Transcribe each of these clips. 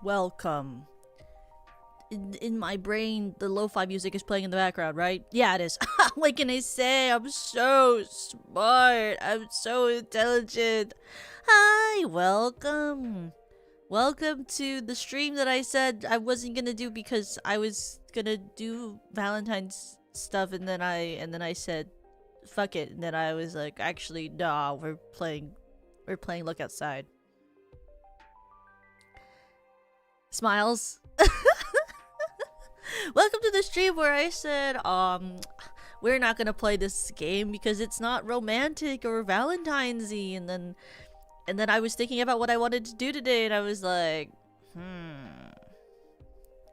Welcome. In my brain, the lo-fi music is playing in the background, right? Yeah, it is. What can I say? I'm so smart. I'm so intelligent. Hi, welcome. Welcome to the stream that I said I wasn't gonna do because I was gonna do Valentine's stuff, and then I said fuck it, and then I was like, actually nah, we're playing Look Outside. Smiles. Welcome to the stream where I said we're not gonna play this game because it's not romantic or Valentine's-y, and then I was thinking about what I wanted to do today, and I was like,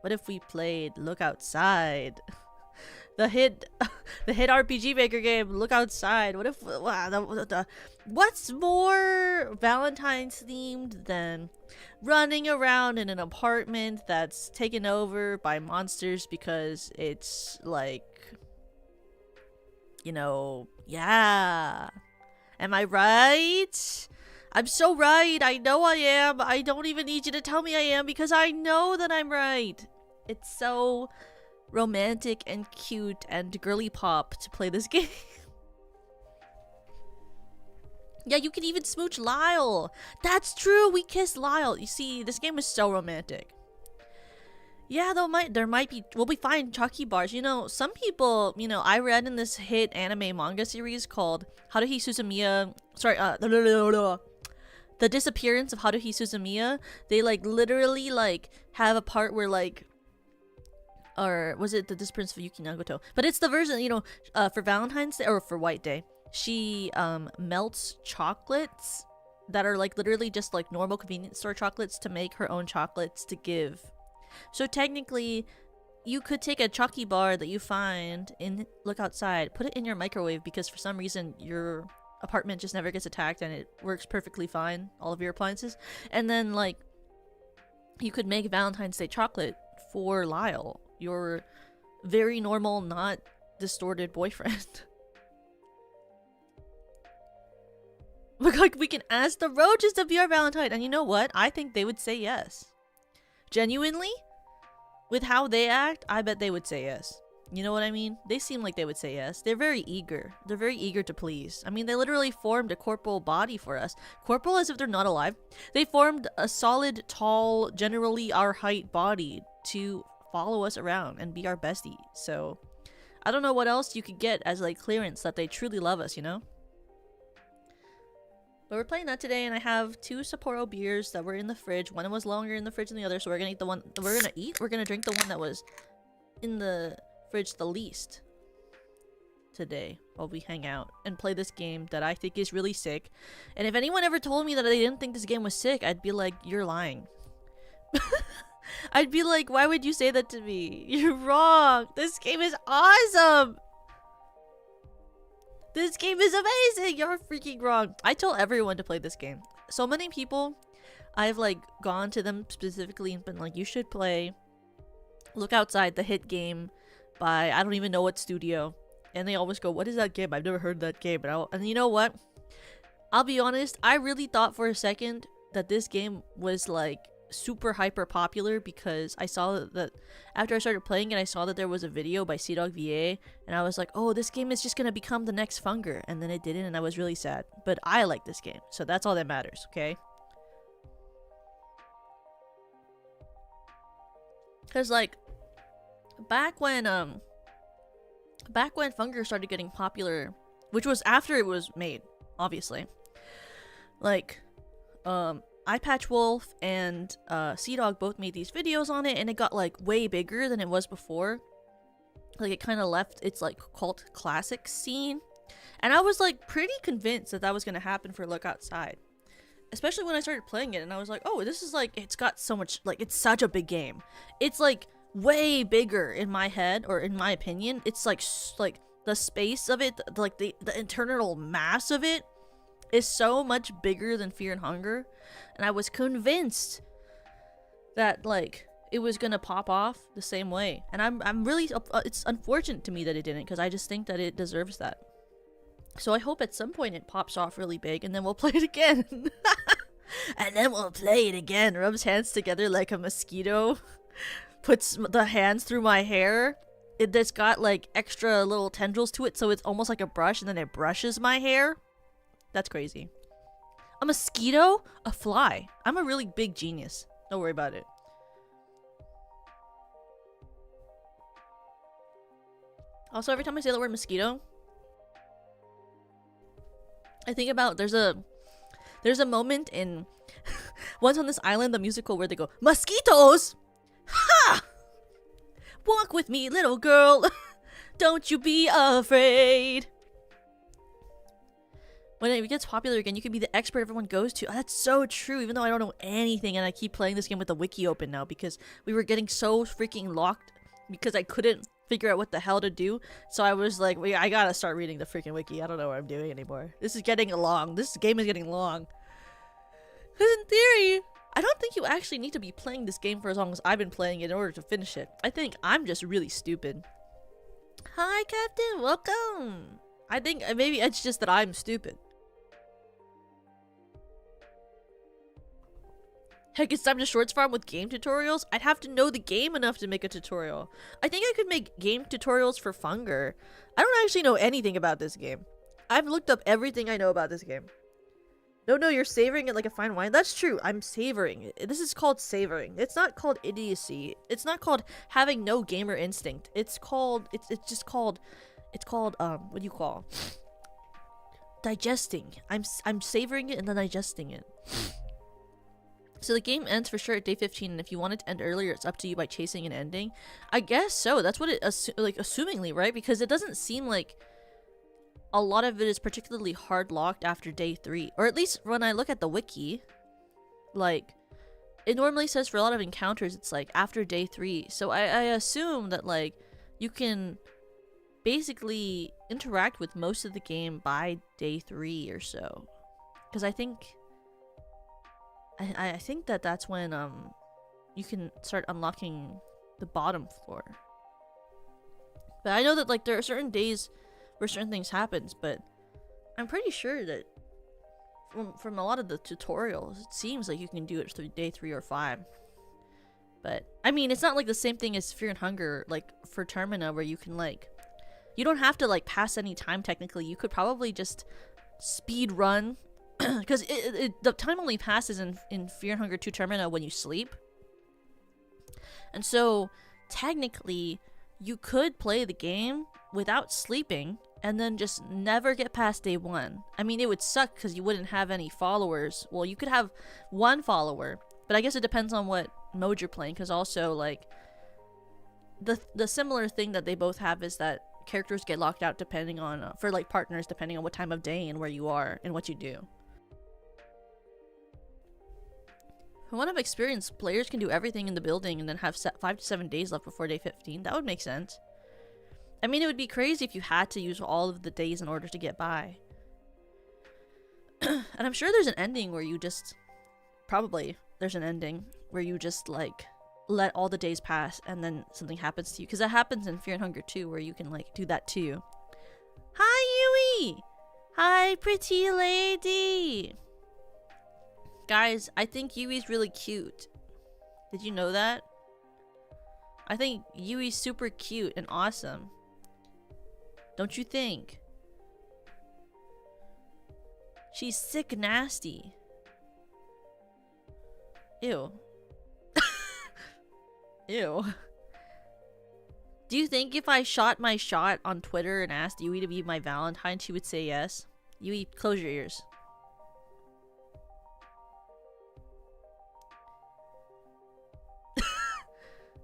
what if we played Look Outside? the hit RPG Maker game, Look Outside. What if what's more Valentine's themed than running around in an apartment that's taken over by monsters because it's like, you know, yeah. Am I right? I'm so right. I know I am. I don't even need you to tell me I am because I know that I'm right. It's so romantic and cute and girly pop to play this game. Yeah, you can even smooch Lyle. That's true. We kissed Lyle. You see, this game is so romantic. Yeah, there might be. We'll be fine. Chucky bars. You know, some people. You know, I read in this hit anime manga series called Haruhi Suzumiya. Sorry, The Disappearance of Haruhi Suzumiya. They like literally like have a part where like, or was it The Disappearance of Yuki Nagato? But it's the version, you know, for Valentine's Day or for White Day. She melts chocolates that are like literally just like normal convenience store chocolates to make her own chocolates to give. So technically, you could take a Chucky bar that you find in Look Outside, put it in your microwave because for some reason your apartment just never gets attacked and it works perfectly fine, all of your appliances. And then like, you could make Valentine's Day chocolate for Lyle, your very normal, not distorted boyfriend. Look, like we can ask the roaches to be our Valentine, and you know what? I think they would say yes. Genuinely, with how they act, I bet they would say yes. You know what I mean? They seem like they would say yes. They're very eager. They're very eager to please. I mean, they literally formed a corporal body for us. Corporal as if they're not alive. They formed a solid, tall, generally our height body to follow us around and be our bestie. So, I don't know what else you could get as like clearance that they truly love us, you know? But we're playing that today, and I have 2 Sapporo beers that were in the fridge. One was longer in the fridge than the other, so we're gonna eat the one we're gonna drink the one that was in the fridge the least today while we hang out and play this game that I think is really sick. And if anyone ever told me that they didn't think this game was sick, I'd be like, you're lying. I'd be like, why would you say that to me? You're wrong. This game is awesome. This game is amazing! You're freaking wrong. I tell everyone to play this game. So many people, I've like gone to them specifically and been like, you should play Look Outside, the hit game by I don't even know what studio. And they always go, what is that game? I've never heard that game. And you know what? I'll be honest, I really thought for a second that this game was like super hyper popular because I saw that after I started playing it, I saw that there was a video by CDogVA, and I was like, oh, this game is just gonna become the next funger, and then it didn't, and I was really sad. But I like this game, so that's all that matters, okay? Because like back when funger started getting popular, which was after it was made, obviously, like iPatchWolf and CDog both made these videos on it, and it got like way bigger than it was before. Like it kind of left its like cult classic scene, and I was like pretty convinced that that was gonna happen for Look Outside, especially when I started playing it, and I was like, oh, this is like, it's got so much, like it's such a big game. It's like way bigger in my head, or in my opinion. It's like the space of it, like the internal mass of it is so much bigger than Fear and Hunger, and I was convinced that like it was gonna pop off the same way, and I'm really it's unfortunate to me that it didn't, because I just think that it deserves that. So I hope at some point it pops off really big, and then we'll play it again. And then we'll play it again. Rubs hands together like a mosquito. Puts the hands through my hair. It's got like extra little tendrils to it, so it's almost like a brush, and then it brushes my hair. That's crazy. A mosquito? A fly. I'm a really big genius. Don't worry about it. Also, every time I say the word mosquito, I think about there's a moment in Once on This Island, the musical, where they go, "Mosquitoes! Ha! Walk with me, little girl. Don't you be afraid." When it gets popular again, you can be the expert everyone goes to. Oh, that's so true, even though I don't know anything, and I keep playing this game with the wiki open now because we were getting so freaking locked because I couldn't figure out what the hell to do. So I was like, wait, I gotta start reading the freaking wiki. I don't know what I'm doing anymore. This is getting long. This game is getting long. Because in theory, I don't think you actually need to be playing this game for as long as I've been playing it in order to finish it. I think I'm just really stupid. Hi, Captain. Welcome. I think maybe it's just that I'm stupid. Heck, it's time to shorts farm with game tutorials? I'd have to know the game enough to make a tutorial. I think I could make game tutorials for Funger. I don't actually know anything about this game. I've looked up everything I know about this game. No, you're savoring it like a fine wine. That's true. I'm savoring it. This is called savoring. It's not called idiocy. It's not called having no gamer instinct. It's called, it's called, what do you call? Digesting. I'm savoring it and then digesting it. So the game ends for sure at day 15, and if you want it to end earlier, it's up to you by chasing an ending. I guess so. That's what it assumingly, right? Because it doesn't seem like a lot of it is particularly hard locked after day 3, or at least when I look at the wiki, like it normally says for a lot of encounters it's like after day 3. So I assume that like you can basically interact with most of the game by day 3 or so, because I think that's when you can start unlocking the bottom floor. But I know that like there are certain days where certain things happens, but I'm pretty sure that from a lot of the tutorials it seems like you can do it through day 3 or 5. But I mean, it's not like the same thing as Fear and Hunger like for Termina, where you can like, you don't have to like pass any time technically. You could probably just speed run because the time only passes in Fear and Hunger 2 Termina when you sleep. And so technically you could play the game without sleeping and then just never get past day 1. I mean, it would suck because you wouldn't have any followers. Well, you could have one follower, but I guess it depends on what mode you're playing, because also like the similar thing that they both have is that characters get locked out depending on for like partners depending on what time of day and where you are and what you do. From what I've experienced, players can do everything in the building and then have 5 to 7 days left before day 15. That would make sense. I mean, it would be crazy if you had to use all of the days in order to get by. And I'm sure there's an ending where you just... Probably there's an ending where you just, like, let all the days pass and then something happens to you. Because that happens in Fear and Hunger 2, where you can, like, do that too. Hi, Yui! Hi, pretty lady! Guys, I think Yui's really cute. Did you know that? I think Yui's super cute and awesome. Don't you think? She's sick nasty. Ew. Ew. Do you think if I shot my shot on Twitter and asked Yui to be my Valentine, she would say yes? Yui, close your ears.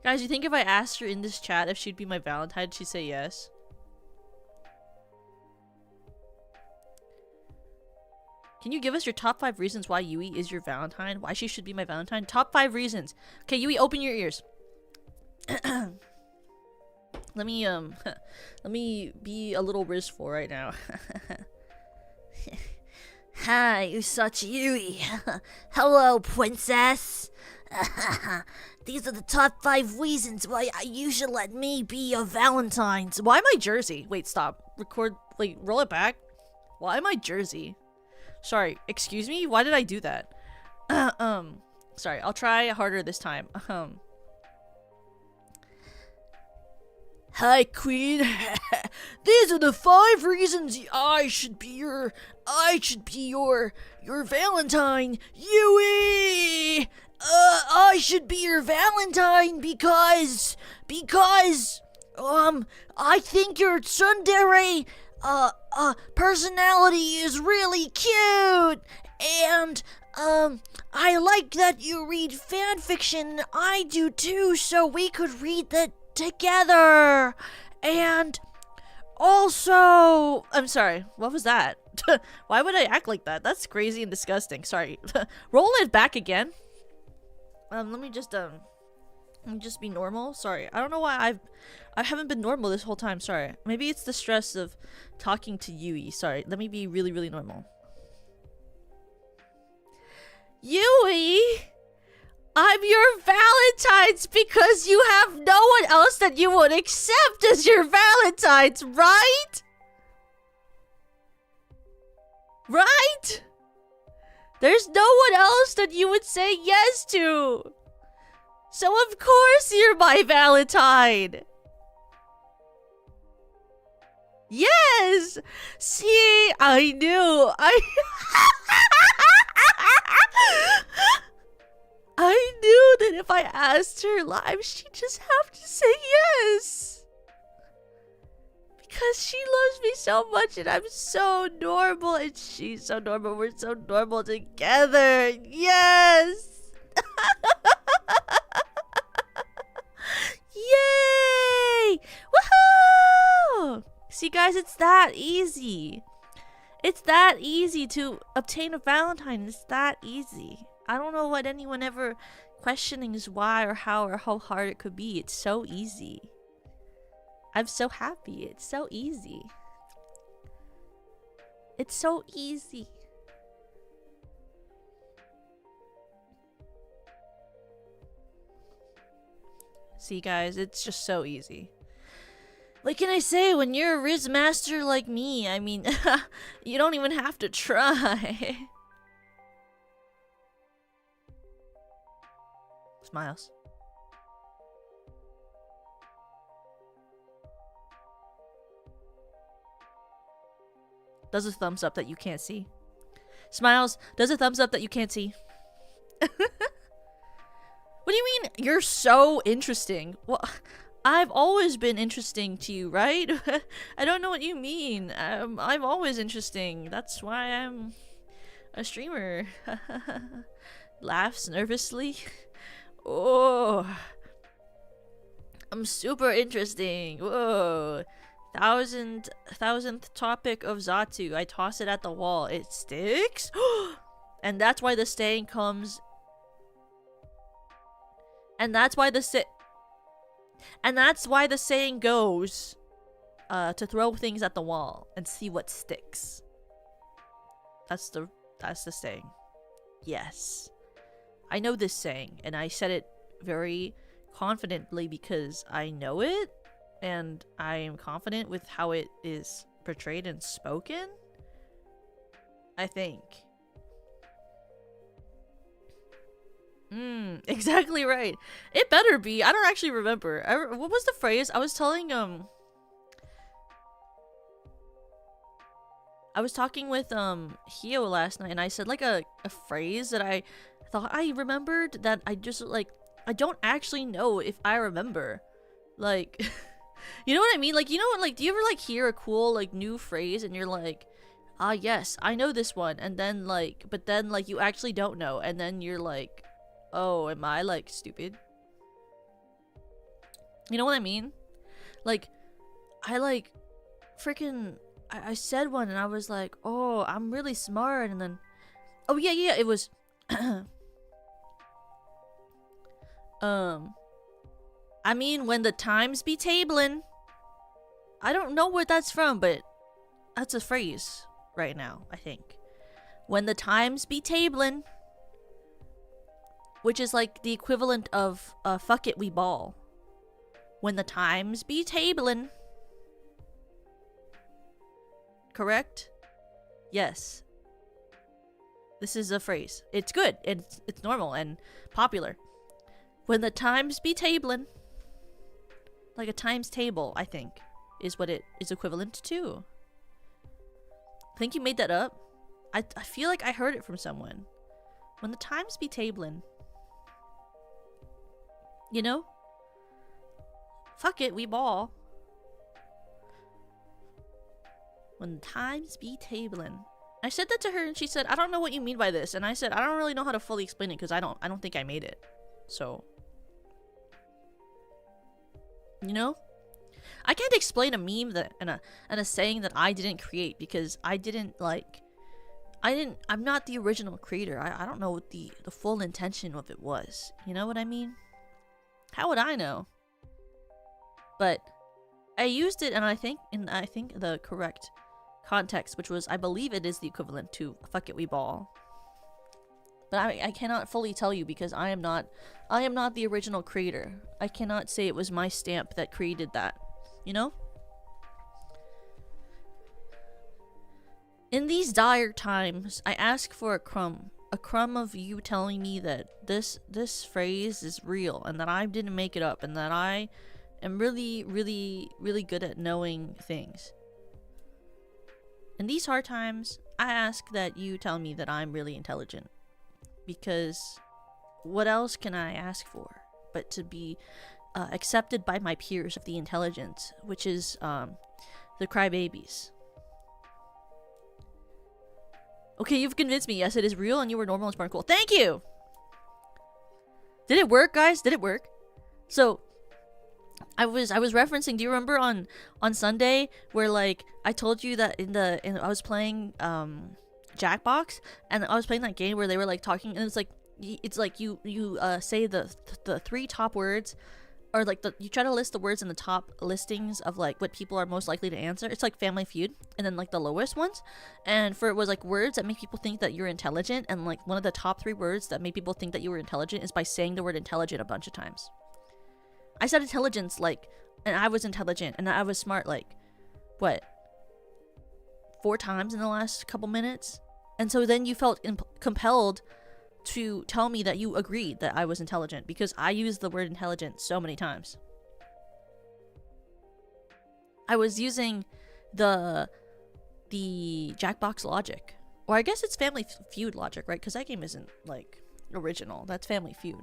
Guys, you think if I asked her in this chat if she'd be my Valentine, she'd say yes? Can you give us your top 5 reasons why Yui is your Valentine? Why she should be my Valentine? Top 5 reasons. Okay, Yui, open your ears. Let me be a little wistful right now. Hi, you're such Yui. Hello, princess. These are the top 5 reasons why you should let me be your Valentine. Why am I Jersey? Wait, stop. Record, like, roll it back. Why am I Jersey? Sorry, excuse me? Why did I do that? Sorry, I'll try harder this time. Hi, Queen. These are the 5 reasons I should be your Valentine. Yui! I should be your Valentine because I think your tsundere personality is really cute, and I like that you read fan fiction. I do too, so we could read that together. And also, I'm sorry, what was that? Why would I act like that? That's crazy and disgusting. Sorry. Roll it back again. Let me just be normal. Sorry, I don't know why I haven't been normal this whole time. Sorry, maybe it's the stress of talking to Yui. Sorry, let me be really, really normal. Yui, I'm your Valentine's because you have no one else that you would accept as your Valentine's, right? Right? There's no one else that you would say yes to. So of course you're my Valentine. Yes! See, I knew. I knew that if I asked her live, she'd just have to say yes. Because she loves me so much and I'm so normal and she's so normal. We're so normal together. Yes! Yay! Woohoo! See, guys, it's that easy. It's that easy to obtain a Valentine. It's that easy. I don't know what anyone ever questioning is why or how hard it could be. It's so easy. I'm so happy. It's so easy. It's so easy. See, guys, it's just so easy. What can I say when you're a Riz master like me? I mean, you don't even have to try. Smiles. Does a thumbs up that you can't see. Smiles. Does a thumbs up that you can't see. What do you mean you're so interesting? Well, I've always been interesting to you, right? I don't know what you mean. I'm always interesting. That's why I'm a streamer. Laughs nervously. Oh, I'm super interesting. Whoa. Thousandth topic of Zatu. I toss it at the wall. It sticks? And that's why the saying comes. And that's why the saying goes to throw things at the wall and see what sticks. That's the saying. Yes. I know this saying, and I said it very confidently because I know it, and I am confident with how it is portrayed and spoken. I think. Exactly right. It better be. I don't actually remember. What was the phrase? I was talking with Hio last night, and I said like a phrase that I thought I remembered that I just like I don't actually know if I remember. Like you know what I mean? Like, you know what, like, do you ever like hear a cool like new phrase and you're like, ah yes, I know this one, and then like but then like you actually don't know, and then you're like, oh, am I like stupid? You know what I mean? Like I like freaking I said one and I was like, oh, I'm really smart, and then oh yeah, it was I mean, when the times be tabling. I don't know where that's from, but that's a phrase right now, I think. When the times be tabling. Which is like the equivalent of fuck it, we ball. When the times be tabling. Correct? Yes. This is a phrase. It's good. It's normal and popular. When the times be tabling. Like a times table, I think, is what it is equivalent to. I think you made that up. I feel like I heard it from someone. When the times be tabling. You know? Fuck it, we ball. When the times be tabling. I said that to her and she said, I don't know what you mean by this. And I said, I don't really know how to fully explain it because I don't think I made it. So, you know? I can't explain a meme that and a saying that I didn't create because I'm not the original creator. I don't know what the full intention of it was. You know what I mean? How would I know? But I used it and I think the correct context, which was, I believe it is the equivalent to fuck it, we ball. But I cannot fully tell you because I am not the original creator. I cannot say it was my stamp that created that. You know? In these dire times, I ask for a crumb of you telling me that this phrase is real and that I didn't make it up and that I am really, really, really good at knowing things. In these hard times, I ask that you tell me that I'm really intelligent. Because what else can I ask for but to be accepted by my peers of the intelligence, which is the Crybabies. Okay, you've convinced me. Yes, it is real and you were normal and smart and cool. Thank you! Did it work, guys? Did it work? So, I was referencing, do you remember on Sunday where like I told you that I was playing Jackbox and I was playing that game where they were like talking and it's like you say the three top words or like you try to list the words in the top listings of like what people are most likely to answer. It's like Family Feud and then like the lowest ones, and for it was like words that make people think that you're intelligent, and like one of the top 3 words that make people think that you were intelligent is by saying the word intelligent a bunch of times. I said intelligence like, and I was intelligent and I was smart like, what, 4 times in the last couple minutes? And so then you felt compelled to tell me that you agreed that I was intelligent because I used the word intelligent so many times. I was using the Jackbox logic. Or I guess it's Family Feud logic, right? Because that game isn't like original. That's Family Feud.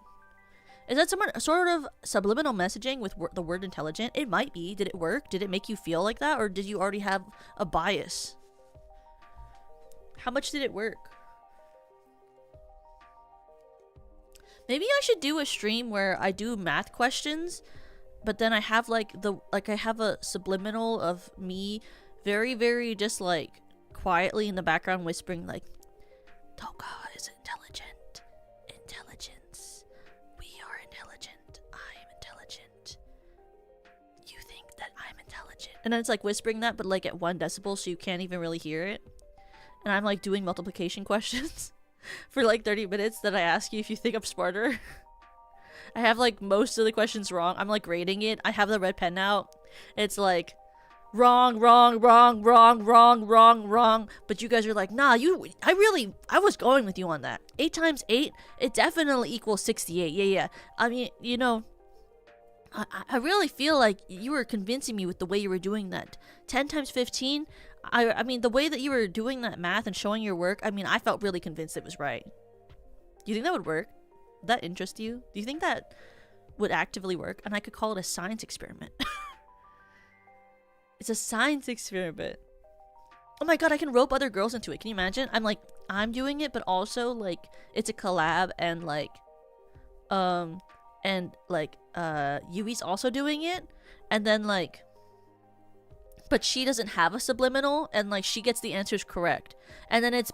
Is that some sort of subliminal messaging with the word intelligent? It might be. Did it work? Did it make you feel like that? Or did you already have a bias? How much did it work? Maybe I should do a stream where I do math questions, but then I have like I have a subliminal of me very, very just like quietly in the background whispering like, Toka is intelligent. Intelligence. We are intelligent. I am intelligent. You think that I'm intelligent. And then it's like whispering that, but like at 1 decibel so you can't even really hear it. And I'm like doing multiplication questions for like 30 minutes that I ask you if you think I'm smarter. I have like most of the questions wrong. I'm like grading it. I have the red pen out. It's like wrong, wrong, wrong, wrong, wrong, wrong, wrong. But you guys are like, nah, I was going with you on that. 8 times 8, it definitely equals 68. Yeah. I mean, you know, I really feel like you were convincing me with the way you were doing that. 10 times 15, I mean, the way that you were doing that math and showing your work, I mean, I felt really convinced it was right. Do you think that would work? Would that interest you? Do you think that would actively work? And I could call it a science experiment. It's a science experiment. Oh my god, I can rope other girls into it. Can you imagine? I'm doing it, but also, like, it's a collab and, like, Yui's also doing it. And then, like, but she doesn't have a subliminal, and like she gets the answers correct, and then it's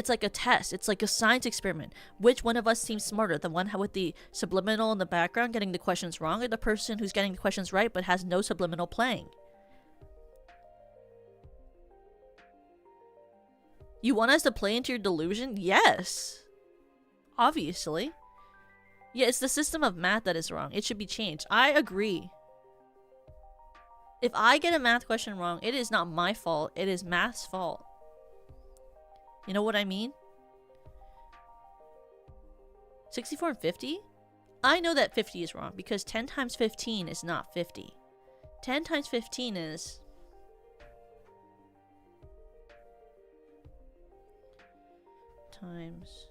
like a test. It's like a science experiment. Which one of us seems smarter, the one with the subliminal in the background getting the questions wrong, or the person who's getting the questions right but has no subliminal playing? You want us to play into your delusion? Yes, obviously. Yeah, it's the system of math that is wrong. It should be changed. I agree. If I get a math question wrong, it is not my fault. It is math's fault. You know what I mean? 64 and 50? I know that 50 is wrong because 10 times 15 is not 50. 10 times 15 is... times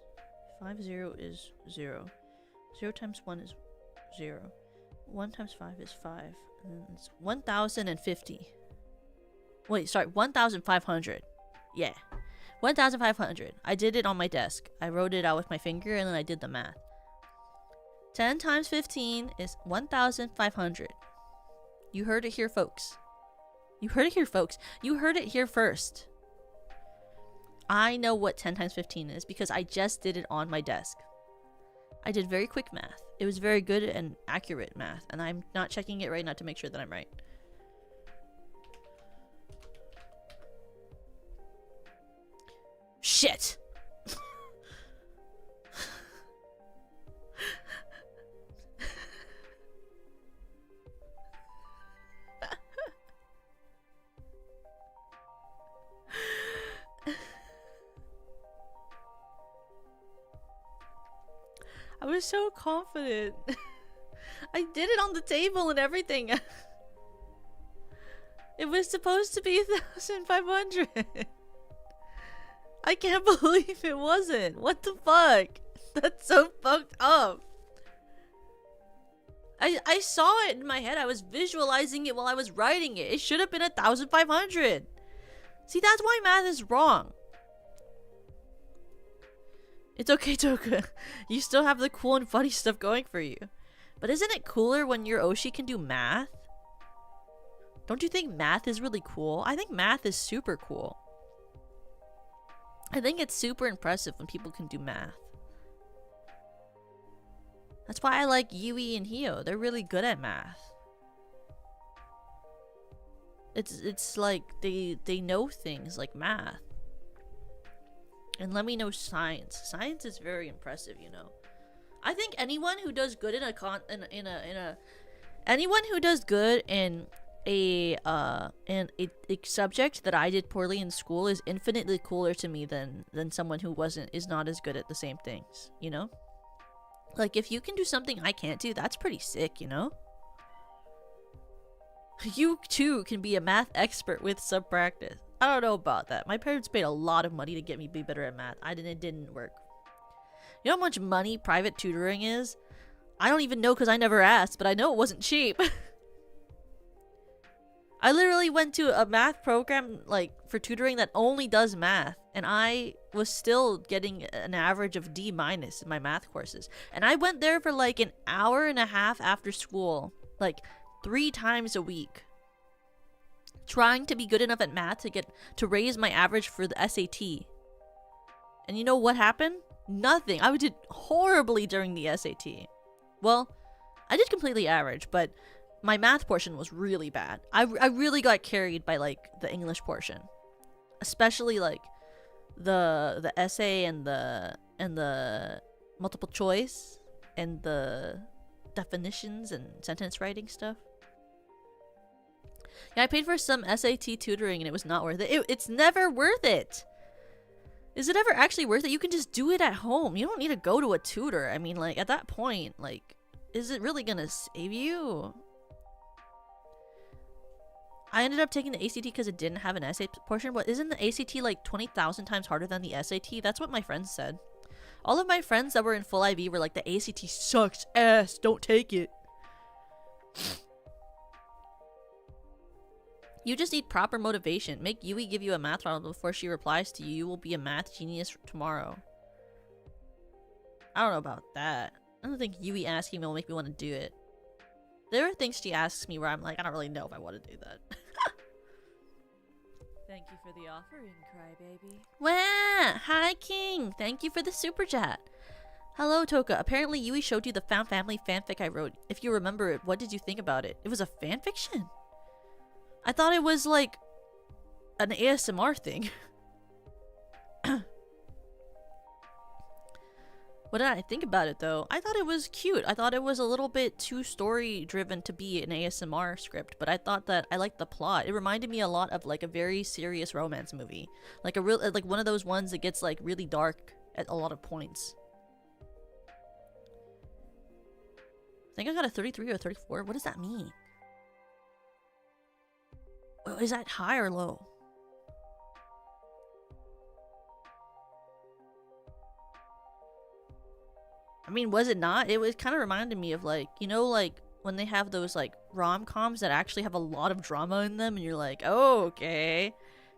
50 is 0. 0 times 1 is 0. 1 times 5 is 5. And then it's 1050. Wait, sorry, 1500. Yeah. 1500. I did it on my desk. I wrote it out with my finger and then I did the math. 10 times 15 is 1500. You heard it here, folks. You heard it here, folks. You heard it here first. I know what 10 times 15 is because I just did it on my desk. I did very quick math. It was very good and accurate math, and I'm not checking it right now to make sure that I'm right. Shit! I was so confident. I did it on the table and everything. It was supposed to be 1,500. I can't believe it wasn't. What the fuck? That's so fucked up. I saw it in my head. I was visualizing it while I was writing it. It should have been 1,500. See, that's why math is wrong. It's okay, Toka. You still have the cool and funny stuff going for you. But isn't it cooler when your Oshi can do math? Don't you think math is really cool? I think math is super cool. I think it's super impressive when people can do math. That's why I like Yui and Hio. They're really good at math. It's like they know things like math. And let me know science. Science is very impressive, you know. I think anyone who does good in anyone who does good in a subject that I did poorly in school is infinitely cooler to me than someone who is not as good at the same things, you know? Like, if you can do something I can't do, that's pretty sick, you know? You too can be a math expert with some practice. I don't know about that. My parents paid a lot of money to get me to be better at math. It didn't work. You know how much money private tutoring is? I don't even know because I never asked, but I know it wasn't cheap. I literally went to a math program like for tutoring that only does math, and I was still getting an average of D- in my math courses. And I went there for like an hour and a half after school, like 3 times a week, trying to be good enough at math to raise my average for the SAT. And you know what happened? Nothing. I did horribly during the SAT. Well, I did completely average, but my math portion was really bad. I really got carried by like the English portion, especially like the essay and the multiple choice and the definitions and sentence writing stuff. Yeah, I paid for some SAT tutoring and it was not worth it. It's never worth it. Is it ever actually worth it? You can just do it at home. You don't need to go to a tutor. I mean, like, at that point, like, is it really gonna save you? I ended up taking the ACT because it didn't have an essay portion, but isn't the ACT like 20,000 times harder than the SAT? That's what my friends said. All of my friends that were in full IB were like, the ACT sucks ass, don't take it. You just need proper motivation. Make Yui give you a math problem before she replies to you. You will be a math genius tomorrow. I don't know about that. I don't think Yui asking me will make me want to do it. There are things she asks me where I'm like, I don't really know if I want to do that. Thank you for the offering, Crybaby. Wow! Hi, King! Thank you for the super chat. Hello, Toka. Apparently Yui showed you the Found Family fanfic I wrote. If you remember it, what did you think about it? It was a fanfiction? I thought it was like an ASMR thing. What did I think about it though? I thought it was cute. I thought it was a little bit too story driven to be an ASMR script, but I thought that I liked the plot. It reminded me a lot of like a very serious romance movie. Like a real, like one of those ones that gets like really dark at a lot of points. I think I got a 33 or 34. What does that mean? Is that high or low? I mean, was it not? It was kind of reminded me of like, you know, like when they have those like rom-coms that actually have a lot of drama in them and you're like, oh, okay.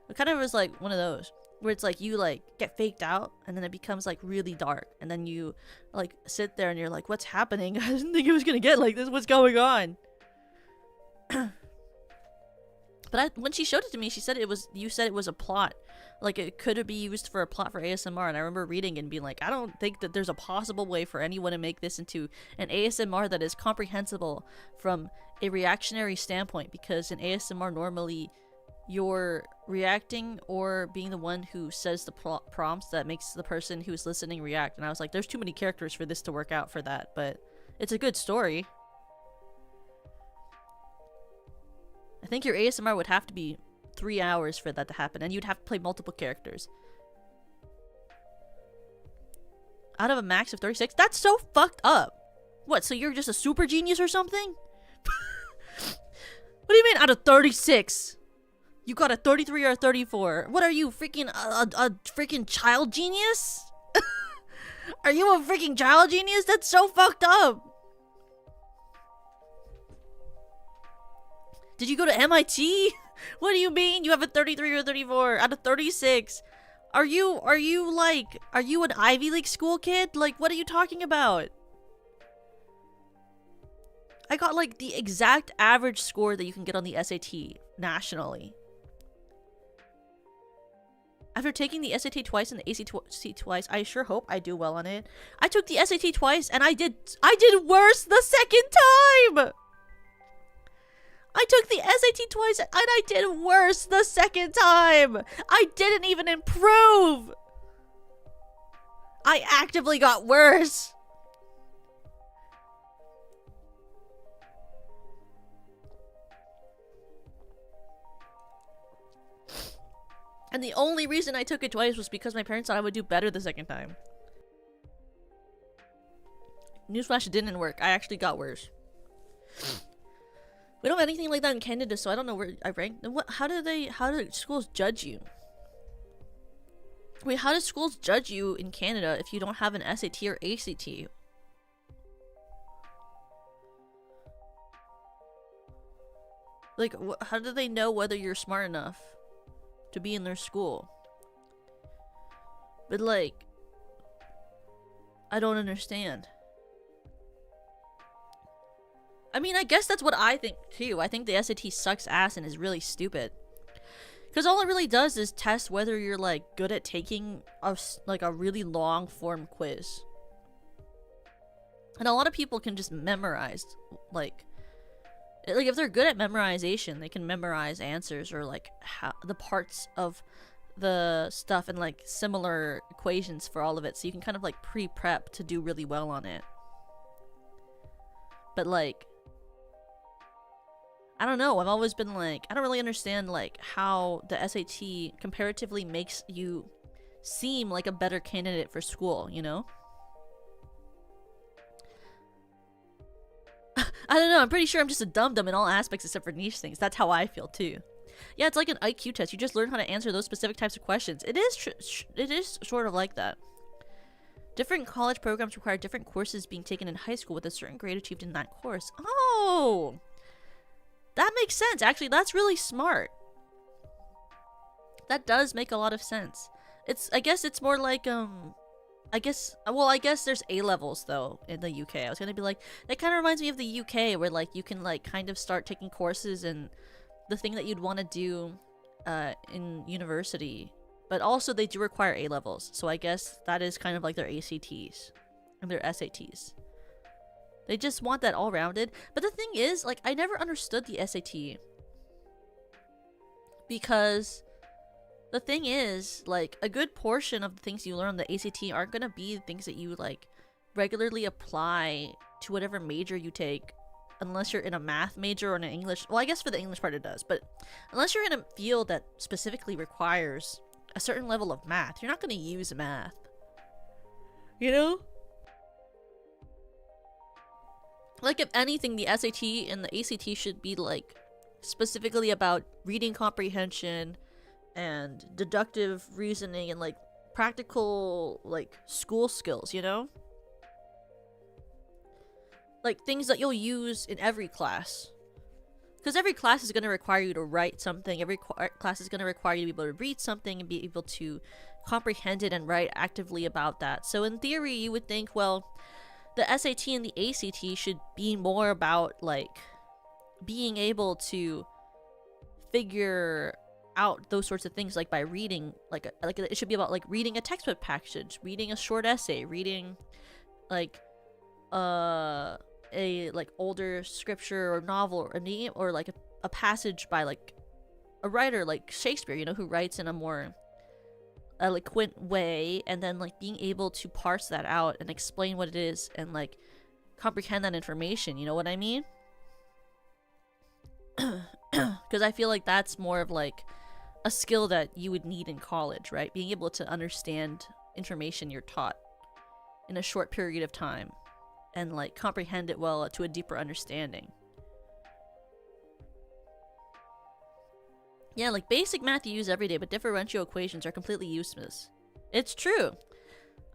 It kind of was like one of those where it's like you like get faked out and then it becomes like really dark and then you like sit there and you're like, what's happening? I didn't think it was gonna get like this. What's going on? But when she showed it to me, she said you said it was a plot. Like it could be used for a plot for ASMR, and I remember reading and being like, I don't think that there's a possible way for anyone to make this into an ASMR that is comprehensible from a reactionary standpoint, because in ASMR normally you're reacting or being the one who says the prompts that makes the person who's listening react. And I was like, there's too many characters for this to work out for that, but it's a good story. I think your ASMR would have to be 3 hours for that to happen, and you'd have to play multiple characters. Out of a max of 36? That's so fucked up! What, so you're just a super genius or something? What do you mean out of 36? You got a 33 or a 34? What are you, freaking a freaking child genius? Are you a freaking child genius? That's so fucked up! Did you go to MIT? What do you mean you have a 33 or 34 out of 36? Are you an Ivy League school kid? Like, what are you talking about? I got like the exact average score that you can get on the SAT nationally. After taking the SAT twice and the ACT twice, I sure hope I do well on it. I took the SAT twice and I did worse the second time! I took the SAT twice and I did worse the second time! I didn't even improve! I actively got worse! And the only reason I took it twice was because my parents thought I would do better the second time. Newsflash, it didn't work. I actually got worse. We don't have anything like that in Canada, so I don't know where I rank. How do schools judge you? Wait, how do schools judge you in Canada if you don't have an SAT or ACT? Like, how do they know whether you're smart enough to be in their school? But like, I don't understand. I mean, I guess that's what I think too. I think the SAT sucks ass and is really stupid. Because all it really does is test whether you're like good at taking a really long form quiz. And a lot of people can just memorize, like if they're good at memorization, they can memorize answers or like the parts of the stuff and like similar equations for all of it. So you can kind of like pre-prep to do really well on it. But like, I don't know, I've always been like, I don't really understand like how the SAT comparatively makes you seem like a better candidate for school, you know? I don't know, I'm pretty sure I'm just a dum-dum in all aspects except for niche things. That's how I feel too. Yeah, it's like an IQ test. You just learn how to answer those specific types of questions. It is sort of like that. Different college programs require different courses being taken in high school with a certain grade achieved in that course. Oh! That makes sense. Actually, that's really smart. That does make a lot of sense. I guess it's more like, I guess there's A-levels though in the UK. I was gonna be like, that kind of reminds me of the UK where like you can like kind of start taking courses and the thing that you'd want to do in university. But also they do require A-levels. So I guess that is kind of like their ACTs and their SATs. They just want that all rounded. But the thing is, like, I never understood the SAT. Because the thing is, like, a good portion of the things you learn on the ACT aren't gonna be things that you, like, regularly apply to whatever major you take. Unless you're in a math major or in an English. Well, I guess for the English part it does. But unless you're in a field that specifically requires a certain level of math, you're not gonna use math. You know? Like, if anything, the SAT and the ACT should be, like, specifically about reading comprehension and deductive reasoning and, like, practical, like, school skills, you know? Like, things that you'll use in every class. Because every class is going to require you to write something. Every class is going to require you to be able to read something and be able to comprehend it and write actively about that. So in theory, you would think, well, the SAT and the ACT should be more about, like, being able to figure out those sorts of things, like by reading, like it should be about, like, reading a textbook passage, reading a short essay, reading, like, a, like, older scripture or novel, or like a passage by, like, a writer like Shakespeare, you know, who writes in a more eloquent way, and then, like, being able to parse that out and explain what it is and, like, comprehend that information, you know what I mean? Because I feel like that's more of, like, a skill that you would need in college, right? Being able to understand information you're taught in a short period of time and, like, comprehend it well to a deeper understanding. Yeah, like, basic math you use every day, but differential equations are completely useless. It's true.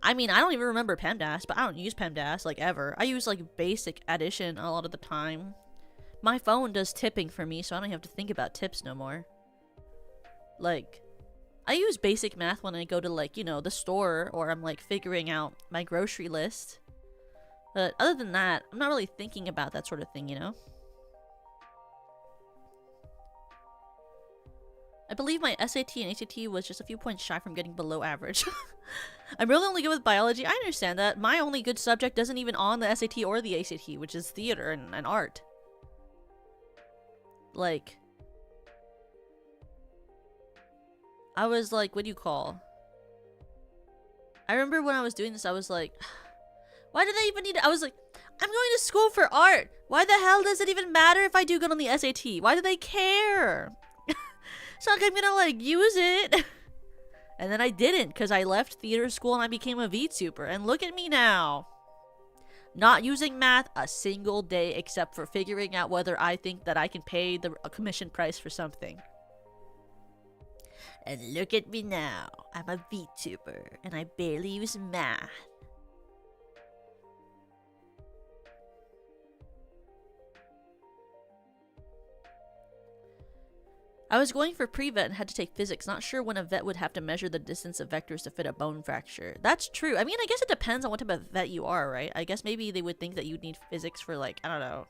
I mean, I don't even remember PEMDAS, but I don't use PEMDAS, like, ever. I use, like, basic addition a lot of the time. My phone does tipping for me, so I don't have to think about tips no more. Like, I use basic math when I go to, like, you know, the store, or I'm, like, figuring out my grocery list. But other than that, I'm not really thinking about that sort of thing, you know? I believe my SAT and ACT was just a few points shy from getting below average. I'm really only good with biology. I understand that. My only good subject isn't even on the SAT or the ACT, which is theater and art. Like, I was like, what do you call? I remember when I was doing this, I was like, why do they even need it? I was like, I'm going to school for art. Why the hell does it even matter if I do good on the SAT? Why do they care? It's not like I'm gonna, like, use it. And then I didn't, because I left theater school and I became a VTuber. And look at me now. Not using math a single day except for figuring out whether I think that I can pay the commission price for something. And look at me now. I'm a VTuber and I barely use math. I was going for pre-vet and had to take physics. Not sure when a vet would have to measure the distance of vectors to fit a bone fracture. That's true. I mean, I guess it depends on what type of vet you are, right? I guess maybe they would think that you'd need physics for, like, I don't know,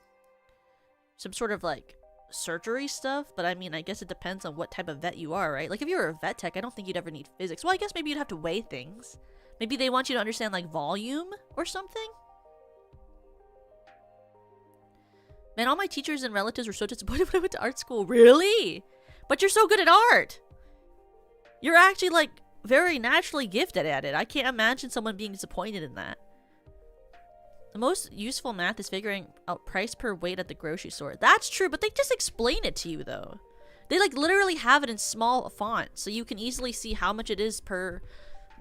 some sort of, like, surgery stuff. But I mean, I guess it depends on what type of vet you are, right? Like, if you were a vet tech, I don't think you'd ever need physics. Well, I guess maybe you'd have to weigh things. Maybe they want you to understand, like, volume or something? Man, all my teachers and relatives were so disappointed when I went to art school. Really? But you're so good at art! You're actually, like, very naturally gifted at it. I can't imagine someone being disappointed in that. The most useful math is figuring out price per weight at the grocery store. That's true, but they just explain it to you, though. They, like, literally have it in small font, so you can easily see how much it is per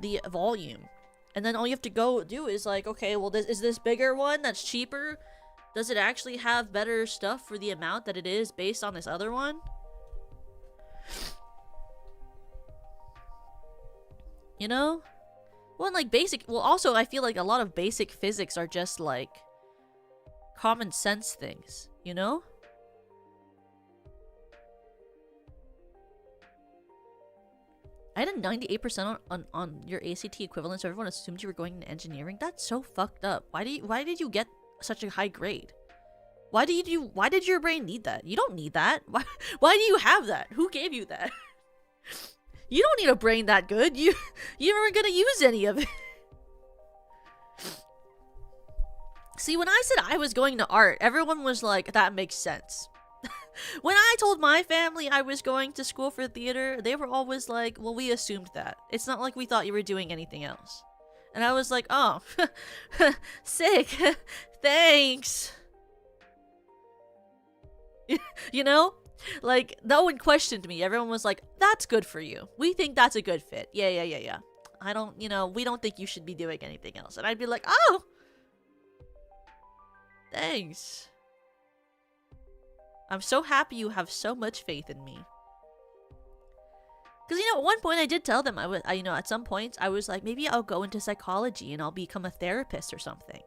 the volume. And then all you have to go do is, like, okay, well, is this bigger one that's cheaper? Does it actually have better stuff for the amount that it is based on this other one? You know? Well, like, basic... Well, also, I feel like a lot of basic physics are just, like, common sense things, you know? I had a 98% on your ACT equivalent, so everyone assumed you were going into engineering. That's so fucked up. Why did you get such a high grade? Why did your brain need that? You don't need that. Why do you have that? Who gave you that? You don't need a brain that good. You weren't gonna use any of it. See, when I said I was going to art, everyone was like, that makes sense. When I told my family I was going to school for theater, they were always like, well, we assumed that. It's not like we thought you were doing anything else. And I was like, oh, sick. Thanks. You know? Like, no one questioned me. Everyone was like, that's good for you. We think that's a good fit. Yeah. I don't, you know, we don't think you should be doing anything else. And I'd be like, oh! Thanks. I'm so happy you have so much faith in me. Because, at one point I did tell them, at some points I was like, maybe I'll go into psychology and I'll become a therapist or something.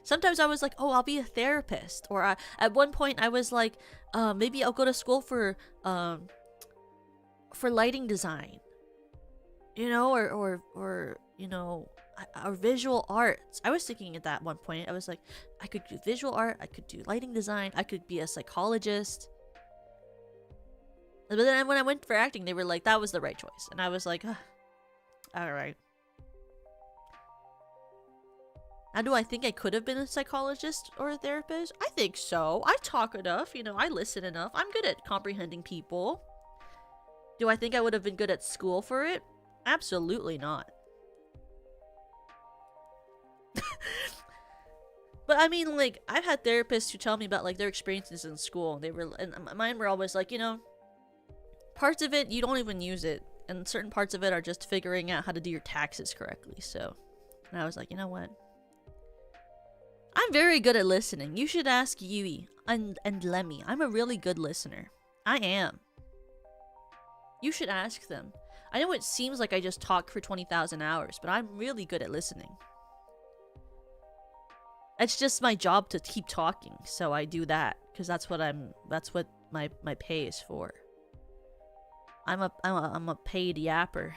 Sometimes I was like, oh, I'll be a therapist. Or at one point I was like, maybe I'll go to school for lighting design. Or visual arts. I was thinking at that one point, I was like, I could do visual art, I could do lighting design, I could be a psychologist. But then when I went for acting, they were like, that was the right choice. And I was like, alright. Now, do I think I could have been a psychologist or a therapist? I think so. I talk enough, I listen enough. I'm good at comprehending people. Do I think I would have been good at school for it? Absolutely not. But I mean, like, I've had therapists who tell me about, like, their experiences in school. And mine were always like, parts of it, you don't even use it. And certain parts of it are just figuring out how to do your taxes correctly. So, and I was like, you know what? I'm very good at listening. You should ask Yui and Lemmy. I'm a really good listener. I am. You should ask them. I know it seems like I just talk for 20,000 hours, but I'm really good at listening. It's just my job to keep talking, so I do that because that's what my pay is for. I'm a paid yapper.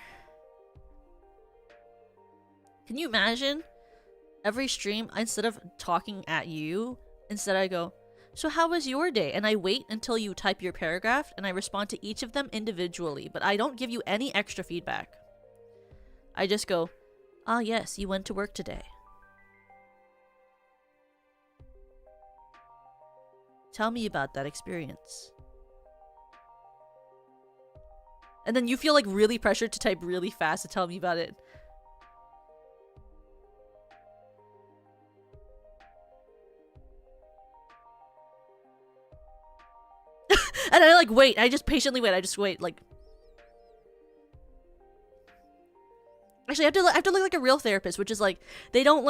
Can you imagine? Every stream, instead of talking at you, instead I go, so how was your day? And I wait until you type your paragraph and I respond to each of them individually, but I don't give you any extra feedback. I just go, ah, yes, you went to work today. Tell me about that experience. And then you feel like really pressured to type really fast to tell me about it. And I like wait. I just patiently wait. I just wait. Like, actually, I have to look like a real therapist, which is like they don't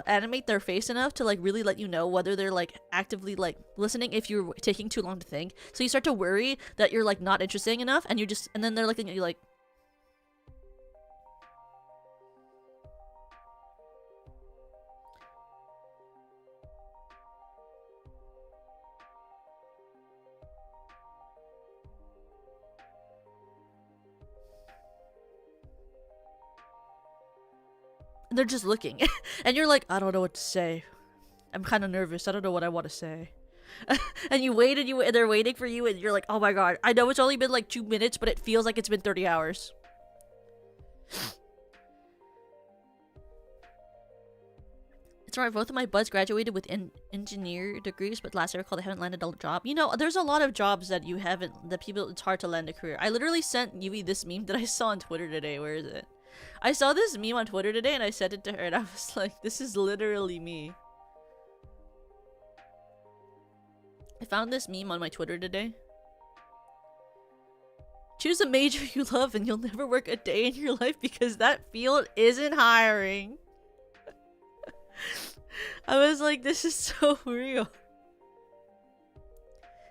animate their face enough to like really let you know whether they're like actively like listening if you're taking too long to think. So you start to worry that you're like not interesting enough, and then they're looking at you like. They're just looking. And you're like, I don't know what to say. I'm kind of nervous. I don't know what I want to say. And you wait and they're waiting for you and you're like, oh my god. I know it's only been like 2 minutes, but it feels like it's been 30 hours. It's alright, both of my buds graduated with engineer degrees, but last year they haven't landed a job. There's a lot of jobs that it's hard to land a career. I literally sent Yui this meme that I saw on Twitter today. Where is it? I saw this meme on Twitter today and I sent it to her and I was like, this is literally me. I found this meme on my Twitter today. Choose a major you love and you'll never work a day in your life because that field isn't hiring. I was like, this is so real.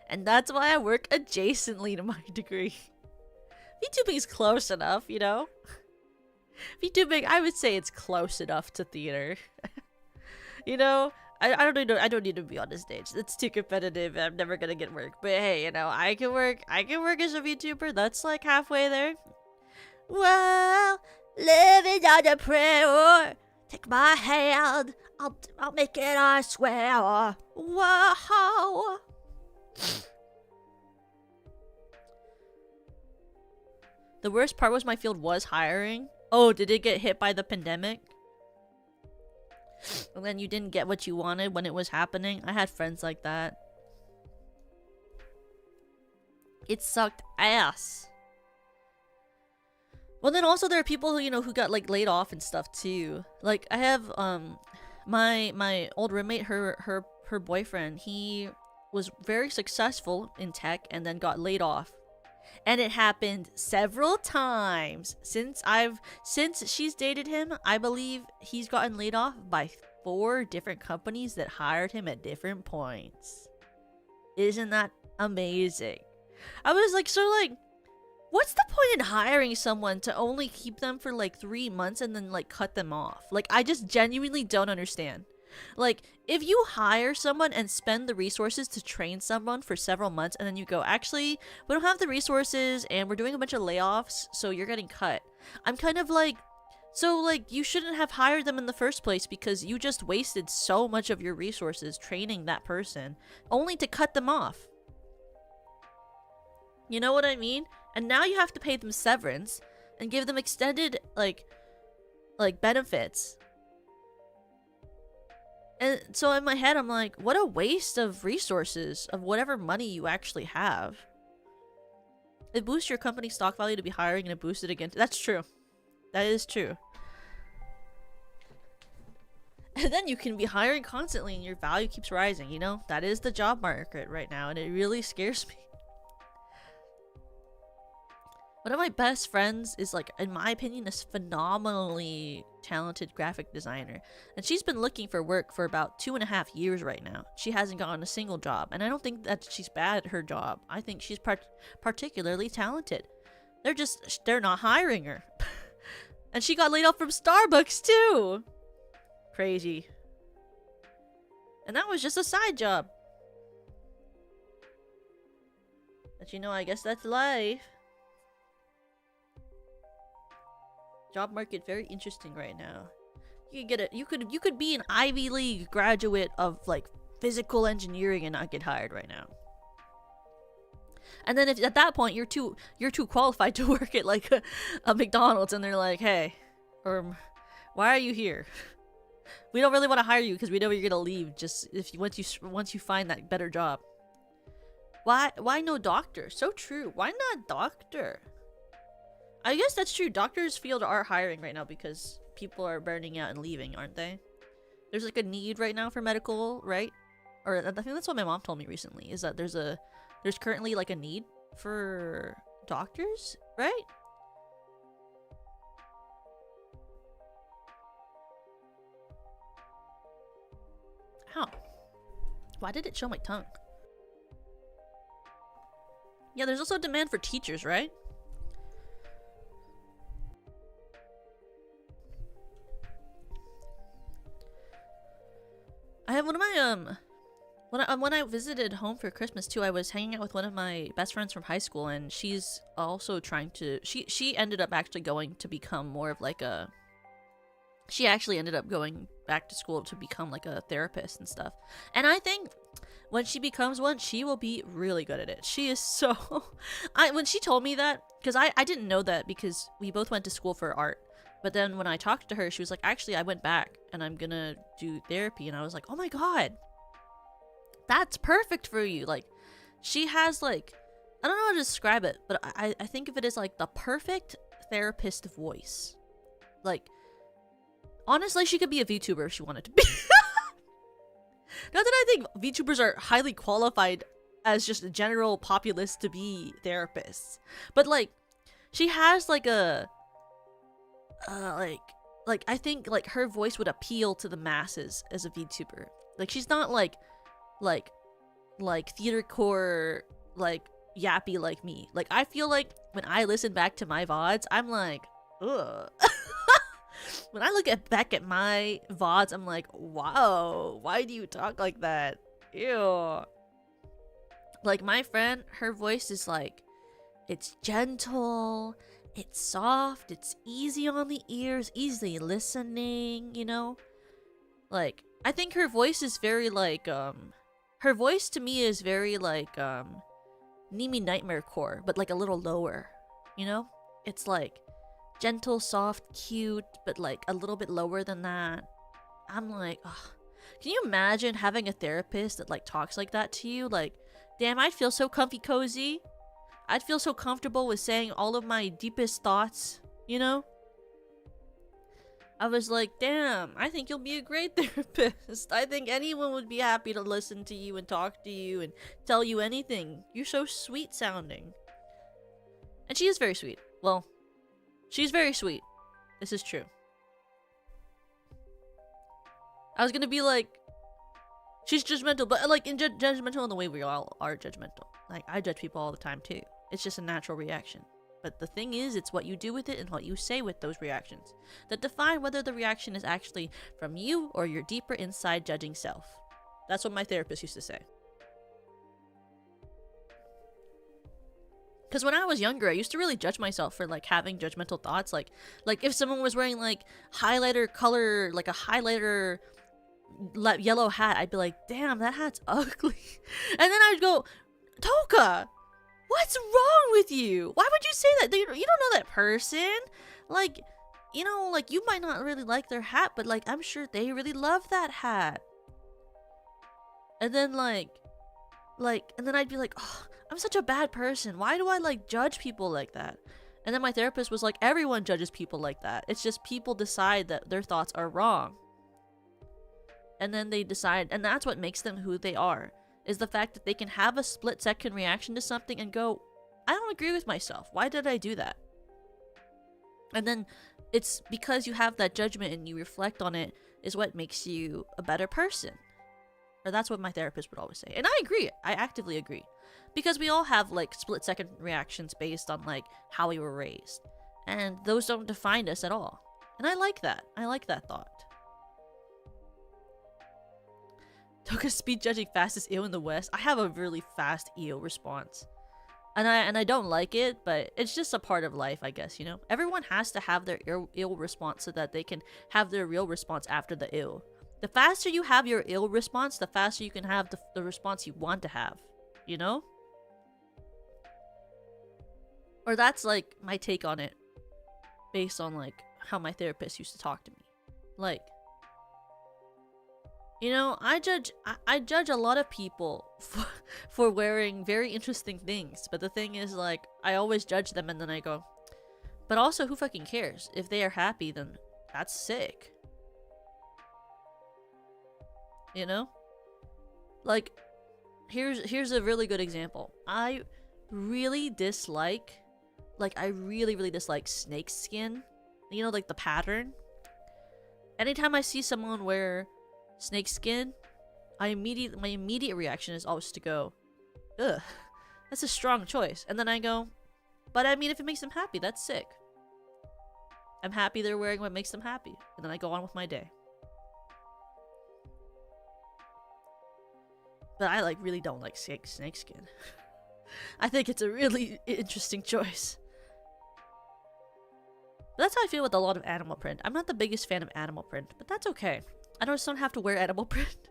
And that's why I work adjacently to my degree. VTubing is close enough, VTubing, I would say it's close enough to theater. I don't need to be on the stage. It's too competitive. I'm never gonna get work. But hey, I can work as a VTuber. That's like halfway there. Well, living on a prayer. Take my hand. I'll make it, I swear. Whoa. The worst part was my field was hiring. Oh, did it get hit by the pandemic? And then you didn't get what you wanted when it was happening? I had friends like that. It sucked ass. Well, then also there are people who, who got like laid off and stuff too. Like I have my old roommate, her boyfriend, he was very successful in tech and then got laid off. And it happened several times since she's dated him. I believe he's gotten laid off by 4 different companies that hired him at different points. Isn't that amazing? I was like, so like, what's the point in hiring someone to only keep them for like 3 months and then like cut them off? Like, I just genuinely don't understand. Like, if you hire someone and spend the resources to train someone for several months and then you go, actually, we don't have the resources and we're doing a bunch of layoffs, so you're getting cut. I'm kind of like, so like, you shouldn't have hired them in the first place because you just wasted so much of your resources training that person only to cut them off. You know what I mean? And now you have to pay them severance and give them extended like benefits. And so in my head, I'm like, what a waste of resources, of whatever money you actually have. It boosts your company's stock value to be hiring and it boosts it again. That's true. That is true. And then you can be hiring constantly and your value keeps rising, you know? That is the job market right now and it really scares me. One of my best friends is, like, in my opinion, a phenomenally talented graphic designer. And she's been looking for work for about 2.5 years right now. She hasn't gotten a single job. And I don't think that she's bad at her job. I think she's particularly talented. They're not hiring her. And she got laid off from Starbucks, too. Crazy. And that was just a side job. But you know, I guess that's life. Job market very interesting right now. You could get it. You could be an Ivy League graduate of like physical engineering and not get hired right now. And then if at that point you're too qualified to work at like a McDonald's and they're like, hey, why are you here? We don't really want to hire you because we know you're gonna leave just once you find that better job. Why no doctor? So true. Why not doctor? I guess that's true. Doctors field are hiring right now because people are burning out and leaving, aren't they? There's like a need right now for medical, right? Or I think that's what my mom told me recently, is that there's currently like a need for doctors, right? Ow. Why did it show my tongue? Yeah, there's also demand for teachers, right? I have one of my when I visited home for Christmas too, I was hanging out with one of my best friends from high school, and she's also trying to she ended up actually going to become more of like a she actually ended up going back to school to become like a therapist and stuff. And I think when she becomes one, she will be really good at it. She is so when she told me that, because I didn't know that because we both went to school for art. But then when I talked to her, she was like, actually, I went back and I'm gonna do therapy. And I was like, oh my god, that's perfect for you. Like, she has like, I don't know how to describe it, but I think of it as like the perfect therapist voice. Like, honestly, she could be a VTuber if she wanted to be. Not that I think VTubers are highly qualified as just a general populace to be therapists. But like, she has like a like I think like her voice would appeal to the masses as a VTuber. Like, she's not like theater core like yappy like me. Like, I feel like when I listen back to my VODs, I'm like, ugh. When I look back at my VODs, I'm like, wow, why do you talk like that? Ew. Like, my friend, her voice is like, it's gentle, it's soft, it's easy on the ears, easy listening, you know? Like, I think her voice is very like, her voice to me is very like, Nimi Nightmare Core, but like a little lower, you know? It's like gentle, soft, cute, but like a little bit lower than that. I'm like, ugh. Can you imagine having a therapist that like talks like that to you? Like, damn, I'd feel so comfy cozy. I'd feel so comfortable with saying all of my deepest thoughts, you know? I was like, damn, I think you'll be a great therapist. I think anyone would be happy to listen to you and talk to you and tell you anything. You're so sweet sounding. And she is very sweet. Well, she's very sweet. This is true. I was gonna be like, she's judgmental, but like judgmental in the way we all are judgmental. Like, I judge people all the time too. It's just a natural reaction. But the thing is, it's what you do with it and what you say with those reactions that define whether the reaction is actually from you or your deeper inside judging self. That's what my therapist used to say. Because when I was younger, I used to really judge myself for like having judgmental thoughts. Like if someone was wearing like highlighter color, like a highlighter yellow hat, I'd be like, damn, that hat's ugly. And then I'd go, Toka, what's wrong with you? Why would you say that? You don't know that person. Like, you know, like you might not really like their hat, but like I'm sure they really love that hat. And then and then I'd be like, oh, I'm such a bad person. Why do I like judge people like that? And then my therapist was like, everyone judges people like that. It's just people decide that their thoughts are wrong. And then they decide, and that's what makes them who they are, is the fact that they can have a split-second reaction to something and go, I don't agree with myself. Why did I do that? And then it's because you have that judgment and you reflect on it is what makes you a better person. Or that's what my therapist would always say. And I agree. I actively agree. Because we all have like split-second reactions based on like how we were raised. And those don't define us at all. And I like that. I like that thought. Toka's speed judging fastest eel in the West. I have a really fast eel response. And I don't like it, but it's just a part of life, I guess, you know? Everyone has to have their ill response so that they can have their real response after the ill. The faster you have your ill response, the faster you can have the response you want to have, you know? Or that's like my take on it based on like how my therapist used to talk to me. Like, you know, I judge a lot of people for wearing very interesting things. But the thing is, like, I always judge them and then I go, but also who fucking cares? If they are happy, then that's sick. You know? Like, here's a really good example. I really dislike snake skin. You know, like the pattern. Anytime I see someone wear snake skin, my immediate reaction is always to go, ugh, that's a strong choice. And then I go, but I mean, if it makes them happy, that's sick. I'm happy they're wearing what makes them happy. And then I go on with my day. But I like really don't like snake skin. I think it's a really interesting choice. But that's how I feel with a lot of animal print. I'm not the biggest fan of animal print, but that's okay. I just don't have to wear animal print.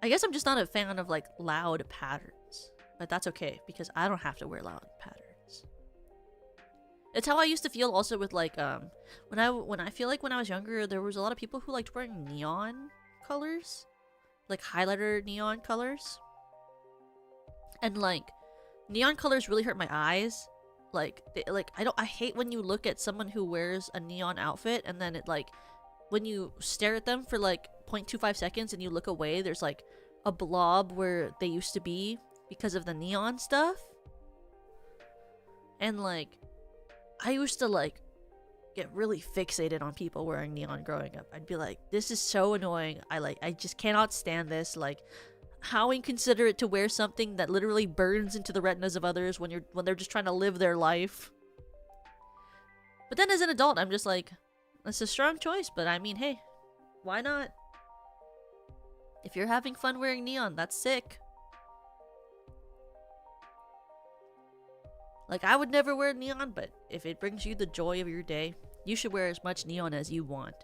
I guess I'm just not a fan of like loud patterns. But that's okay, because I don't have to wear loud patterns. It's how I used to feel also with like when I feel like when I was younger, there was a lot of people who liked wearing neon colors. Like highlighter neon colors. And like neon colors really hurt my eyes. Like I hate when you look at someone who wears a neon outfit and then it like when you stare at them for like 0.25 seconds and you look away, there's like a blob where they used to be because of the neon stuff. And like I used to like get really fixated on people wearing neon growing up. I'd be like, this is so annoying. I just cannot stand this. Like, how inconsiderate to wear something that literally burns into the retinas of others when they're just trying to live their life. But then as an adult, I'm just like, that's a strong choice, but I mean, hey, why not? If you're having fun wearing neon, that's sick. Like, I would never wear neon, but if it brings you the joy of your day, you should wear as much neon as you want.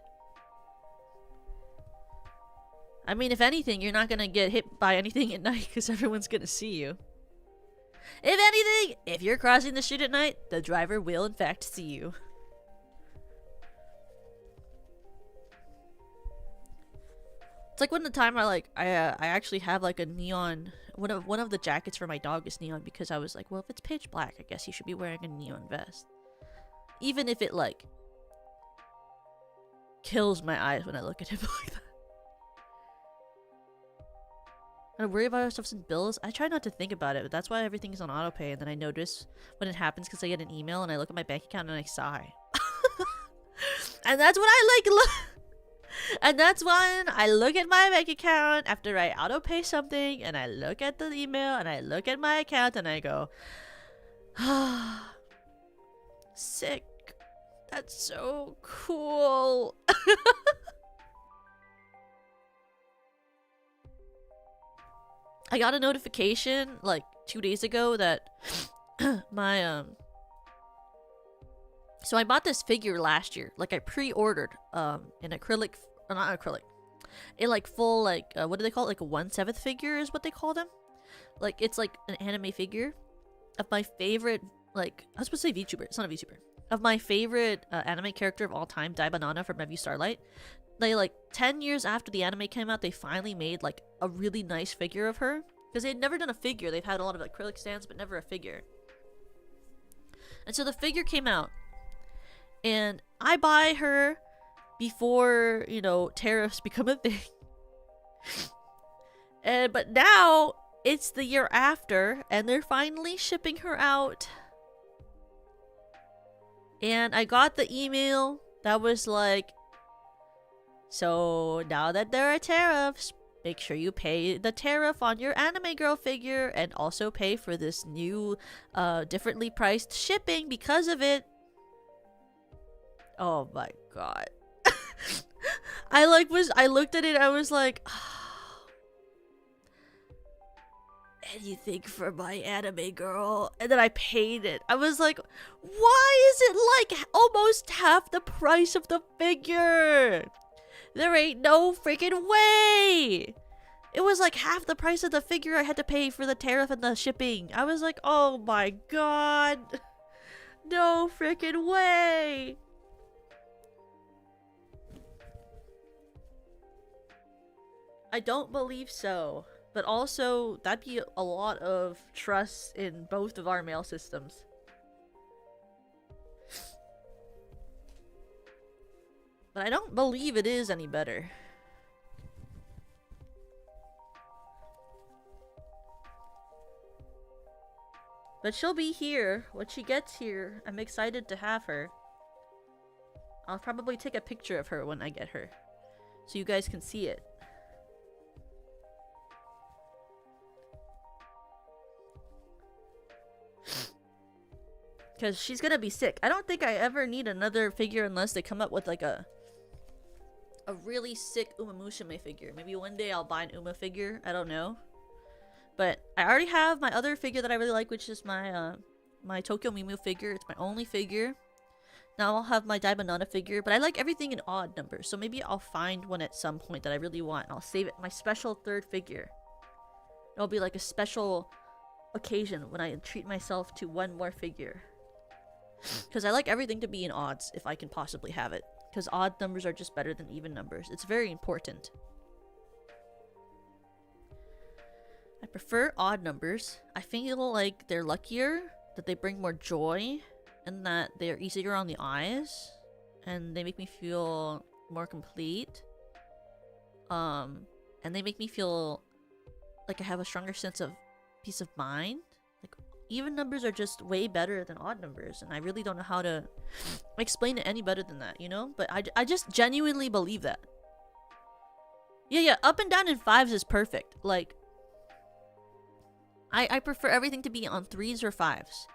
I mean, if anything, you're not gonna get hit by anything at night because everyone's gonna see you. If anything, if you're crossing the street at night, the driver will in fact see you. It's like when the time I actually have like a neon, one of the jackets for my dog is neon because I was like, well, if it's pitch black, I guess he should be wearing a neon vest. Even if it like kills my eyes when I look at him like that. I worry about our stuff and bills. I try not to think about it, but that's why everything's on autopay. And then I notice when it happens because I get an email and I look at my bank account and I sigh. And that's when I like look. And that's when I look at my bank account after I autopay something, and I look at the email and I look at my account and I go, ah, sick. That's so cool. I got a notification like 2 days ago that my so I bought this figure last year. Like I pre-ordered an acrylic, or not acrylic, a like full like what do they call it? Like a 1/7 figure is what they call them. Like it's like an anime figure of my favorite, like I was supposed to say VTuber. It's not a VTuber. Of my favorite anime character of all time, Daimon from Revue Starlight. They like 10 years after the anime came out, they finally made like a really nice figure of her, because they had never done a figure. They've had a lot of acrylic stands but never a figure. And so the figure came out, and I buy her before, you know, tariffs become a thing. But now it's the year after and they're finally shipping her out. And I got the email that was like, so now that there are tariffs, make sure you pay the tariff on your anime girl figure and also pay for this new differently priced shipping because of it. Oh my god. I looked at it, I was like, oh, anything for my anime girl. And then I paid it. I was like, why is it like almost half the price of the figure? There ain't no freaking way. It was like half the price of the figure I had to pay for the tariff and the shipping. I was like, oh my god. No freaking way. I don't believe so. But also, that'd be a lot of trust in both of our mail systems. But I don't believe it is any better. But she'll be here when she gets here. I'm excited to have her. I'll probably take a picture of her when I get her, so you guys can see it. Because she's gonna be sick. I don't think I ever need another figure unless they come up with like a really sick Uma Musume figure. Maybe one day I'll buy an Uma figure. I don't know. But I already have my other figure that I really like, which is my my Tokyo Mew Mew figure. It's my only figure. Now I'll have my Daimon figure, but I like everything in odd numbers. So maybe I'll find one at some point that I really want, and I'll save it, my special third figure. It'll be like a special occasion when I treat myself to one more figure. Because I like everything to be in odds if I can possibly have it. Because odd numbers are just better than even numbers. It's very important. I prefer odd numbers. I feel like they're luckier, that they bring more joy, and that they're easier on the eyes, and they make me feel more complete. And they make me feel like I have a stronger sense of peace of mind. Like, even numbers are just way better than odd numbers, and I really don't know how to explain it any better than that, you know? But I just genuinely believe that. Yeah, up and down in fives is perfect. Like, I prefer everything to be on 3s or 5s.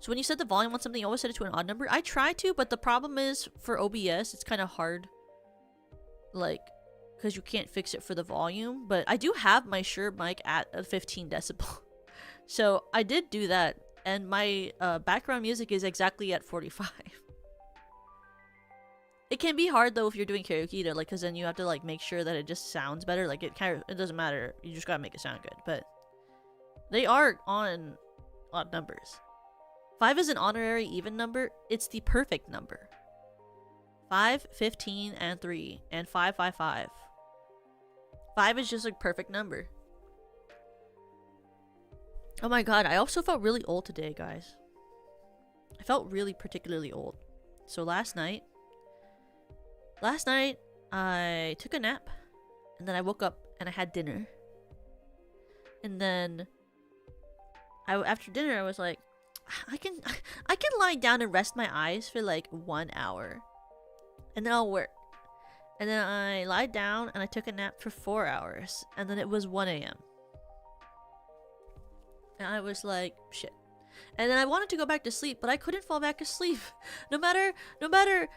So when you set the volume on something, you always set it to an odd number. I try to, but the problem is, for OBS, it's kind of hard. Like, because you can't fix it for the volume. But I do have my Shure mic at a 15 decibel. So I did do that. And my background music is exactly at 45. It can be hard though if you're doing karaoke to, like, because then you have to like make sure that it just sounds better. Like, it doesn't matter. You just gotta make it sound good. But they are on odd numbers. 5 is an honorary even number. It's the perfect number. 5, 15, and 3, and 5, 5, 5. 5 is just a perfect number. Oh my god, I also felt really old today, guys. I felt really particularly old. So last night I took a nap, And then I woke up and I had dinner. And then after dinner I was like, I can lie down and rest my eyes for like 1 hour. And then I'll work. And then I lied down and I took a nap for 4 hours. And then it was 1 a.m. And I was like, shit. And then I wanted to go back to sleep, but I couldn't fall back asleep. No matter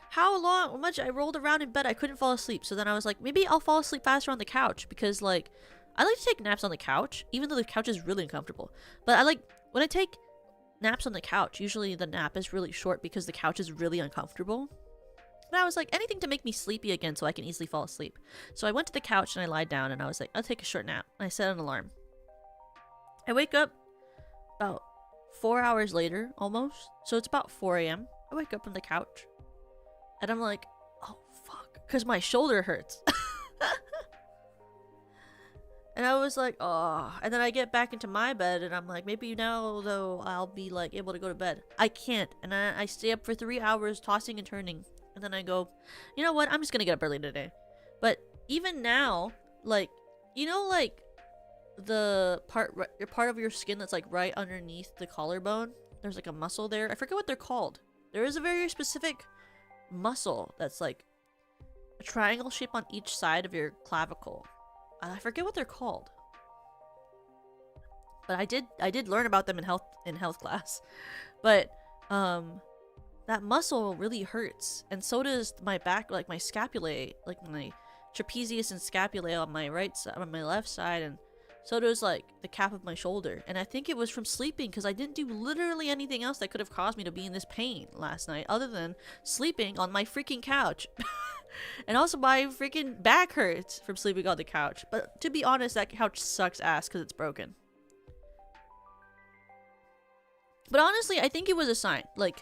how much I rolled around in bed, I couldn't fall asleep. So then I was like, maybe I'll fall asleep faster on the couch, because like I like to take naps on the couch, even though the couch is really uncomfortable. But I like when I take naps on the couch, usually the nap is really short because the couch is really uncomfortable. But I was like, anything to make me sleepy again so I can easily fall asleep. So I went to the couch and I lied down and I was like, I'll take a short nap. And I set an alarm. I wake up about 4 hours later, almost. So it's about 4 a.m. I wake up from the couch. And I'm like, oh fuck. Because my shoulder hurts. And I was like, oh. And then I get back into my bed and I'm like, maybe now though I'll be like able to go to bed. I can't. And I stay up for 3 hours tossing and turning. And then I go, you know what? I'm just gonna get up early today. But even now, like, you know, like the part of your skin that's like right underneath the collarbone, there's like a muscle there. I forget what they're called. There is a very specific muscle that's like a triangle shape on each side of your clavicle. I forget what they're called. But I did learn about them in health class. But that muscle really hurts, and so does my back, like my scapulae, like my trapezius and scapulae on my right side, on my left side, and so does like the cap of my shoulder. And I think it was from sleeping, because I didn't do literally anything else that could have caused me to be in this pain last night other than sleeping on my freaking couch. And also my freaking back hurts from sleeping on the couch. But to be honest, that couch sucks ass because it's broken. But honestly, I think it was a sign. Like,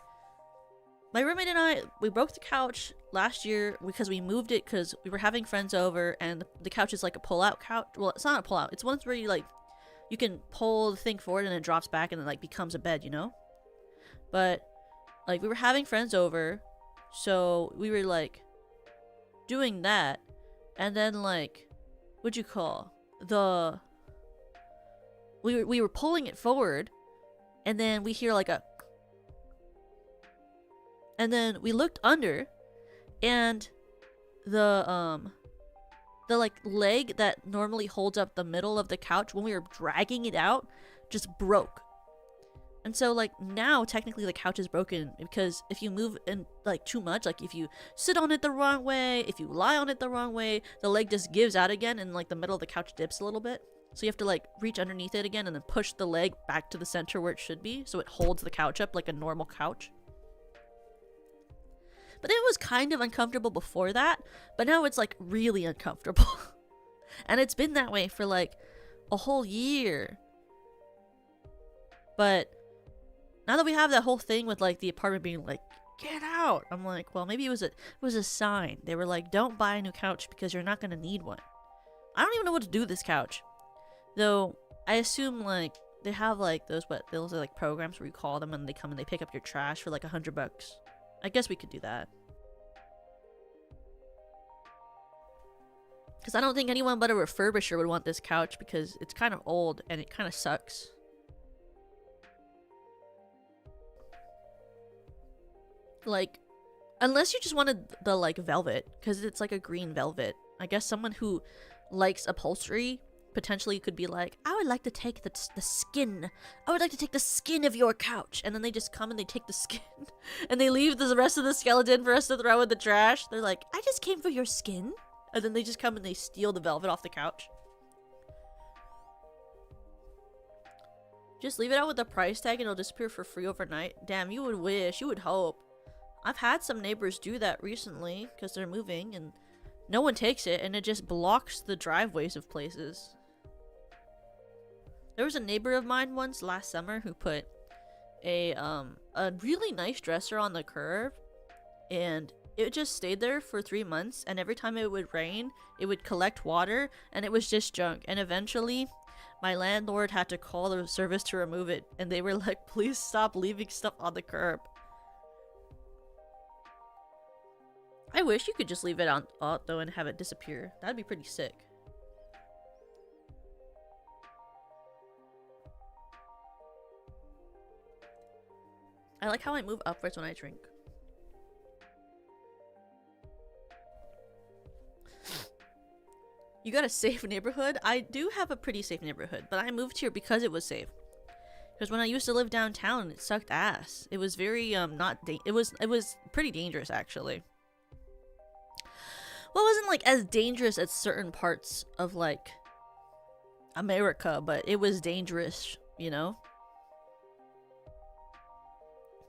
my roommate and I, we broke the couch last year because we moved it because we were having friends over, and the couch is like a pull-out couch. Well, it's not a pull-out. It's one where you like, you can pull the thing forward and it drops back and it like becomes a bed, you know? But like, we were having friends over, so we were like doing that, and then like, what'd you call we were pulling it forward, and then we hear like a, and then we looked under, and the like leg that normally holds up the middle of the couch, when we were dragging it out, just broke. And so like now technically the couch is broken, because if you move in like too much, like if you sit on it the wrong way, if you lie on it the wrong way, the leg just gives out again and like the middle of the couch dips a little bit. So you have to like reach underneath it again and then push the leg back to the center where it should be, so it holds the couch up like a normal couch. But it was kind of uncomfortable before that, but now it's like really uncomfortable. And it's been that way for like a whole year. But now that we have that whole thing with like the apartment being like, get out, I'm like, well, maybe it was a sign. They were like, don't buy a new couch because you're not gonna need one. I don't even know what to do with this couch, though. I assume like they have like those are like programs where you call them and they come and they pick up your trash for like $100. I guess we could do that, because I don't think anyone but a refurbisher would want this couch, because it's kind of old and it kind of sucks. Like, unless you just wanted the like velvet, because it's like a green velvet. I guess someone who likes upholstery potentially could be like, I would like to take the skin. I would like to take the skin of your couch. And then they just come and they take the skin and they leave the rest of the skeleton for us to throw in the trash. They're like, I just came for your skin. And then they just come and they steal the velvet off the couch. Just leave it out with the price tag and it'll disappear for free overnight. Damn, you would wish, you would hope. I've had some neighbors do that recently because they're moving and no one takes it, and it just blocks the driveways of places. There was a neighbor of mine once last summer who put a really nice dresser on the curb, and it just stayed there for 3 months, and every time it would rain, it would collect water, and it was just junk. And eventually, my landlord had to call the service to remove it, and they were like, please stop leaving stuff on the curb. I wish you could just leave it on though and have it disappear. That'd be pretty sick. I like how I move upwards when I drink. You got a safe neighborhood? I do have a pretty safe neighborhood, but I moved here because it was safe. Because when I used to live downtown, it sucked ass. It was very it was pretty dangerous actually. Well, it wasn't like as dangerous as certain parts of like America, but it was dangerous, you know?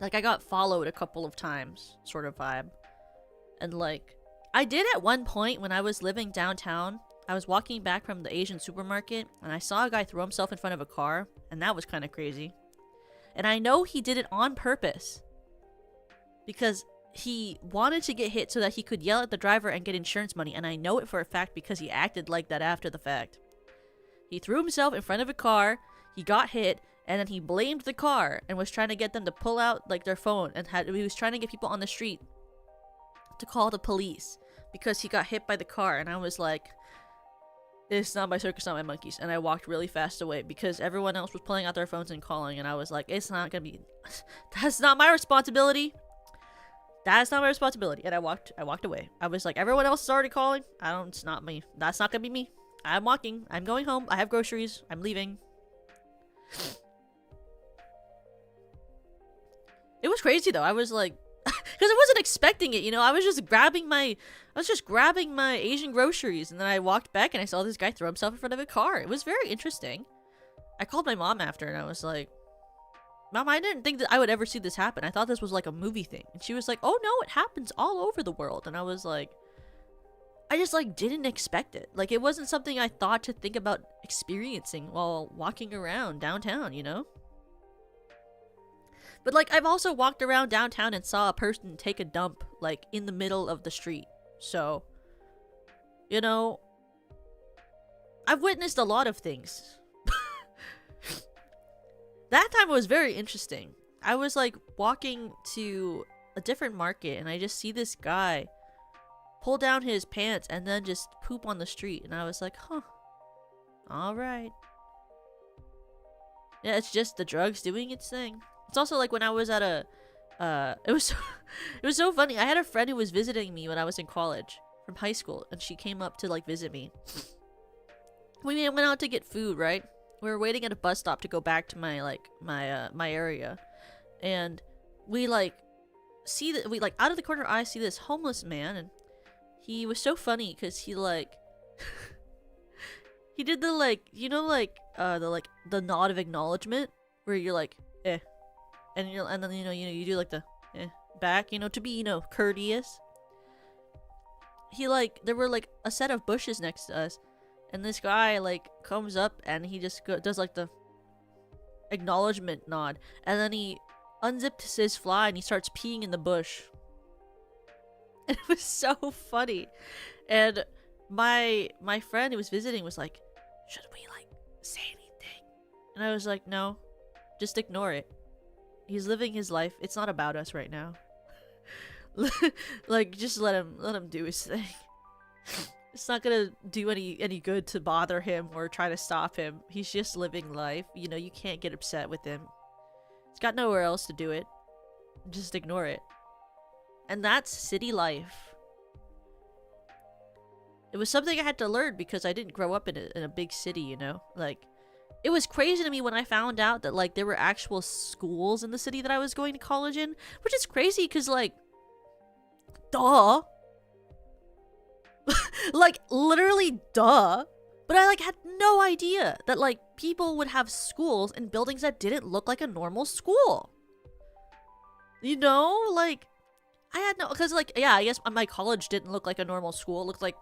Like I got followed a couple of times, sort of vibe. And like I did at one point when I was living downtown. I was walking back from the Asian supermarket and I saw a guy throw himself in front of a car, and that was kind of crazy. And I know he did it on purpose because he wanted to get hit so that he could yell at the driver and get insurance money, and I know it for a fact because he acted like that after the fact. He threw himself in front of a car, he got hit, and then he blamed the car and was trying to get them to pull out like their phone, and he was trying to get people on the street to call the police because he got hit by the car. And I was like, it's not my circus, not my monkeys. And I walked really fast away because everyone else was pulling out their phones and calling, and I was like, it's not gonna be that's not my responsibility. That's not my responsibility. And I walked away. I was like, everyone else is already calling. It's not me. That's not gonna be me. I'm walking. I'm going home. I have groceries. I'm leaving. It was crazy though. I was like, because I wasn't expecting it, you know. I was just grabbing my Asian groceries, and then I walked back and I saw this guy throw himself in front of a car. It was very interesting. I called my mom after, and I was like, Mom, I didn't think that I would ever see this happen. I thought this was like a movie thing. And she was like, oh no, it happens all over the world. And I was like, I just like didn't expect it. Like it wasn't something I thought to think about experiencing while walking around downtown, you know? But like I've also walked around downtown and saw a person take a dump like in the middle of the street. So, you know, I've witnessed a lot of things. That time was very interesting. I was like walking to a different market and I just see this guy pull down his pants and then just poop on the street, and I was like, huh, all right. Yeah, it's just the drugs doing its thing. It's also like when I was at a it was so funny. I had a friend who was visiting me when I was in college from high school, and she came up to like visit me. We went out to get food, right? We were waiting at a bus stop to go back to my area, and we like see that we like out of the corner of our eye see this homeless man, and he was so funny because he like he did the like, you know, like the nod of acknowledgement where you're like eh, and then you do like the eh back, you know, to be, you know, courteous. He like there were like a set of bushes next to us, and this guy like comes up and he just does like the acknowledgement nod, and then he unzips his fly and he starts peeing in the bush. And it was so funny. And my friend who was visiting was like, should we like say anything? And I was like, no, just ignore it. He's living his life. It's not about us right now. Like just let him do his thing. It's not gonna do any good to bother him or try to stop him. He's just living life. You know, you can't get upset with him. He's got nowhere else to do it. Just ignore it. And that's city life. It was something I had to learn because I didn't grow up in a big city, you know? Like, it was crazy to me when I found out that, like, there were actual schools in the city that I was going to college in. Which is crazy because, like, duh. Like, literally, duh. But I, like, had no idea that, like, people would have schools in buildings that didn't look like a normal school. You know? Like, I had no... Because, like, yeah, I guess my college didn't look like a normal school. It looked like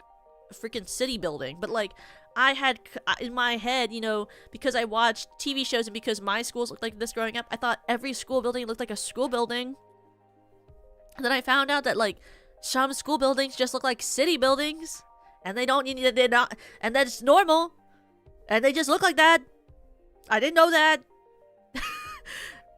a freaking city building. But, like, I had... In my head, you know, because I watched TV shows and because my schools looked like this growing up, I thought every school building looked like a school building. And then I found out that, like, some school buildings just look like city buildings. And they're not... And that's normal. And they just look like that. I didn't know that.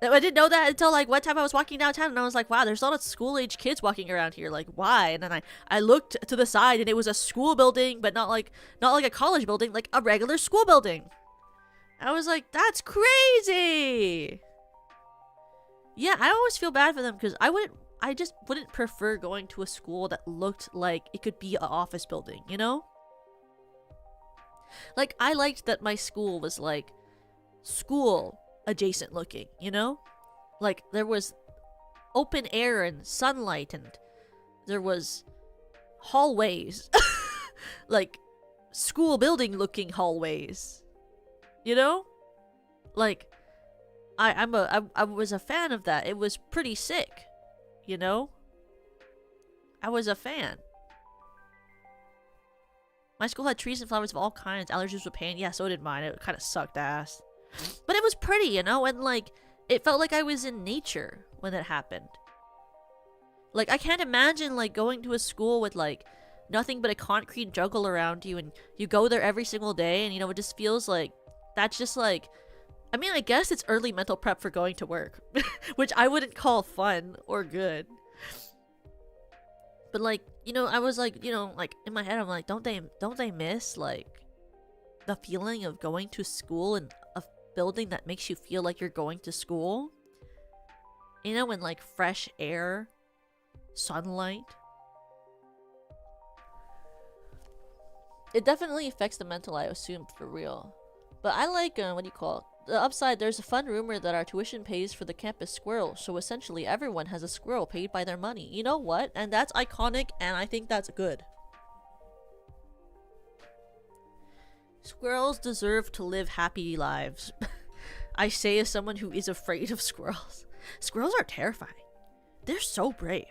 I didn't know that until, like, one time I was walking downtown and I was like, wow, there's a lot of school-age kids walking around here. Like, why? And then I looked to the side and it was a school building, but not like a college building, like a regular school building. I was like, that's crazy! Yeah, I always feel bad for them because I just wouldn't prefer going to a school that looked like it could be an office building, you know? Like, I liked that my school was like school adjacent looking, you know? Like, there was open air and sunlight, and there was hallways. Like, school building looking hallways. You know? Like, I was a fan of that. It was pretty sick. You know? I was a fan. My school had trees and flowers of all kinds. Allergies with pain. Yeah, so did mine. It kind of sucked ass. But it was pretty, you know? And, like, it felt like I was in nature when it happened. Like, I can't imagine, like, going to a school with, like, nothing but a concrete jungle around you, and you go there every single day, and, you know, it just feels like that's just, like... I mean, I guess it's early mental prep for going to work. Which I wouldn't call fun or good. But, like, you know, I was, like, you know, like, in my head, I'm like, don't they miss, like, the feeling of going to school in a building that makes you feel like you're going to school? You know, in, like, fresh air, sunlight. It definitely affects the mental, I assume, for real. But I like, what do you call it? The upside, there's a fun rumor that our tuition pays for the campus squirrel, so essentially everyone has a squirrel paid by their money. You know what? And that's iconic, and I think that's good. Squirrels deserve to live happy lives. I say as someone who is afraid of squirrels. Squirrels are terrifying. They're so brave.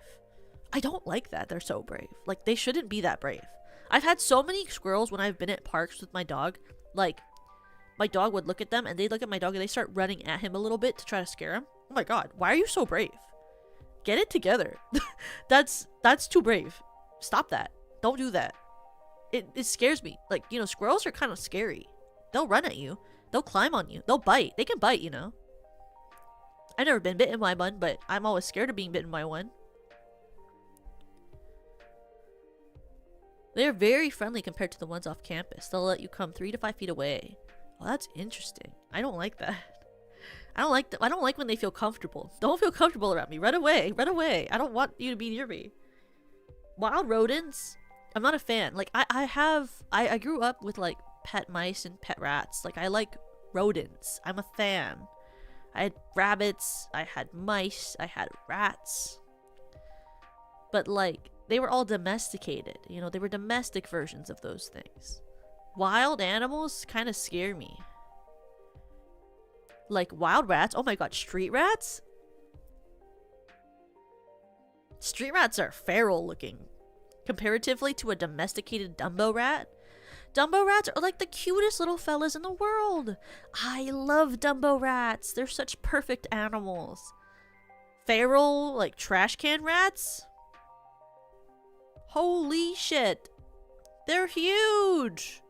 I don't like that they're so brave. Like, they shouldn't be that brave. I've had so many squirrels when I've been at parks with my dog. Like, my dog would look at them, and they'd look at my dog, and they start running at him a little bit to try to scare him. Oh my god, why are you so brave? Get it together. That's too brave. Stop that. Don't do that. It scares me. Like, you know, squirrels are kind of scary. They'll run at you. They'll climb on you. They'll bite. They can bite, you know. I've never been bitten by one, but I'm always scared of being bitten by one. They're very friendly compared to the ones off campus. They'll let you come 3 to 5 feet away. Well, that's interesting. I don't like that. I don't like when they feel comfortable. Don't feel comfortable around me. Run away. Run away. I don't want you to be near me. Wild rodents? I'm not a fan. Like, I grew up with, like, pet mice and pet rats. Like, I like rodents. I'm a fan. I had rabbits. I had mice. I had rats. But, like, they were all domesticated. You know, they were domestic versions of those things. Wild animals kind of scare me. Like, wild rats? Oh my god, street rats? Street rats are feral looking. Comparatively to a domesticated Dumbo rat. Dumbo rats are like the cutest little fellas in the world. I love Dumbo rats. They're such perfect animals. Feral, like, trash can rats? Holy shit. They're huge.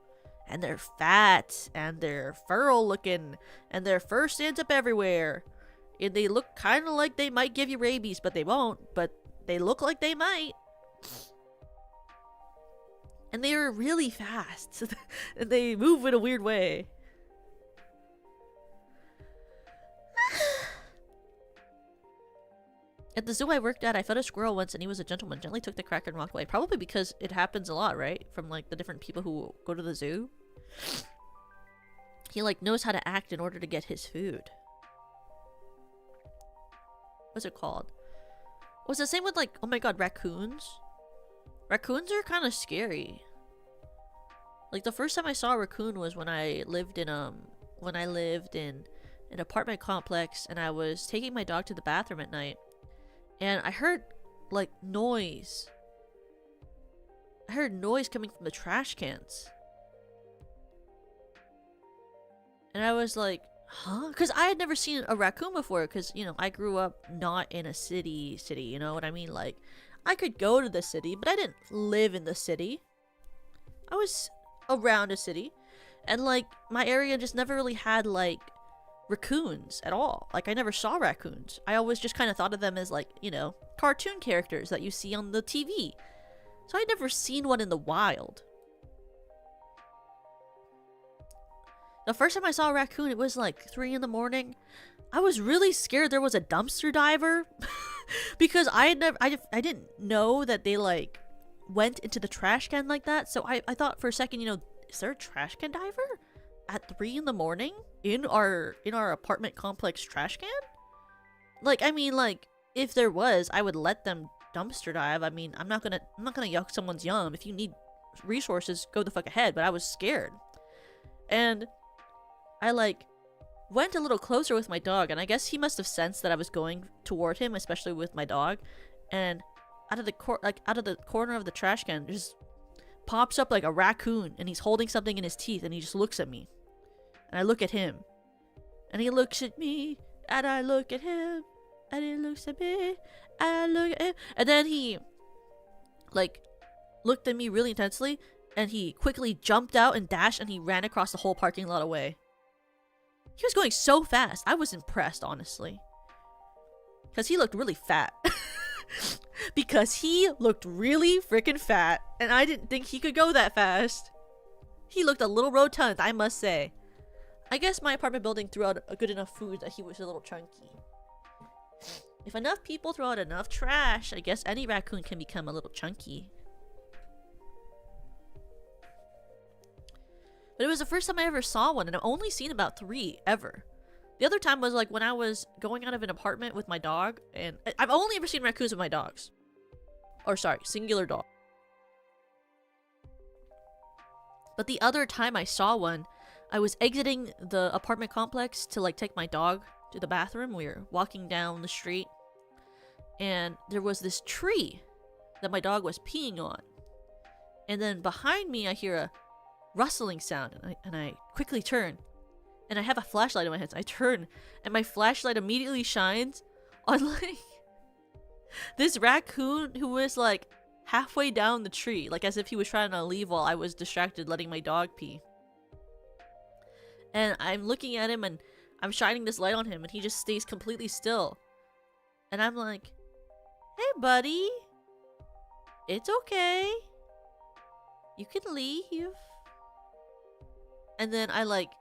And they're fat, and they're feral looking, and their fur stands up everywhere. And they look kind of like they might give you rabies, but they won't. But they look like they might. And they are really fast. And they move in a weird way. At the zoo I worked at, I fed a squirrel once, and he was a gentleman. Gently took the cracker and walked away. Probably because it happens a lot, right? From, like, the different people who go to the zoo. He, like, knows how to act in order to get his food. What's it called? Was the same with, like, oh my god, raccoons? Raccoons are kind of scary. Like, the first time I saw a raccoon was when I lived in an apartment complex, and I was taking my dog to the bathroom at night. And I heard, like, noise. I heard noise coming from the trash cans. And I was like, huh? Because I had never seen a raccoon before. Because, you know, I grew up not in a city, you know what I mean? Like, I could go to the city, but I didn't live in the city. I was around a city. And, like, my area just never really had, like, raccoons at all. Like, I never saw raccoons. I always just kind of thought of them as, like, you know, cartoon characters that you see on the TV. So I'd never seen one in the wild. The first time I saw a raccoon, it was like 3 in the morning. I was really scared there was a dumpster diver because I didn't know that they like went into the trash can like that. So I thought for a second, is there a trash can diver at 3 in the morning in our apartment complex trash can? Like, I mean, like, if there was, I would let them dumpster dive. I mean, I'm not gonna yuck someone's yum. If you need resources, go the fuck ahead. But I was scared, and I like went a little closer with my dog, and I guess he must have sensed that I was going toward him, especially with my dog. And out of the corner of the trash can, just pops up like a raccoon, and he's holding something in his teeth, and he just looks at me, and I look at him, and he looks at me, and I look at him, and he looks at me, and I look at him, and then he like looked at me really intensely, and he quickly jumped out and dashed, and he ran across the whole parking lot away. He was going so fast. I was impressed, honestly. Because he looked really fat. Because he looked really freaking fat. And I didn't think he could go that fast. He looked a little rotund, I must say. I guess my apartment building threw out a good enough food that he was a little chunky. If enough people throw out enough trash, I guess any raccoon can become a little chunky. But it was the first time I ever saw one, and I've only seen about 3 ever. The other time was like when I was going out of an apartment with my dog, and I've only ever seen raccoons with my dogs. Or sorry, singular dog. But the other time I saw one, I was exiting the apartment complex to like take my dog to the bathroom. We were walking down the street, and there was this tree that my dog was peeing on. And then behind me I hear a rustling sound, and I quickly turn, and I have a flashlight in my hands. I turn, and my flashlight immediately shines on like this raccoon who was like halfway down the tree, like as if he was trying to leave while I was distracted letting my dog pee. And I'm looking at him, and I'm shining this light on him, and he just stays completely still. And I'm like, "Hey buddy, it's okay, you can leave." And then I like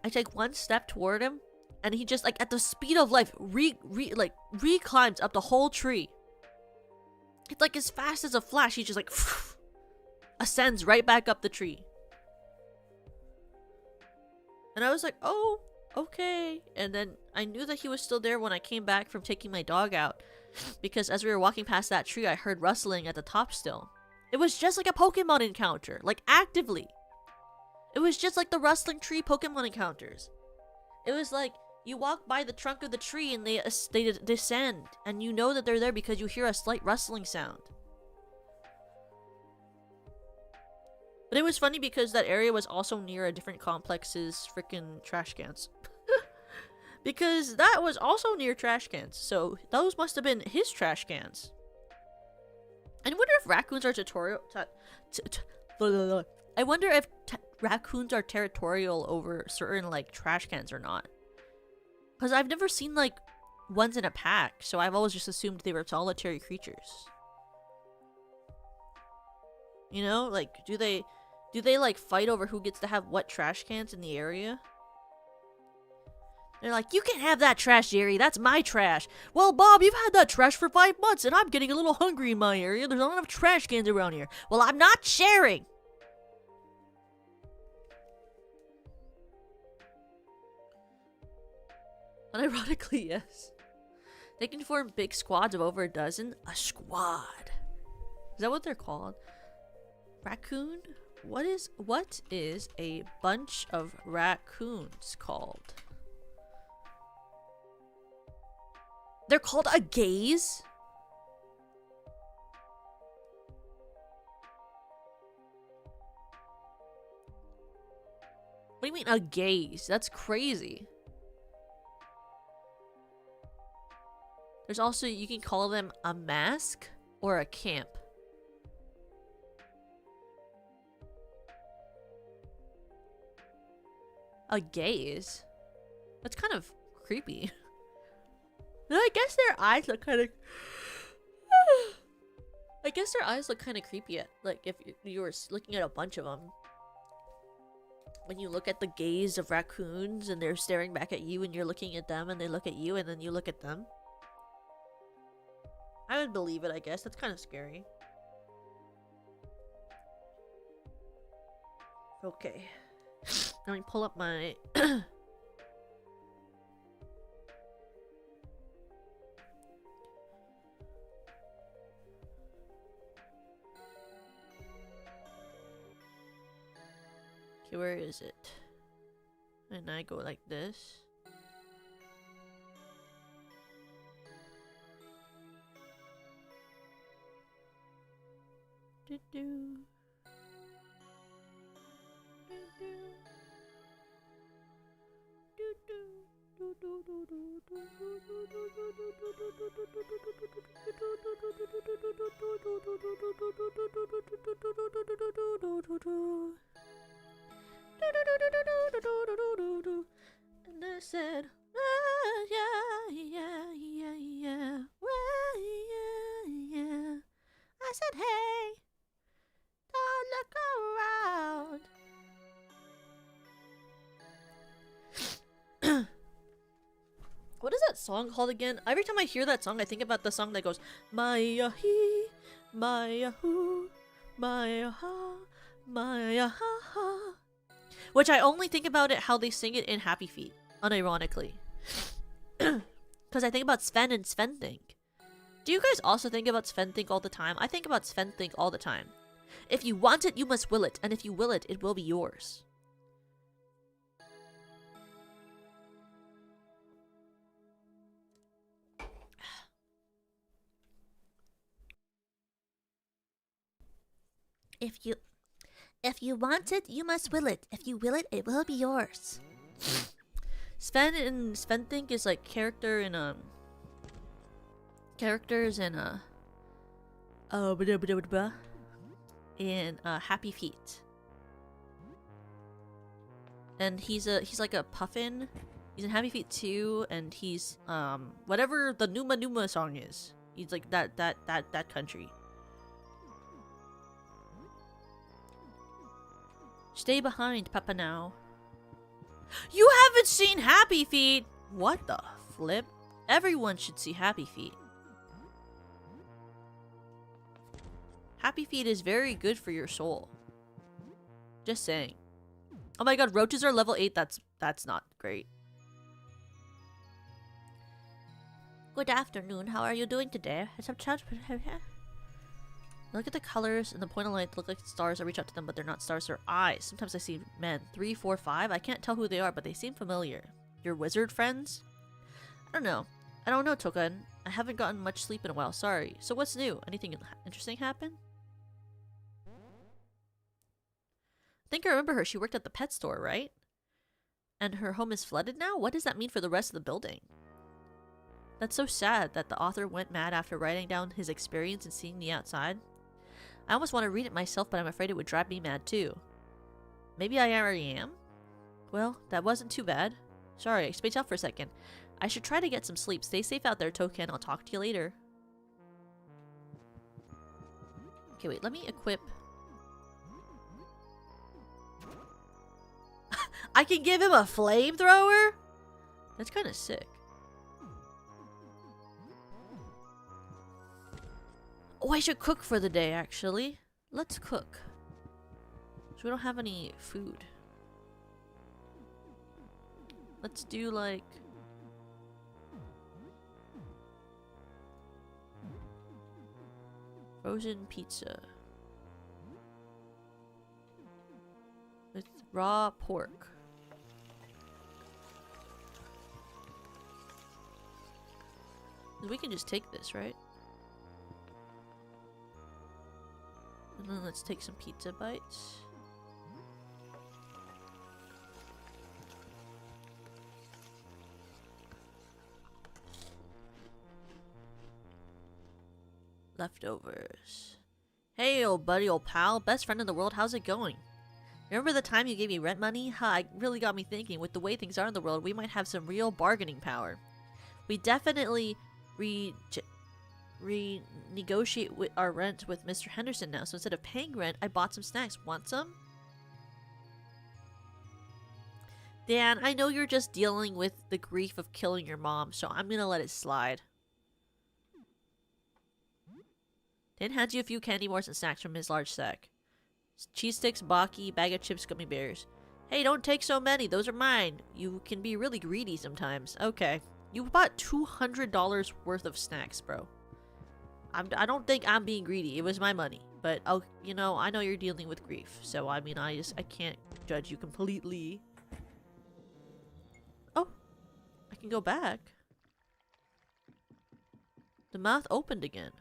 I take one step toward him, and he just like at the speed of light re-climbs up the whole tree. It's like as fast as a flash. He just like ascends right back up the tree. And I was like, "Oh, okay." And then I knew that he was still there when I came back from taking my dog out, because as we were walking past that tree, I heard rustling at the top still. It was just like a Pokemon encounter, like actively. It was just like the rustling tree Pokemon encounters. It was like you walk by the trunk of the tree and they descend, and you know that they're there because you hear a slight rustling sound. But it was funny because that area was also near a different complex's freaking trash cans. Because that was also near trash cans, so those must have been his trash cans. I wonder if raccoons are raccoons are territorial over certain like trash cans or not. Because I've never seen like ones in a pack, so I've always just assumed they were solitary creatures. You know, like do they like fight over who gets to have what trash cans in the area? They're like, "You can't have that trash, Jerry. That's my trash." "Well, Bob, you've had that trash for 5 months, and I'm getting a little hungry in my area. There's not enough trash cans around here." "Well, I'm not sharing." Unironically, yes. They can form big squads of over a dozen. A squad. Is that what they're called? Raccoon? What is a bunch of raccoons called? They're called a gaze? What do you mean a gaze? That's crazy. There's also, you can call them a mask or a camp. A gaze? That's kind of creepy. I guess their eyes look kind of... I guess their eyes look kind of creepy like if you were looking at a bunch of them. When you look at the gaze of raccoons and they're staring back at you and you're looking at them and they look at you and then you look at them. I would believe it, I guess. That's kind of scary. Okay. Let me pull up my... Okay, where is it? And I go like this. Do-do. And I said, well, yeah. Well, yeah. I said, hey, don't look around. What is that song called again? Every time I hear that song, I think about the song that goes, Maya he, Maya who, Maya ha, Maya ha ha. Which I only think about it how they sing it in Happy Feet, unironically. Because I think about Sven and Sven Think. Do you guys also think about Sven Think all the time? I think about Sven Think all the time. If you want it, you must will it. And if you will it, it will be yours. If you want it, you must will it. If you will it, it will be yours. Sven and Sven Think is like characters in Happy Feet. And he's like a puffin. He's in Happy Feet 2 and he's whatever the Numa Numa song is. He's like that country. Stay behind, Papa now. You haven't seen Happy Feet! What the flip? Everyone should see Happy Feet. Happy Feet is very good for your soul. Just saying. Oh my god, roaches are level 8. That's not great. Good afternoon. How are you doing today? Look at the colors and the point of light look like stars. I reach out to them, but they're not stars, they're eyes. Sometimes I see men. 3, 4, 5. I can't tell who they are, but they seem familiar. Your wizard friends? I don't know, Tokan. I haven't gotten much sleep in a while. Sorry. So what's new? Anything interesting happen? I think I remember her. She worked at the pet store, right? And her home is flooded now? What does that mean for the rest of the building? That's so sad that the author went mad after writing down his experience and seeing the outside. I almost want to read it myself, but I'm afraid it would drive me mad too. Maybe I already am? Well, that wasn't too bad. Sorry, I spaced out for a second. I should try to get some sleep. Stay safe out there, Token. I'll talk to you later. Okay, wait, let me equip. I can give him a flamethrower? That's kind of sick. Oh, I should cook for the day, actually. Let's cook. So we don't have any food. Let's do, like... frozen pizza. With raw pork. We can just take this, right? And then let's take some pizza bites. Leftovers. Hey, old buddy, old pal. Best friend in the world, how's it going? Remember the time you gave me rent money? Ha, it really got me thinking. With the way things are in the world, we might have some real bargaining power. We definitely renegotiate our rent with Mr. Henderson now. So instead of paying rent, I bought some snacks. Want some? Dan, I know you're just dealing with the grief of killing your mom, so I'm gonna let it slide. Dan hands you a few candy bars and snacks from his large sack. Cheese sticks, baki, bag of chips, gummy bears. Hey, don't take so many. Those are mine. You can be really greedy sometimes. Okay. You bought $200 worth of snacks, bro. I don't think I'm being greedy. It was my money. But, you know, I know you're dealing with grief. So, I mean, I can't judge you completely. Oh. I can go back. The mouth opened again.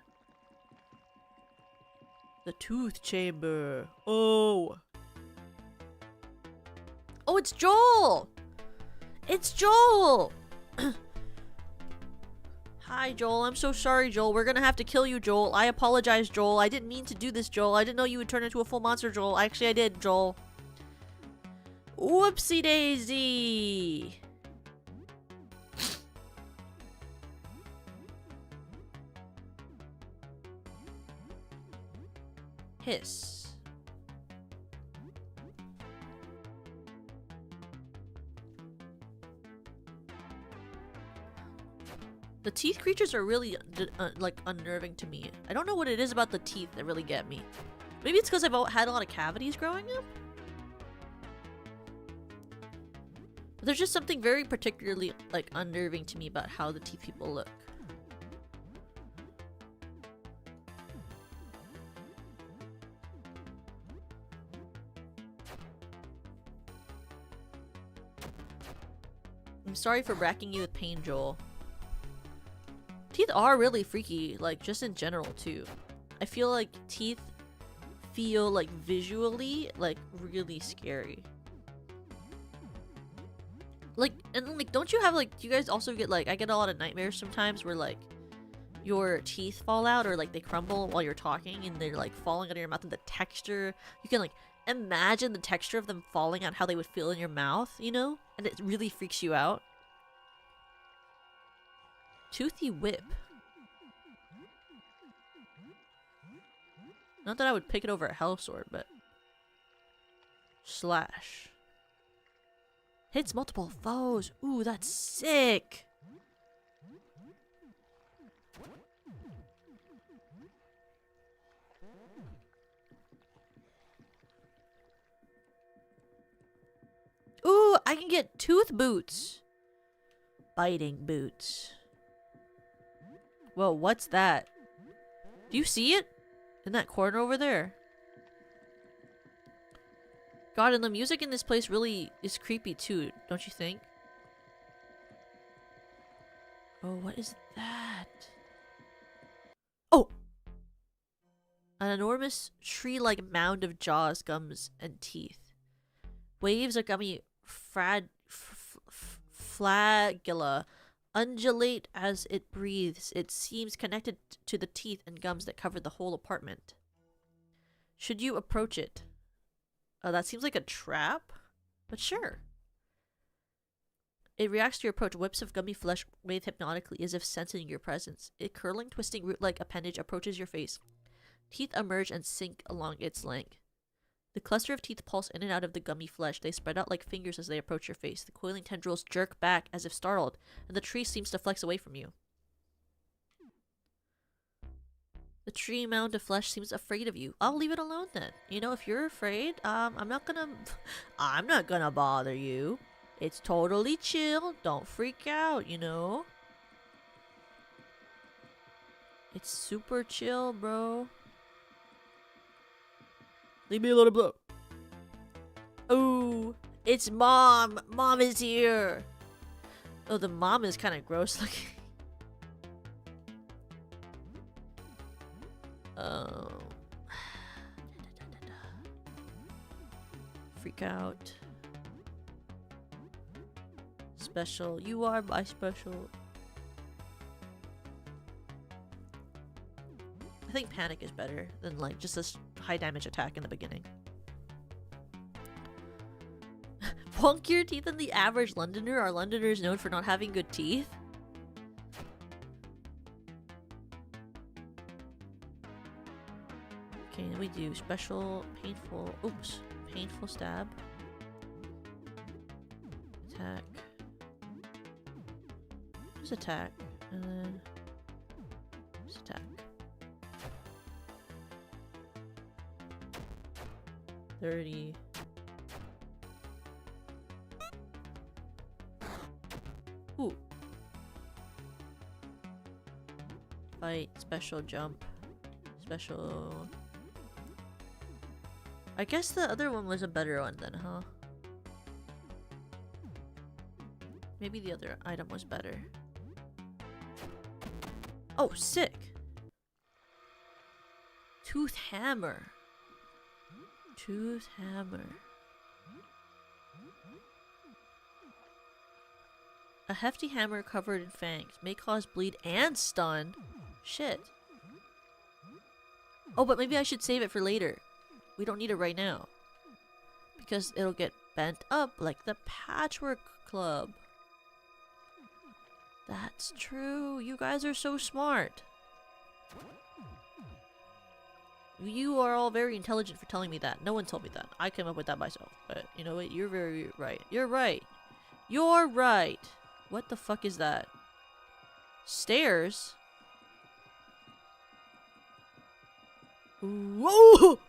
The tooth chamber. Oh. Oh, it's Joel! It's Joel! Hi, Joel. I'm so sorry, Joel. We're gonna have to kill you, Joel. I apologize, Joel. I didn't mean to do this, Joel. I didn't know you would turn into a full monster, Joel. Actually, I did, Joel. Whoopsie daisy! Hiss. The teeth creatures are really, like, unnerving to me. I don't know what it is about the teeth that really get me. Maybe it's because I've had a lot of cavities growing up? But there's just something very particularly, like, unnerving to me about how the teeth people look. I'm sorry for racking you with pain, Joel. Teeth are really freaky, like, just in general, too. I feel like teeth feel, like, visually, like, really scary. Like, and, like, don't you have, like, do you guys also get, like, I get a lot of nightmares sometimes where, like, your teeth fall out or, like, they crumble while you're talking and they're, like, falling out of your mouth, and the texture, you can, like, imagine the texture of them falling out, how they would feel in your mouth, you know? And it really freaks you out. Toothy whip. Not that I would pick it over a hell sword, but... Slash. Hits multiple foes. Ooh, that's sick! Ooh, I can get tooth boots. Biting boots. Whoa, what's that? Do you see it? In that corner over there. God, and the music in this place really is creepy too, don't you think? Oh, what is that? Oh! An enormous tree-like mound of jaws, gums, and teeth. Waves of gummy flagella undulate as it breathes. It seems connected to the teeth and gums that cover the whole apartment. Should you approach it? Oh, that seems like a trap, but sure. It reacts to your approach. Whips of gummy flesh wave hypnotically as if sensing your presence. A curling, twisting root-like appendage approaches your face. Teeth emerge and sink along its length. The cluster of teeth pulse in and out of the gummy flesh. They spread out like fingers as they approach your face. The coiling tendrils jerk back as if startled, and the tree seems to flex away from you. The tree mound of flesh seems afraid of you. I'll leave it alone then. You know, if you're afraid, I'm not gonna bother you. It's totally chill. Don't freak out, you know? It's super chill, bro. Leave me alone, bro. Oh, it's Mom. Mom is here. Oh, the mom is kind of gross looking. Oh. Freak out. Special. You are my special. I think panic is better than, like, just this high damage attack in the beginning. Wonkier teeth than the average Londoner? Are Londoners known for not having good teeth? do? Special, painful. Oops. Painful stab. Attack. Just attack. And then just attack. 30. Ooh. Fight, special jump. Special. I guess the other one was a better one then, huh? Maybe the other item was better. Oh, sick! Tooth hammer. Tooth hammer. A hefty hammer covered in fangs may cause bleed and stun. Shit. Oh, but maybe I should save it for later. We don't need it right now. Because it'll get bent up like the Patchwork Club. That's true. You guys are so smart. You are all very intelligent for telling me that. No one told me that. I came up with that myself. But you know what? You're very right. You're right. You're right. What the fuck is that? Stairs? Whoa!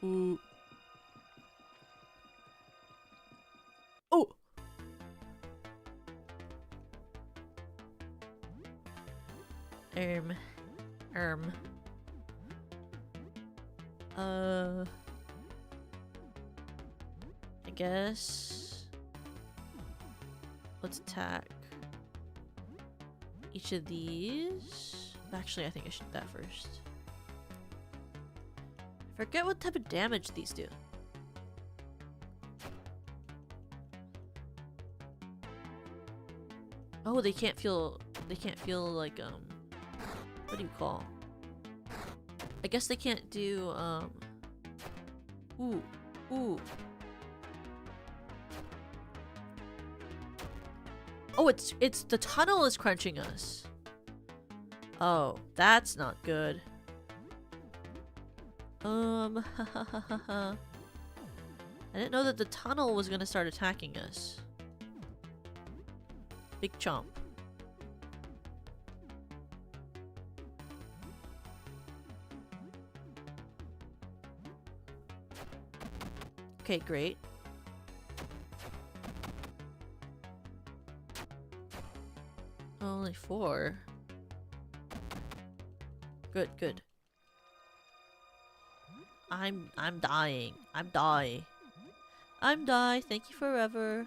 Ooh. Oh! I guess let's attack each of these. Actually, I think I should do that first. I forget what type of damage these do. Oh, they can't feel like what do you call? I guess they can't do ooh. Oh, it's the tunnel is crunching us. Oh, that's not good. I didn't know that the tunnel was gonna start attacking us. Big chomp. Okay, great. Only 4. Good, good. I'm dying. I'm die. I'm die. Thank you forever.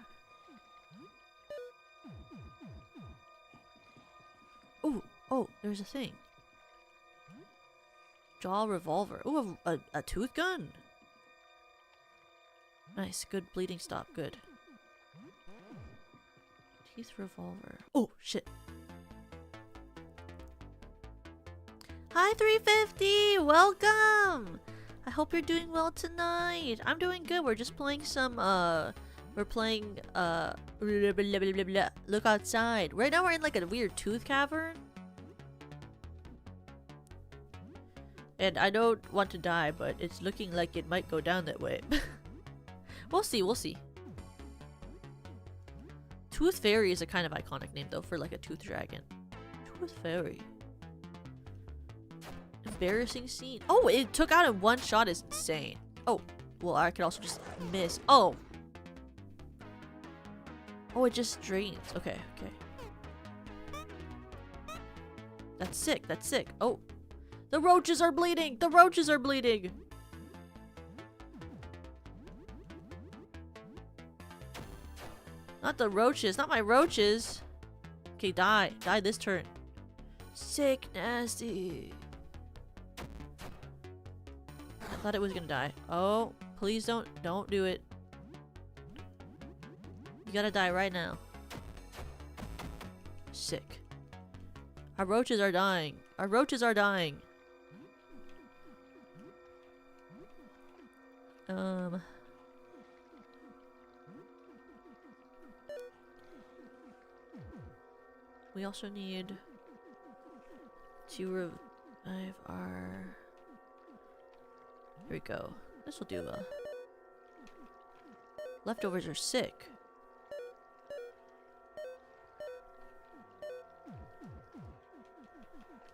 Ooh, oh, there's a thing. Jaw revolver. Ooh, a tooth gun. Nice, good bleeding stop, good. Teeth revolver. Oh, shit. Hi, 350! Welcome! I hope you're doing well tonight. I'm doing good. We're just playing some, we're playing, blah, blah, blah, blah, blah. Look outside. Right now we're in like a weird tooth cavern. And I don't want to die, but it's looking like it might go down that way. We'll see, we'll see. Tooth Fairy is a kind of iconic name though for like a tooth dragon. Tooth Fairy. Embarrassing scene. Oh, it took out in one shot is insane. Oh, well I could also just miss. Oh. Oh, it just drains. Okay, okay. That's sick, that's sick. Oh. The roaches are bleeding! The roaches are bleeding! Not the roaches, not my roaches. Okay, die. Die this turn. Sick, nasty. I thought it was gonna die. Oh, please don't do it. You gotta die right now. Sick. Our roaches are dying. Our roaches are dying. We also need to revive our Here we go. This will do. Leftovers are sick.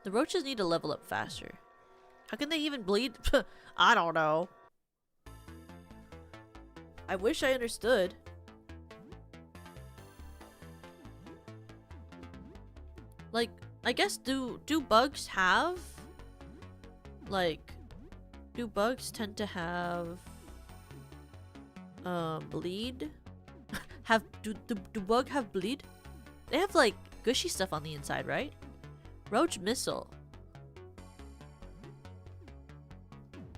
The roaches need to level up faster. How can they even bleed? I don't know. I wish I understood. Like, I guess do bugs have like do bugs tend to have bleed? do bug have bleed? They have like gushy stuff on the inside, right? Roach missile.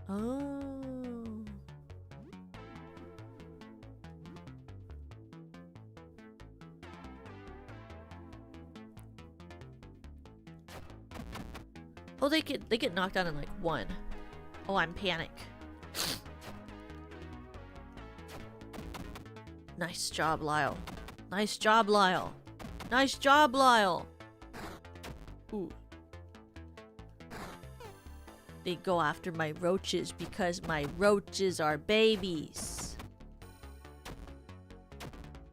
Oh. Oh, they get knocked out in like one. Oh, I'm panic. Nice job, Lyle. Nice job, Lyle. Nice job, Lyle. Ooh. They go after my roaches because my roaches are babies.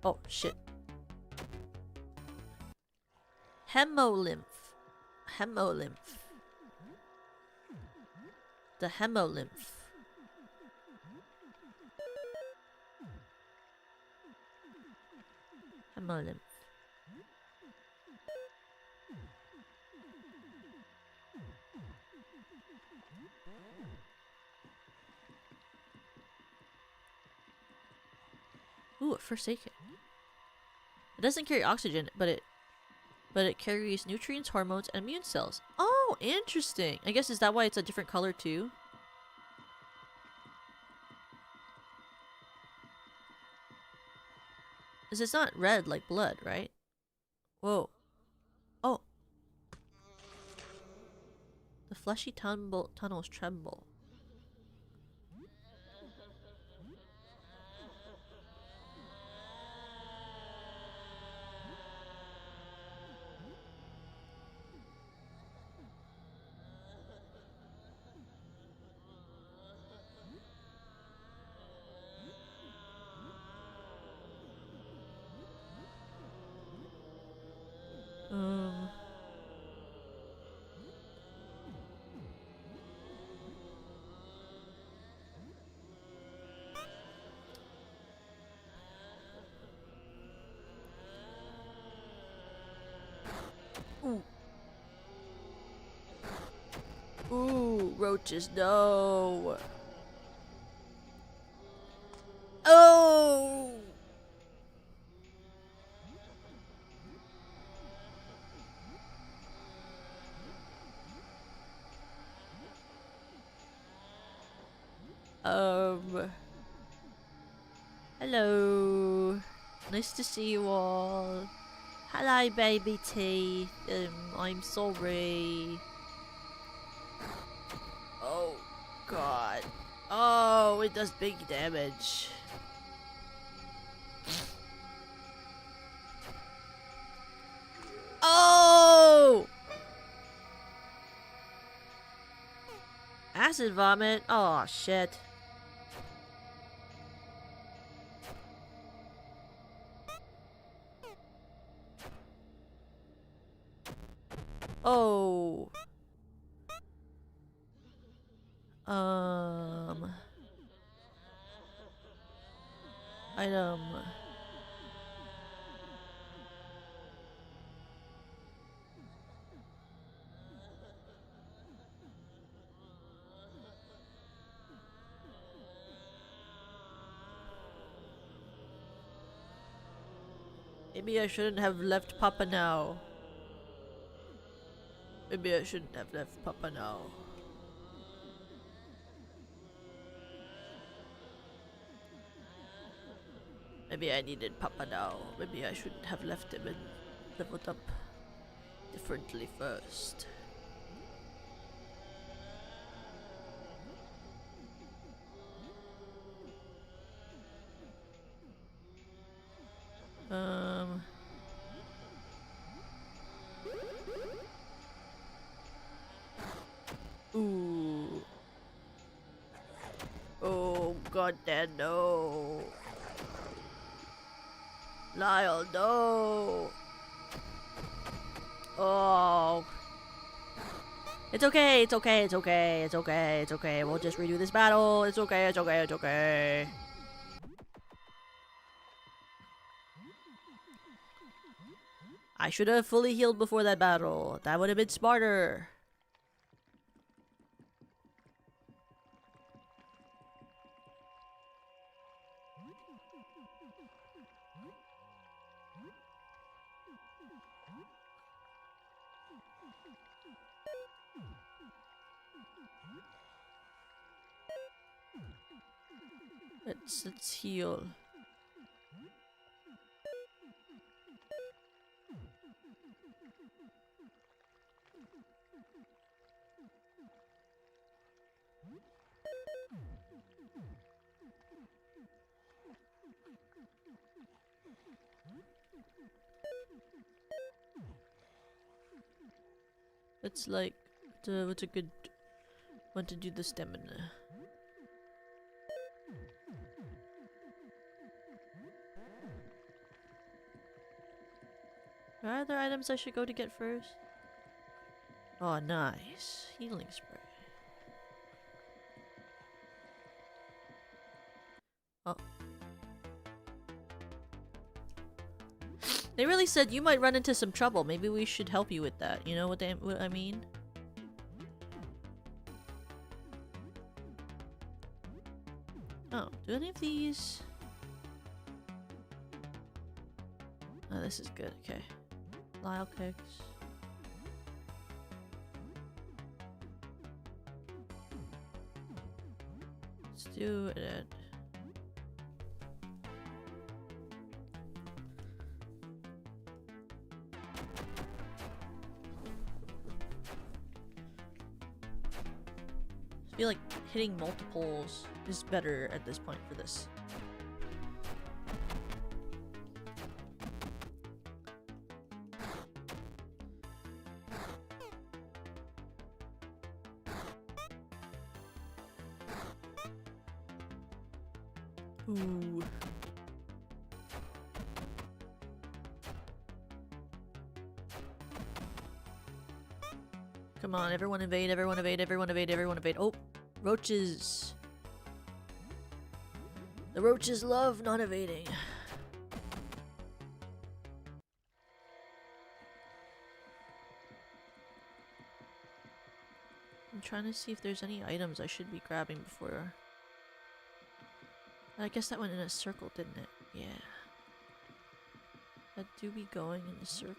Oh, shit. Hemolymph. Hemolymph. The hemolymph. Hemolymph. Ooh, a forsaken. It doesn't carry oxygen, but it carries nutrients, hormones, and immune cells. Oh, interesting. I guess is that why it's a different color too? Because it's not red like blood, right? Whoa. Oh. The fleshy tunnels tremble. Ooh. Ooh, roaches, no. Oh. Hello. Nice to see you all. Hello, baby teeth. I'm sorry. Oh, God. Oh, it does big damage. Oh! Acid vomit. Oh, shit. Oh. Item. Maybe I shouldn't have left Papa now. Maybe I shouldn't have left Papa now. Maybe I needed Papa now. Maybe I shouldn't have left him and leveled up differently first. Ooh. content, no. Lyle, no. Oh. It's okay, it's okay, it's okay, it's okay, it's okay. We'll just redo this battle. It's okay, it's okay, it's okay. I should have fully healed before that battle. That would have been smarter. Let's heal. It's like what's a good one to do the stamina? Are there items I should go to get first? Oh, nice. Healing spray. Oh. They really said you might run into some trouble. Maybe we should help you with that. You know what I mean? Oh, do any of these... Oh, this is good. Okay. Lyle kicks. Let's do it. I feel like hitting multiples is better at this point for this. Ooh. Come on, everyone invade, everyone invade, everyone invade, everyone invade. Oh, roaches. The roaches love not evading. I'm trying to see if there's any items I should be grabbing before. I guess that went in a circle, didn't it? Yeah. That do be going in a circle.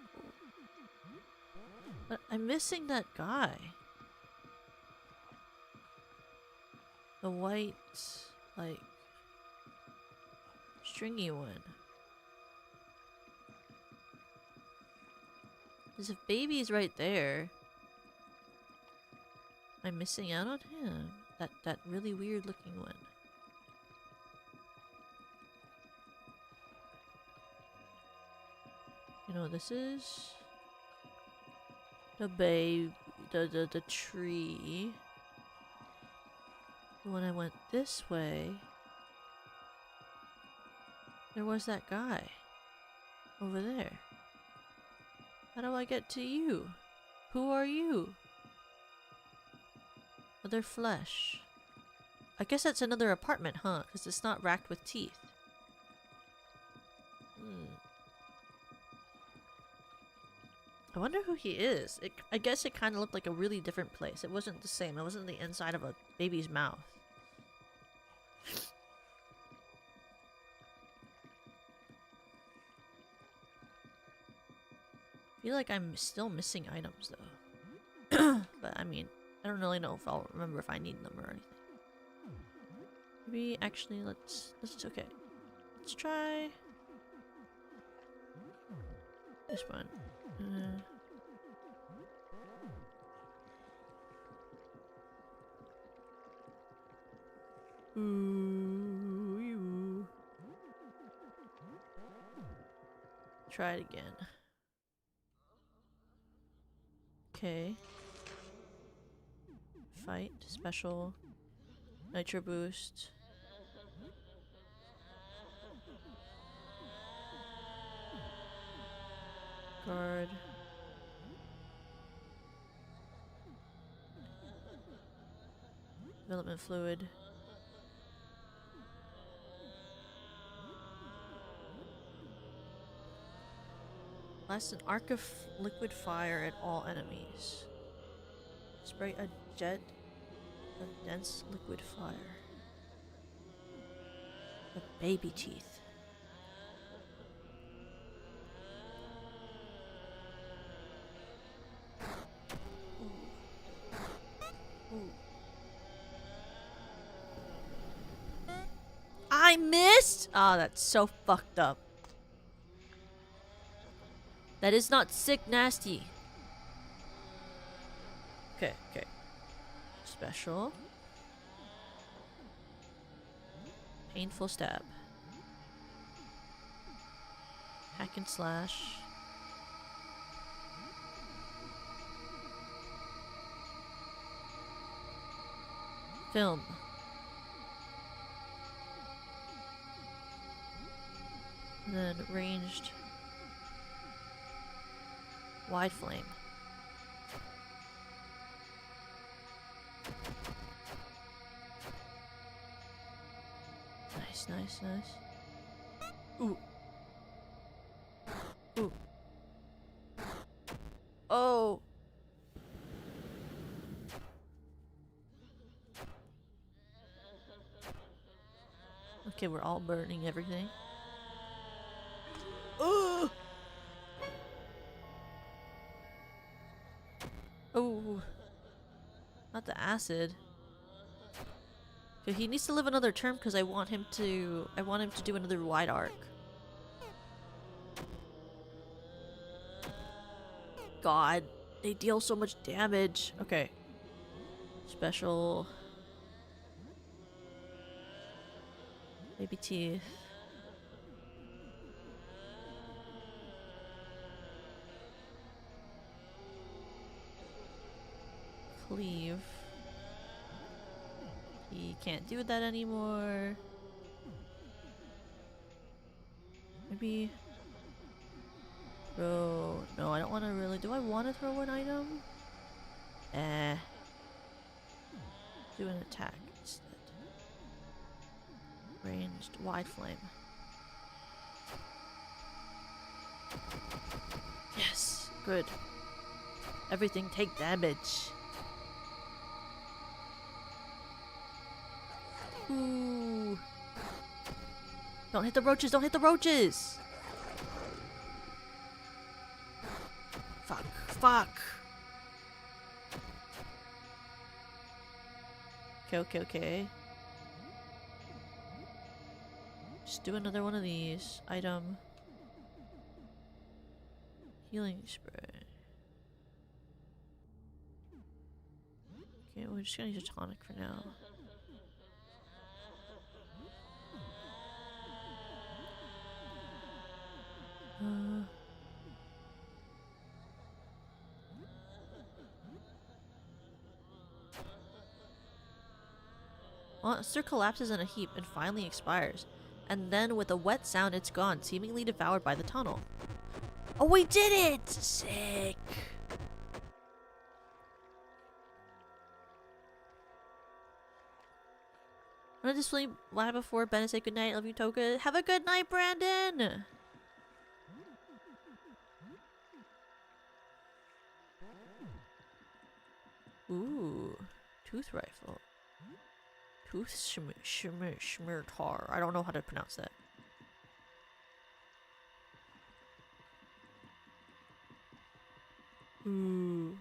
But I'm missing that guy. The white, like, stringy one. There's a baby's right there. I'm missing out on him. That really weird looking one. You know, this is the babe, the tree. When I went this way, there was that guy over there. How do I get to you? Who are you? Other flesh. I guess that's another apartment, huh? Because it's not racked with teeth. I wonder who he is. I guess it kind of looked like a really different place. It wasn't the same. It wasn't the inside of a baby's mouth. I feel like I'm still missing items though. But I mean, I don't really know if I'll remember if I need them or anything. Maybe actually let's okay. Let's try this one. Ooh. Try it again. Okay. Fight, special, nitro boost. Discard. Development fluid. Blast an arc of liquid fire at all enemies. Spray a jet of dense liquid fire. The baby teeth. Ooh. Ooh. I missed! Ah, oh, that's so fucked up. That is not sick nasty. Okay, okay. Special. Painful stab. Hack and slash. Film. And then ranged. Wide flame. Nice, nice, nice. Ooh. Ooh. Oh. Okay, we're all burning everything. Oh. Oh. Not the acid. Okay, he needs to live another term because I want him to do another wide arc. God, they deal so much damage. Okay. Special. Baby teeth. Cleave. He can't do that anymore. Maybe. Throw. No, I don't want to really. Do I want to throw an item? Do an attack instead. Ranged wide flame. Yes, good. Everything take damage. Ooh. Don't hit the roaches, don't hit the roaches! Fuck, fuck. Okay, okay, okay. Just do another one of these. Item. Healing spray. Okay, we're just gonna use a tonic for now. Monster collapses in a heap and finally expires. And then with a wet sound it's gone, seemingly devoured by the tunnel. Oh, we did it! Sick! I'm gonna just sleep live before Ben and say goodnight. Love you, Toka. Have a good night, Brandon! Ooh. Tooth rifle. Tooth schmirtar. I don't know how to pronounce that. Ooh.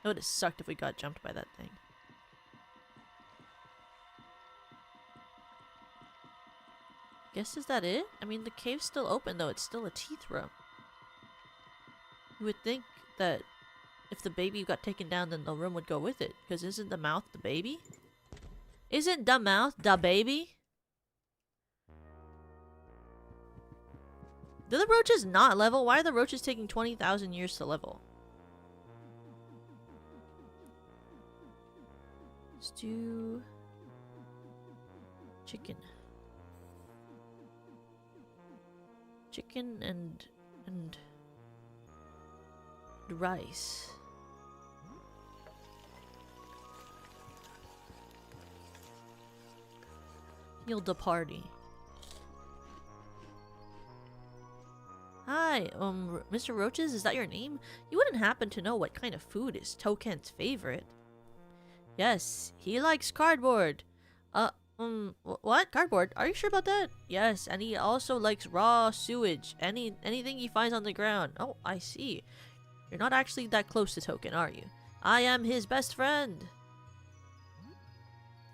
That would have sucked if we got jumped by that thing. Guess is that it? I mean, the cave's still open though. It's still a teeth room. You would think that if the baby got taken down, then the room would go with it. Because isn't the mouth the baby? Isn't the mouth the baby? Do the roaches not level? Why are the roaches taking 20,000 years to level? Let's do chicken. Chicken and rice. Heal the party. Hi, Mr. Roaches, is that your name? You wouldn't happen to know what kind of food is Toucan's favorite? Yes, he likes cardboard. What? Cardboard? Are you sure about that? Yes, and he also likes raw sewage. Anything he finds on the ground. Oh, I see. You're not actually that close to Toucan, are you? I am his best friend.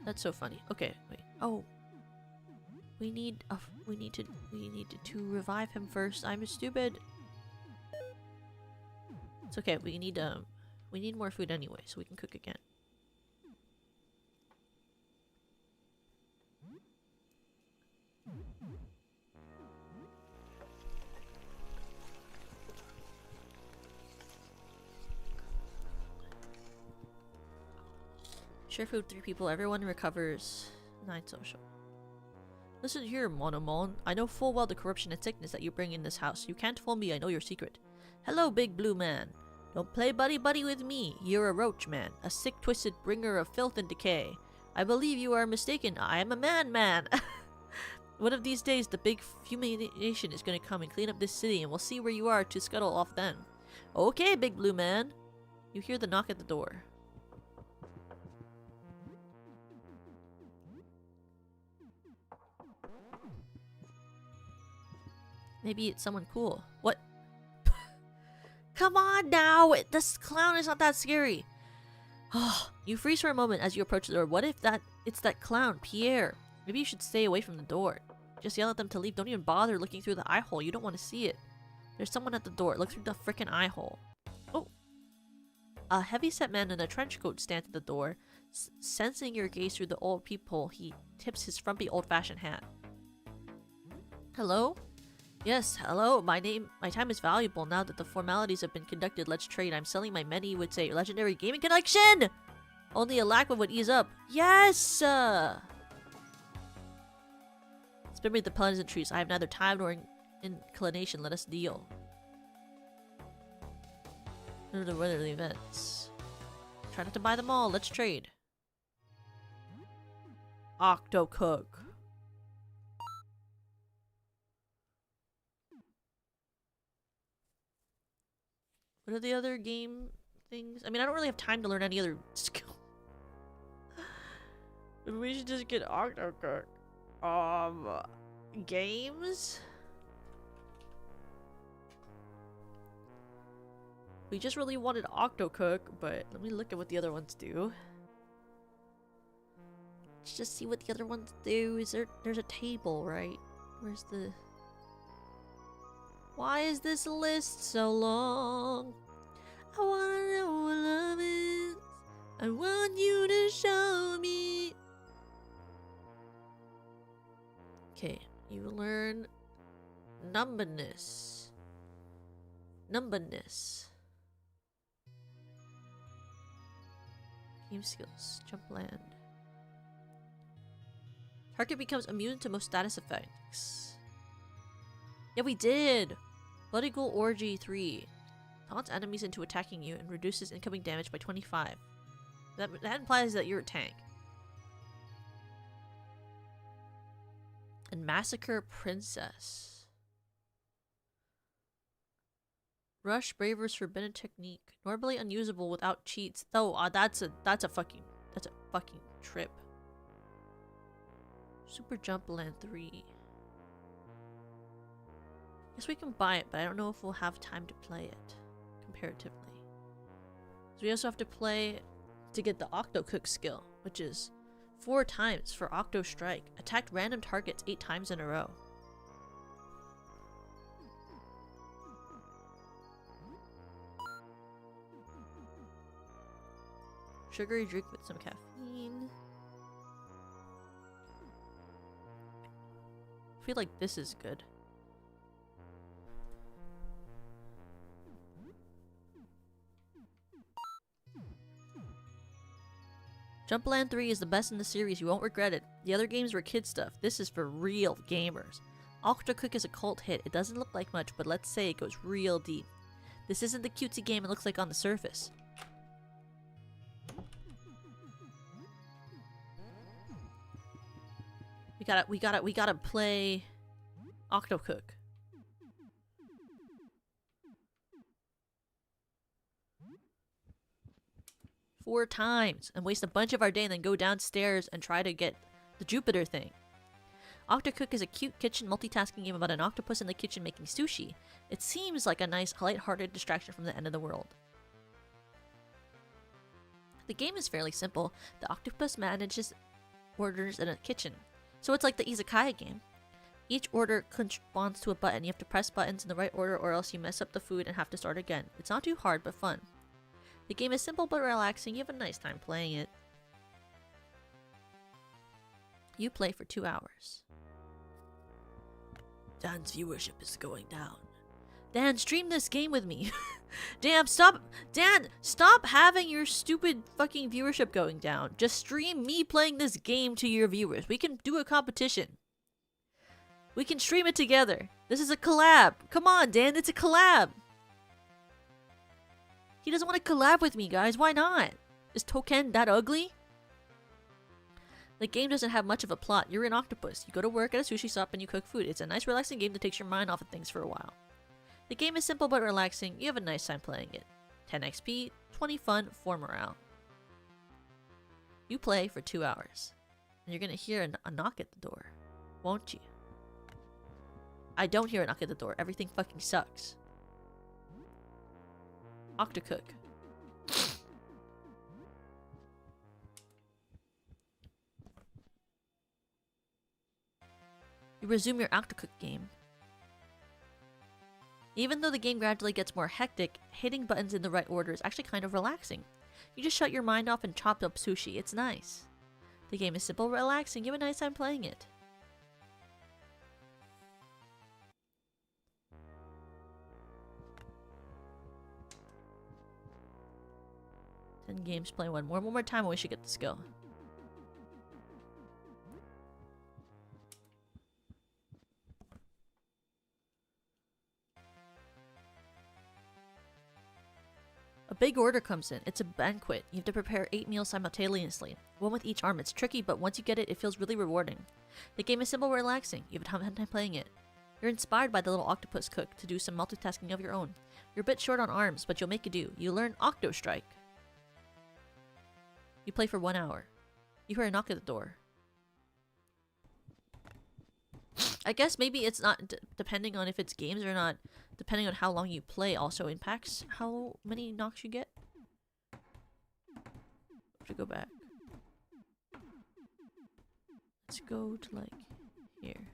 That's so funny. Okay, wait. Oh. We need to revive him first. I'm stupid. It's okay. We need more food anyway, so we can cook again. Share food 3 people. Everyone recovers 9 social. Listen here, Monomon. I know full well the corruption and sickness that you bring in this house. You can't fool me, I know your secret. Hello, big blue man. Don't play buddy-buddy with me. You're a roach man, a sick, twisted bringer of filth and decay. I believe you are mistaken. I am a man. One of these days, the big fumigation is gonna come and clean up this city, and we'll see where you are to scuttle off then. Okay, big blue man. You hear the knock at the door. Maybe it's someone cool. What? Come on now! This clown is not that scary. You freeze for a moment as you approach the door. What if it's that clown, Pierre? Maybe you should stay away from the door. Just yell at them to leave. Don't even bother looking through the eye hole. You don't want to see it. There's someone at the door. Look through the frickin' eye hole. Oh. A heavy-set man in a trench coat stands at the door. Sensing your gaze through the old peephole, he tips his frumpy old-fashioned hat. Hello? Yes, hello. My time is valuable. Now that the formalities have been conducted, let's trade. I'm selling my many would say legendary gaming collection. Only a lack of would ease up. Yes. Spare me the pleasantries. I have neither time nor inclination. Let us deal. What are the weather events? Try not to buy them all. Let's trade. Octo Cook. What are the other game things? I mean, I don't really have time to learn any other skill. We should just get Octocook. Games? We just really wanted Octocook, but let me look at what the other ones do. Let's just see what the other ones do. There's a table, right? Where's the... Why is this list so long? I wanna know what love is. I want you to show me. Okay, you learn numbness. Game skills. Jump land. Target becomes immune to most status effects. Yeah, we did! Bloody Ghoul Orgy 3. Taunts enemies into attacking you and reduces incoming damage by 25. That implies that you're a tank. And Massacre Princess. Rush Braver's Forbidden Technique. Normally unusable without cheats. Oh, that's a fucking trip. Super Jump Land 3. Guess we can buy it, but I don't know if we'll have time to play it comparatively. So we also have to play to get the Octo Cook skill, which is 4 times for Octo Strike. Attack random targets 8 times in a row. Sugary drink with some caffeine. I feel like this is good. Jumpland 3 is the best in the series. You won't regret it. The other games were kid stuff. This is for real gamers. Octocook is a cult hit. It doesn't look like much, but let's say it goes real deep. This isn't the cutesy game it looks like on the surface. We gotta play Octocook. Four times and waste a bunch of our day and then go downstairs and try to get the Jupiter thing. Octocook is a cute kitchen multitasking game about an octopus in the kitchen making sushi. It seems like a nice, light-hearted distraction from the end of the world. The game is fairly simple. The octopus manages orders in a kitchen. So it's like the izakaya game. Each order corresponds to a button. You have to press buttons in the right order or else you mess up the food and have to start again. It's not too hard, but fun. The game is simple but relaxing. You have a nice time playing it. You play for 2 hours. Dan's viewership is going down. Dan, stream this game with me. Dan, stop having your stupid fucking viewership going down. Just stream me playing this game to your viewers. We can do a competition. We can stream it together. This is a collab. Come on, Dan, it's a collab. He doesn't want to collab with me, guys. Why not? Is Token that ugly? The game doesn't have much of a plot. You're an octopus. You go to work at a sushi shop and you cook food. It's a nice relaxing game that takes your mind off of things for a while. The game is simple but relaxing. You have a nice time playing it. 10 XP, 20 fun, 4 morale. You play for 2 hours. And you're gonna hear a knock at the door. Won't you? I don't hear a knock at the door. Everything fucking sucks. Octocook. You resume your Octocook game. Even though the game gradually gets more hectic, hitting buttons in the right order is actually kind of relaxing. You just shut your mind off and chop up sushi. It's nice. The game is simple, relaxing. You have a nice time playing it. Games play one more time and we should get the skill. A big order comes in. It's a banquet. You have to prepare 8 meals simultaneously, one with each arm. It's tricky, but once you get it, it feels really rewarding. The game is simple, relaxing. You have a fun time playing it. You're inspired by the little octopus cook to do some multitasking of your own. You're a bit short on arms, but you'll make it do. You learn Octo Strike. You play for 1 hour. You hear a knock at the door. I guess maybe it's not depending on if it's games or not. Depending on how long you play also impacts how many knocks you get. Have to go back. Let's go to like here.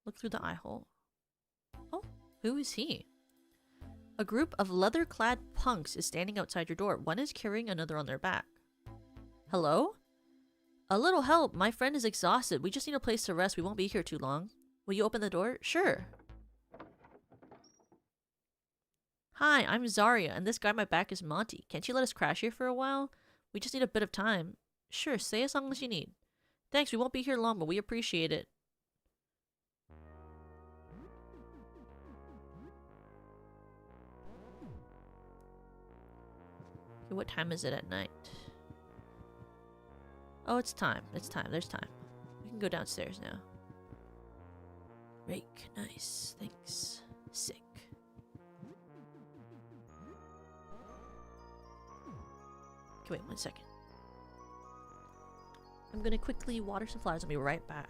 Look through the eye hole. Oh, who is he? A group of leather-clad punks is standing outside your door. One is carrying another on their back. Hello? A little help. My friend is exhausted. We just need a place to rest. We won't be here too long. Will you open the door? Sure. Hi, I'm Zarya, and this guy on my back is Monty. Can't you let us crash here for a while? We just need a bit of time. Sure, stay as long as you need. Thanks, we won't be here long, but we appreciate it. Okay, what time is it at night? Oh, it's time. It's time. There's time. We can go downstairs now. Rake. Nice. Thanks. Sick. Okay, wait 1 second. I'm gonna quickly water some flowers. I'll be right back.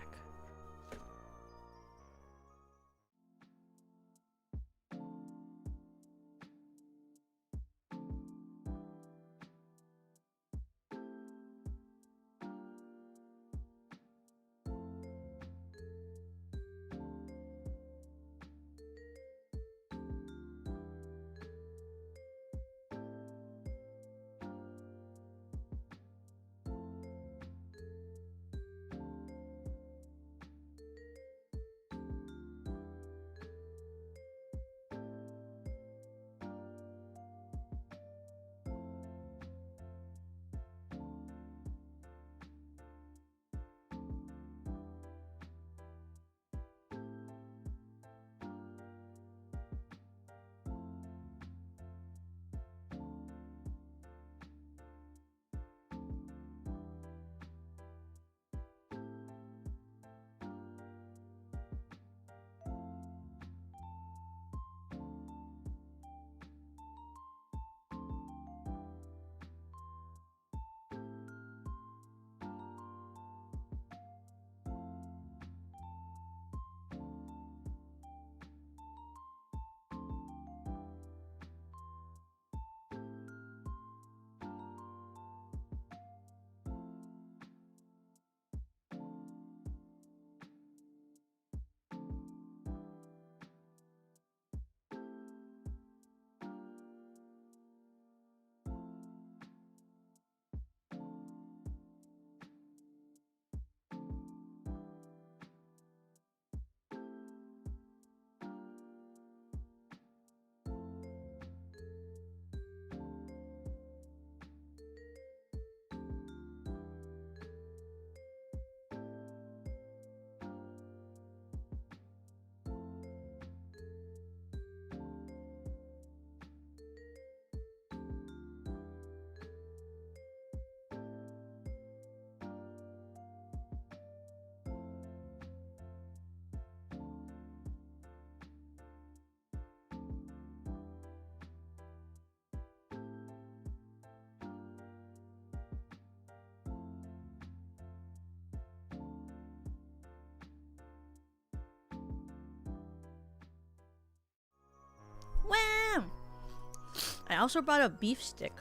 also brought a beef stick.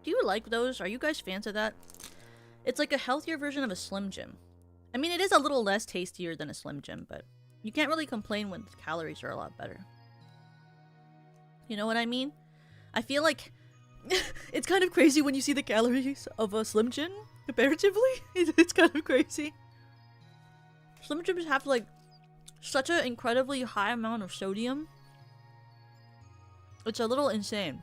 Do you like those? Are you guys fans of that? It's like a healthier version of a Slim Jim. I mean, it is a little less tastier than a Slim Jim, but you can't really complain when the calories are a lot better. You know what I mean? I feel like it's kind of crazy when you see the calories of a Slim Jim, comparatively. It's kind of crazy. Slim Jims have like such an incredibly high amount of sodium. It's a little insane.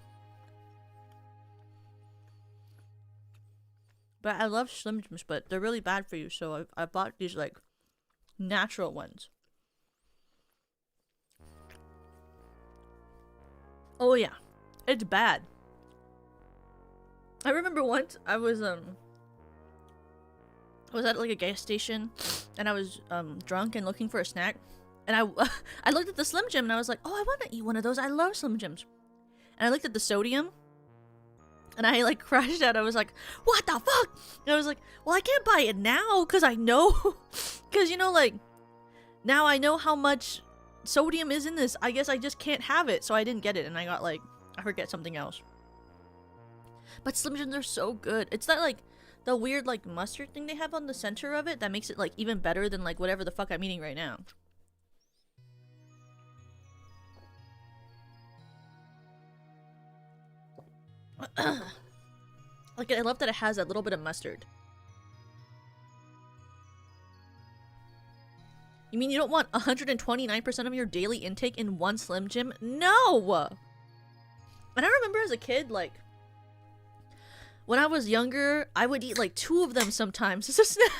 But I love Slim Jims, but they're really bad for you, so I bought these like natural ones. Oh yeah, it's bad. I remember once I was at like a gas station, and I was drunk and looking for a snack, and I looked at the Slim Jim and I was like, oh, I want to eat one of those. I love Slim Jims. And I looked at the sodium, and I like crashed out. I was like, what the fuck? And I was like, well, I can't buy it now because I know, because you know, like now I know how much sodium is in this. I guess I just can't have it, so I didn't get it, and I got like, I forget something else. But Slim Jims are so good. It's that like the weird like mustard thing they have on the center of it that makes it like even better than like whatever the fuck I'm eating right now. Like, I love that it has a little bit of mustard. You mean you don't want 129% of your daily intake in one Slim Jim? No! And I remember as a kid, like, when I was younger, I would eat like 2 of them sometimes as a snack.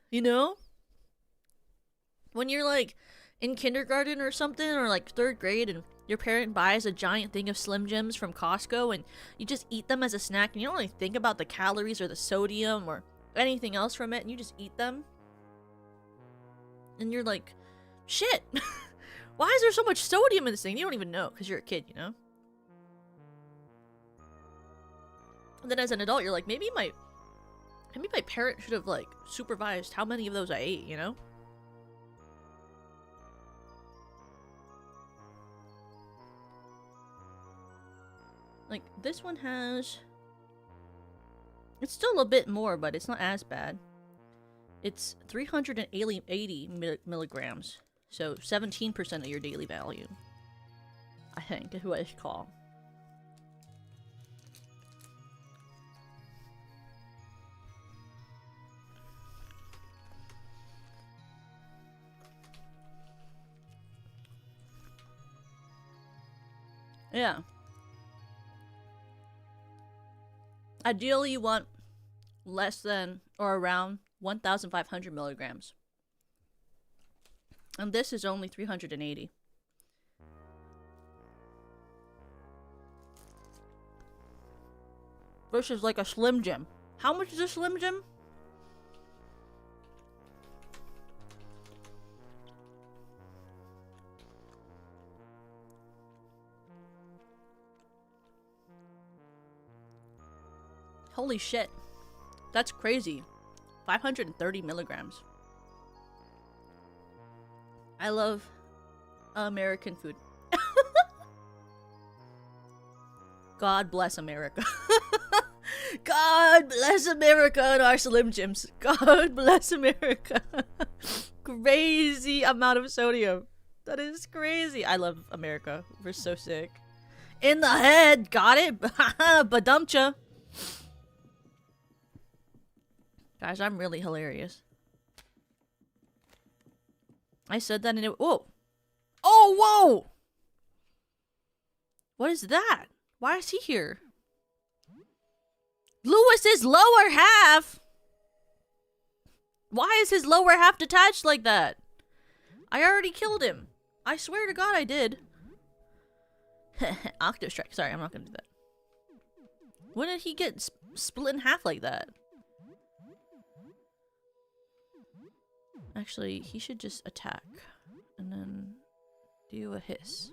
You know? When you're like in kindergarten or something, or like 3rd grade, and your parent buys a giant thing of Slim Jims from Costco, and you just eat them as a snack, and you don't really think about the calories or the sodium or anything else from it, and you just eat them. And you're like, shit, why is there so much sodium in this thing? You don't even know, because you're a kid, you know? And then as an adult, you're like, maybe my parent should have, like, supervised how many of those I ate, you know? Like, this one has... It's still a bit more, but it's not as bad. It's 380 milligrams. So, 17% of your daily value. I think is what it's called. Yeah. Ideally, you want less than or around 1,500 milligrams. And this is only 380. Versus like a Slim Jim. How much is a Slim Jim? Holy shit. That's crazy. 530 milligrams. I love American food. God bless America. God bless America and our Slim Jims. God bless America. Crazy amount of sodium. That is crazy. I love America. We're so sick. In the head. Got it? Badumcha. Guys, I'm really hilarious. I said that and it- whoa! Oh, whoa! What is that? Why is he here? Lewis's lower half? Why is his lower half detached like that? I already killed him. I swear to God I did. Octostrike. Sorry, I'm not gonna do that. When did he get split in half like that? Actually, he should just attack and then do a hiss.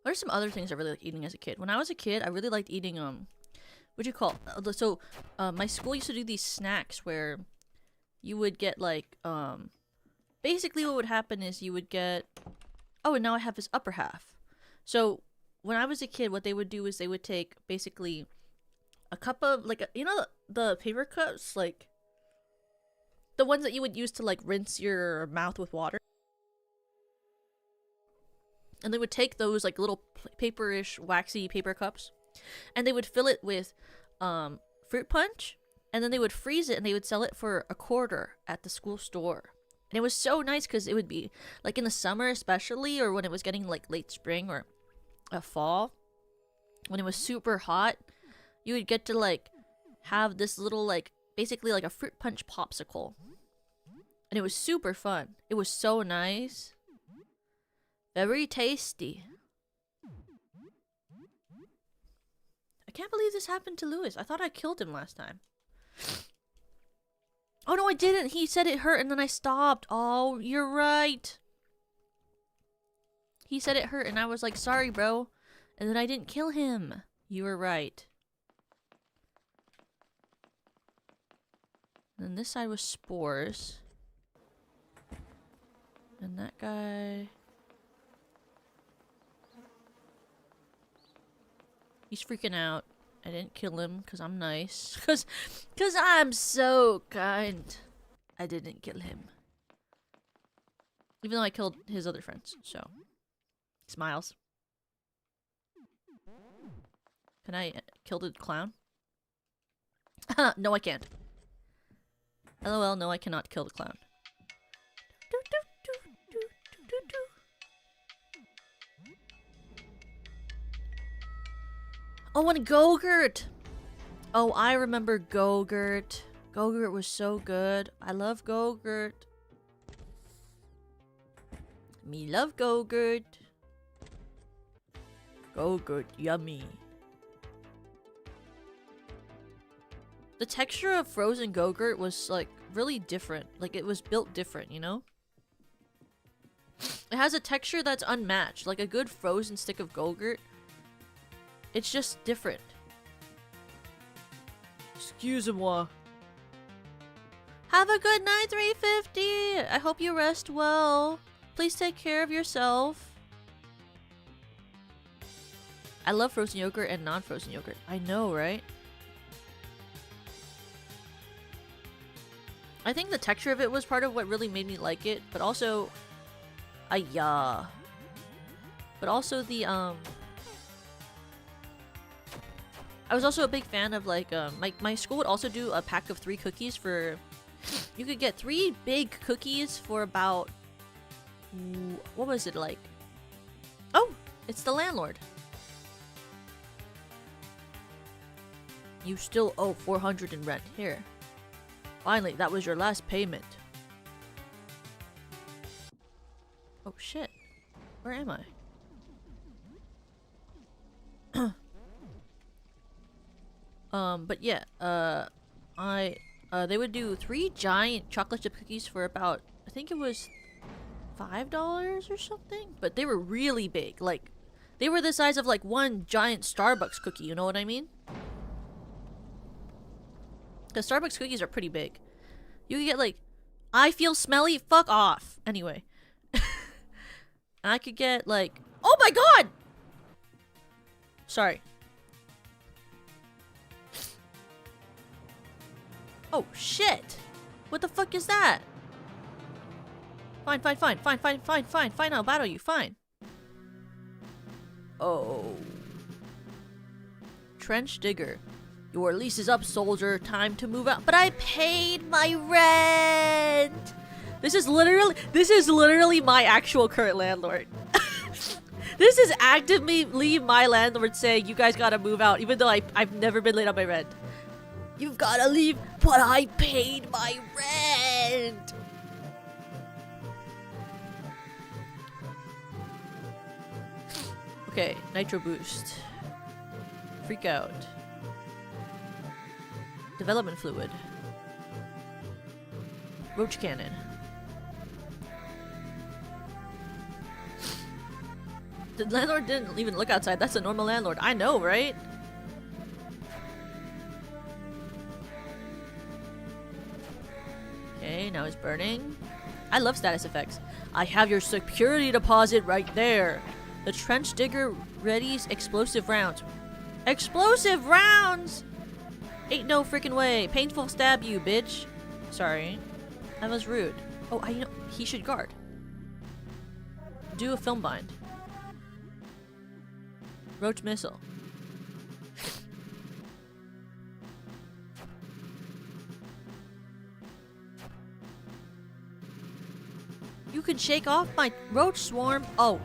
What are some other things I really like eating as a kid? When I was a kid, I really liked eating what'd you call it? My school used to do these snacks where you would get like basically what would happen is you would get, oh, and now I have his upper half. So when I was a kid, what they would do is they would take basically a cup of like you know the paper cups, like the ones that you would use to like rinse your mouth with water. And they would take those like little paperish waxy paper cups and they would fill it with fruit punch, and then they would freeze it and they would sell it for $0.25 at the school store. And it was so nice because it would be like in the summer especially, or when it was getting like late spring or fall, when it was super hot, you would get to like have this little like basically like a fruit punch popsicle. And it was super fun. It was so nice. Very tasty. I can't believe this happened to Lewis. I thought I killed him last time. Oh no, I didn't. He said it hurt and then I stopped. Oh, you're right. He said it hurt and I was like, sorry, bro. And then I didn't kill him. You were right. And then this side was spores. And that guy... he's freaking out. I didn't kill him because I'm nice. Because I'm so kind. I didn't kill him. Even though I killed his other friends, so... Smiles. Can I kill the clown? No, I can't. LOL, no, I cannot kill the clown. Oh, and Go-Gurt! Oh, I remember Go-Gurt. Go-Gurt was so good. I love Go-Gurt. Me love Go-Gurt. Go-Gurt, yummy. The texture of frozen Go-Gurt was like really different. Like it was built different, you know? It has a texture that's unmatched. Like a good frozen stick of Go-Gurt. It's just different. Excusez-moi. Have a good night, 350! I hope you rest well. Please take care of yourself. I love frozen yogurt and non-frozen yogurt. I know, right? I think the texture of it was part of what really made me like it, but also... But also the, I was also a big fan of like my school would also do a pack of 3 cookies for, you could get 3 big cookies for about, what was it like? Oh, it's the landlord. You still owe 400 in rent. Here. Finally, that was your last payment. Oh shit. Where am I? But yeah, they would do 3 giant chocolate chip cookies for about, I think it was $5 or something? But they were really big, like, they were the size of like one giant Starbucks cookie, you know what I mean? The Starbucks cookies are pretty big. You could get like, I feel smelly, fuck off. Anyway. I could get like, oh my god! Sorry. Oh shit! What the fuck is that? Fine, I'll battle you, fine. Oh. Trench digger. Your lease is up, soldier. Time to move out. But I paid my rent! This is literally my actual current landlord. This is actively my landlord saying, you guys gotta move out, even though I've never been late on my rent. You've gotta leave, but I paid my rent! Okay, nitro boost. Freak out. Development fluid. Roach cannon. The landlord didn't even look outside. That's a normal landlord. I know, right? Okay, now it's burning. I love status effects. I have your security deposit right there. The trench digger readies explosive rounds. Explosive rounds! Ain't no freaking way. Painful stab you, bitch. Sorry. I was rude. Oh, I know. He should guard. Do a film bind. Roach missile. You can shake off my roach swarm. Oh.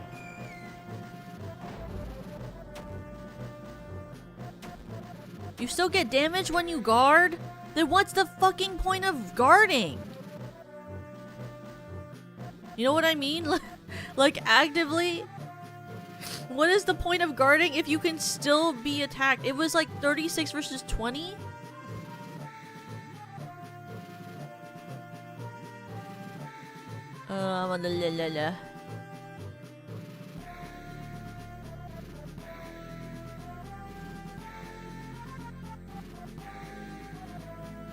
You still get damage when you guard? Then what's the fucking point of guarding? You know what I mean? Like actively? What is the point of guarding if you can still be attacked? It was like 36 versus 20?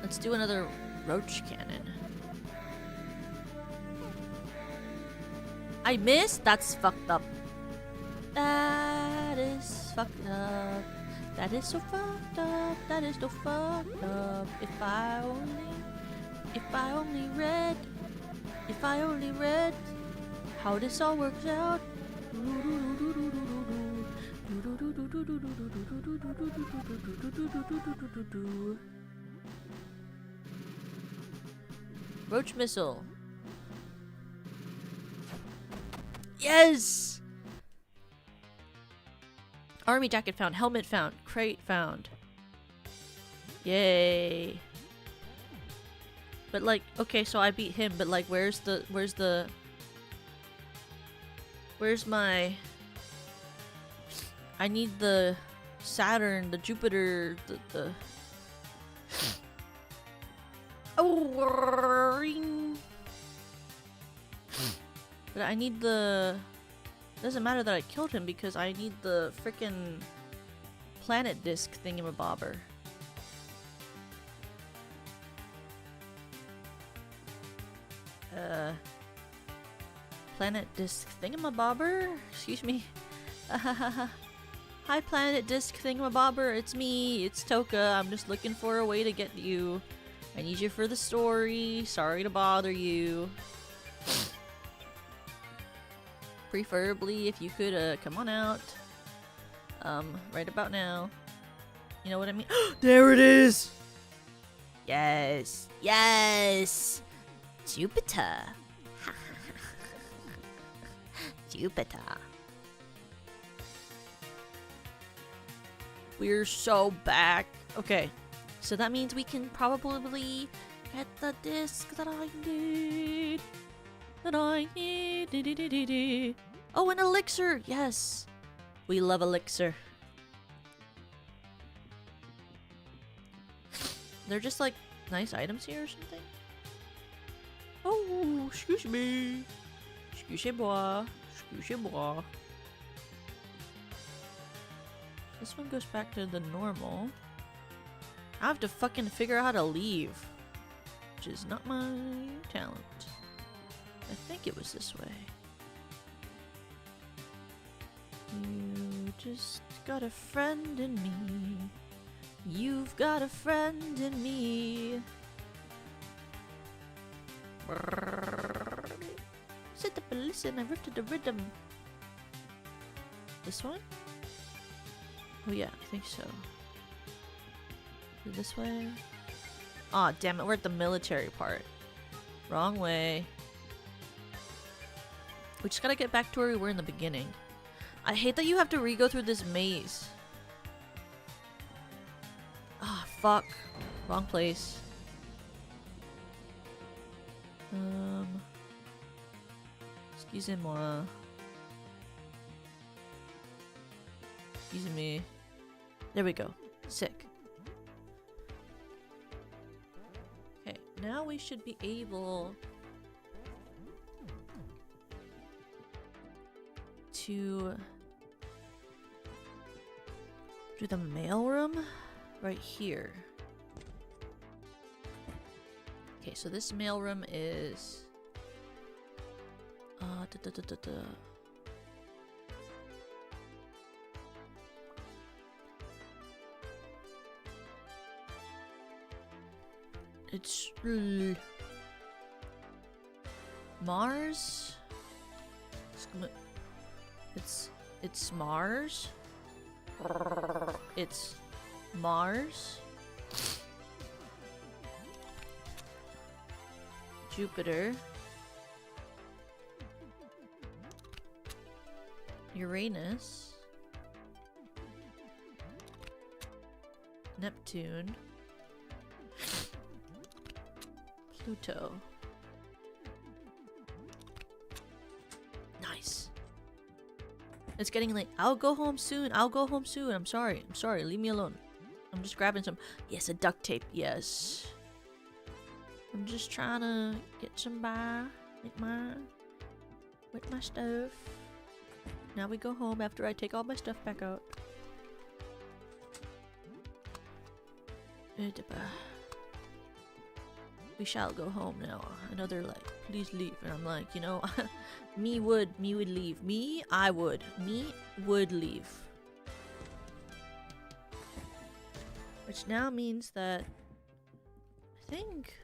Let's do another roach cannon. I missed? That's fucked up. That is fucked up. That is so fucked up. That is so fucked up. If I only read how this all works out. Roach missile. Yes! Army jacket found. Helmet found. Crate found. Yay. But like, okay, so I beat him, but like, where's my... I need the Saturn, the Jupiter, the... Oh, ring. But I need the... Doesn't matter that I killed him because I need the frickin' planet disc thingamabobber. Planet disc thingamabobber? Excuse me. Hi, planet disc thingamabobber. It's me. It's Toka. I'm just looking for a way to get you. I need you for the story. Sorry to bother you. Preferably if you could come on out. Right about now. You know what I mean? There it is! Yes. Yes! Jupiter. Jupiter. We're so back. Okay. So that means we can probably get the disc that I need. Oh, an elixir! Yes! We love elixir. They're just like nice items here or something? Oh, excuse me. Excusez-moi. Excusez-moi. This one goes back to the normal. I have to fucking figure out how to leave. Which is not my talent. I think it was this way. You just got a friend in me. You've got a friend in me. Sit up and listen, I ripped the rhythm. This one? Oh yeah, I think so. This way? Aw, oh, damn it, we're at the military part. Wrong way. We just gotta get back to where we were in the beginning. I hate that you have to re-go through this maze. Ah, fuck. Wrong place. Excusez-moi. Excuse me. There we go. Sick. Okay, now we should be able to do the mailroom right here. Okay, so this mailroom is... It's... Mars? It's Mars? It's Mars? Jupiter, Uranus, Neptune, Pluto. Nice. It's getting late. I'll go home soon. I'll go home soon. I'm sorry. I'm sorry. Leave me alone. I'm just grabbing some. Yes, a duct tape. Yes. I'm just trying to get some by with my stuff. Now we go home after I take all my stuff back out. We shall go home now. I know they're like, please leave. And I'm like, you know, me would leave. I would leave. Which now means that I think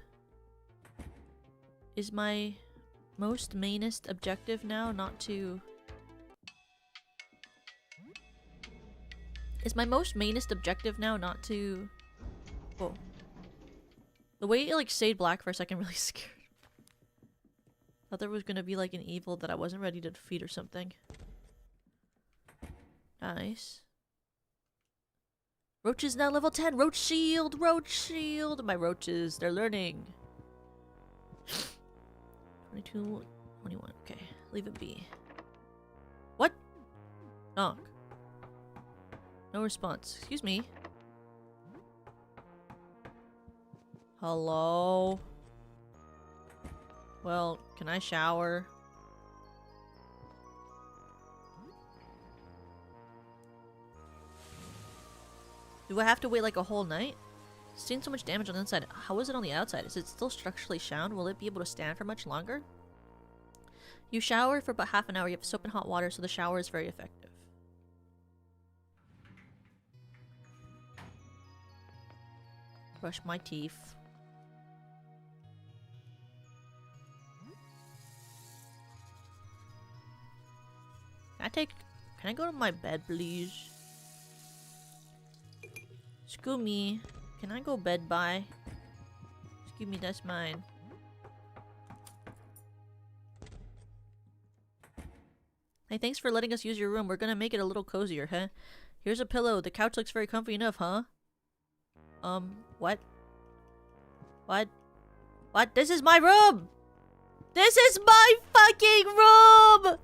is my most mainest objective now not to... Is my most mainest objective now not to... Whoa. The way it like stayed black for a second really scared. Thought there was gonna be like an evil that I wasn't ready to defeat or something. Nice. Roach is now level 10! Roach shield! Roach shield! My roaches, they're learning. 22, 21. Okay, leave it be. What? Knock. No response. Excuse me. Hello? Well, can I shower? Do I have to wait like a whole night? It's doing so much damage on the inside. How is it on the outside? Is it still structurally sound? Will it be able to stand for much longer? You shower for about half an hour. You have soap and hot water, so the shower is very effective. Brush my teeth. Can I go to my bed, please? Excuse me. Can I go bed by? Excuse me, that's mine. Hey, thanks for letting us use your room. We're gonna make it a little cozier, huh? Here's a pillow. The couch looks very comfy enough, huh? What? What? What? This is my room! This is my fucking room!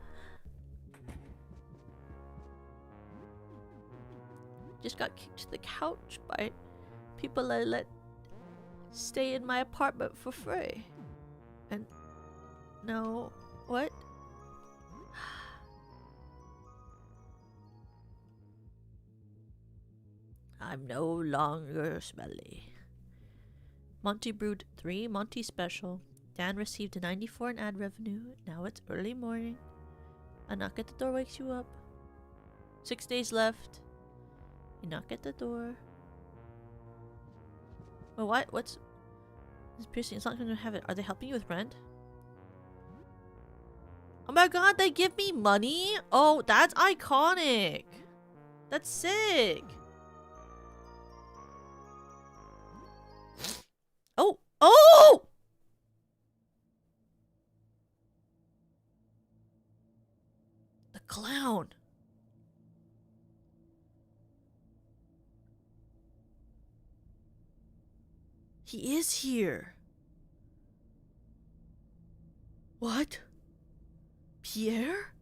Just got kicked to the couch by people I let stay in my apartment for free. And no, what? I'm no longer smelly. Monty brewed 3 Monty special. Dan received a 94 in ad revenue. Now it's early morning. A knock at the door wakes you up. 6 days left. You knock at the door. Well, what? What's this piercing? It's not going to have it. Are they helping you with rent? Oh my god, they give me money? Oh, that's iconic. That's sick. Oh! Oh! The clown. He is here. What? Pierre?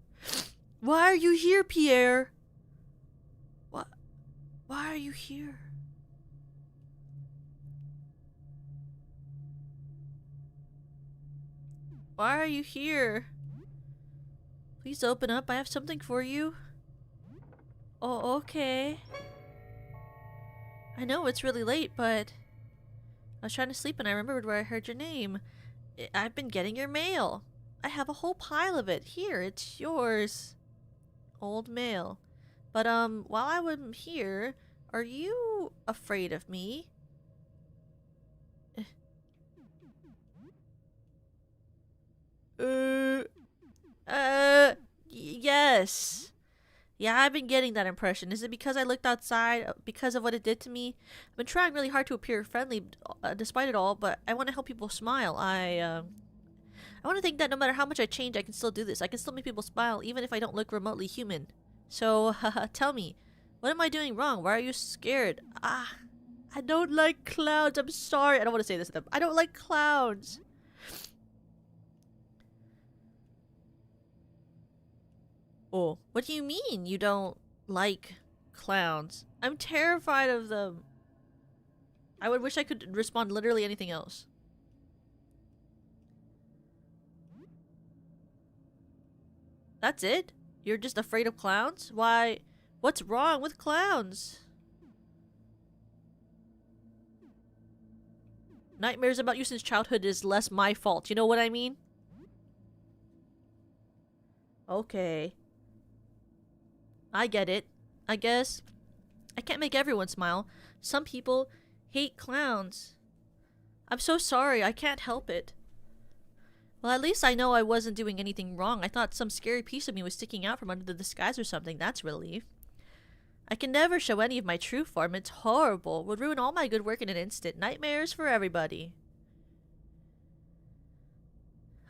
Why are you here, Pierre? What? Why are you here? Why are you here? Please open up. I have something for you. Oh, okay. I know it's really late, but I was trying to sleep and I remembered where I heard your name. I've been getting your mail. I have a whole pile of it. Here, it's yours. Old mail. But, while I'm here, are you afraid of me? Yes. Yeah, I've been getting that impression. Is it because I looked outside, because of what it did to me? I've been trying really hard to appear friendly, despite it all, but I want to help people smile. I want to think that no matter how much I change, I can still do this. I can still make people smile, even if I don't look remotely human. So, tell me, what am I doing wrong? Why are you scared? I don't like clowns. I'm sorry. I don't want to say this to them. I don't like clowns. Oh, what do you mean you don't like clowns? I'm terrified of them. I would wish I could respond literally anything else. That's it? You're just afraid of clowns? Why? What's wrong with clowns? Nightmares about you since childhood is less my fault. You know what I mean? Okay. I get it. I guess I can't make everyone smile. Some people hate clowns. I'm so sorry. I can't help it. Well, at least I know I wasn't doing anything wrong. I thought some scary piece of me was sticking out from under the disguise or something. That's relief. I can never show any of my true form. It's horrible. Would ruin all my good work in an instant. Nightmares for everybody.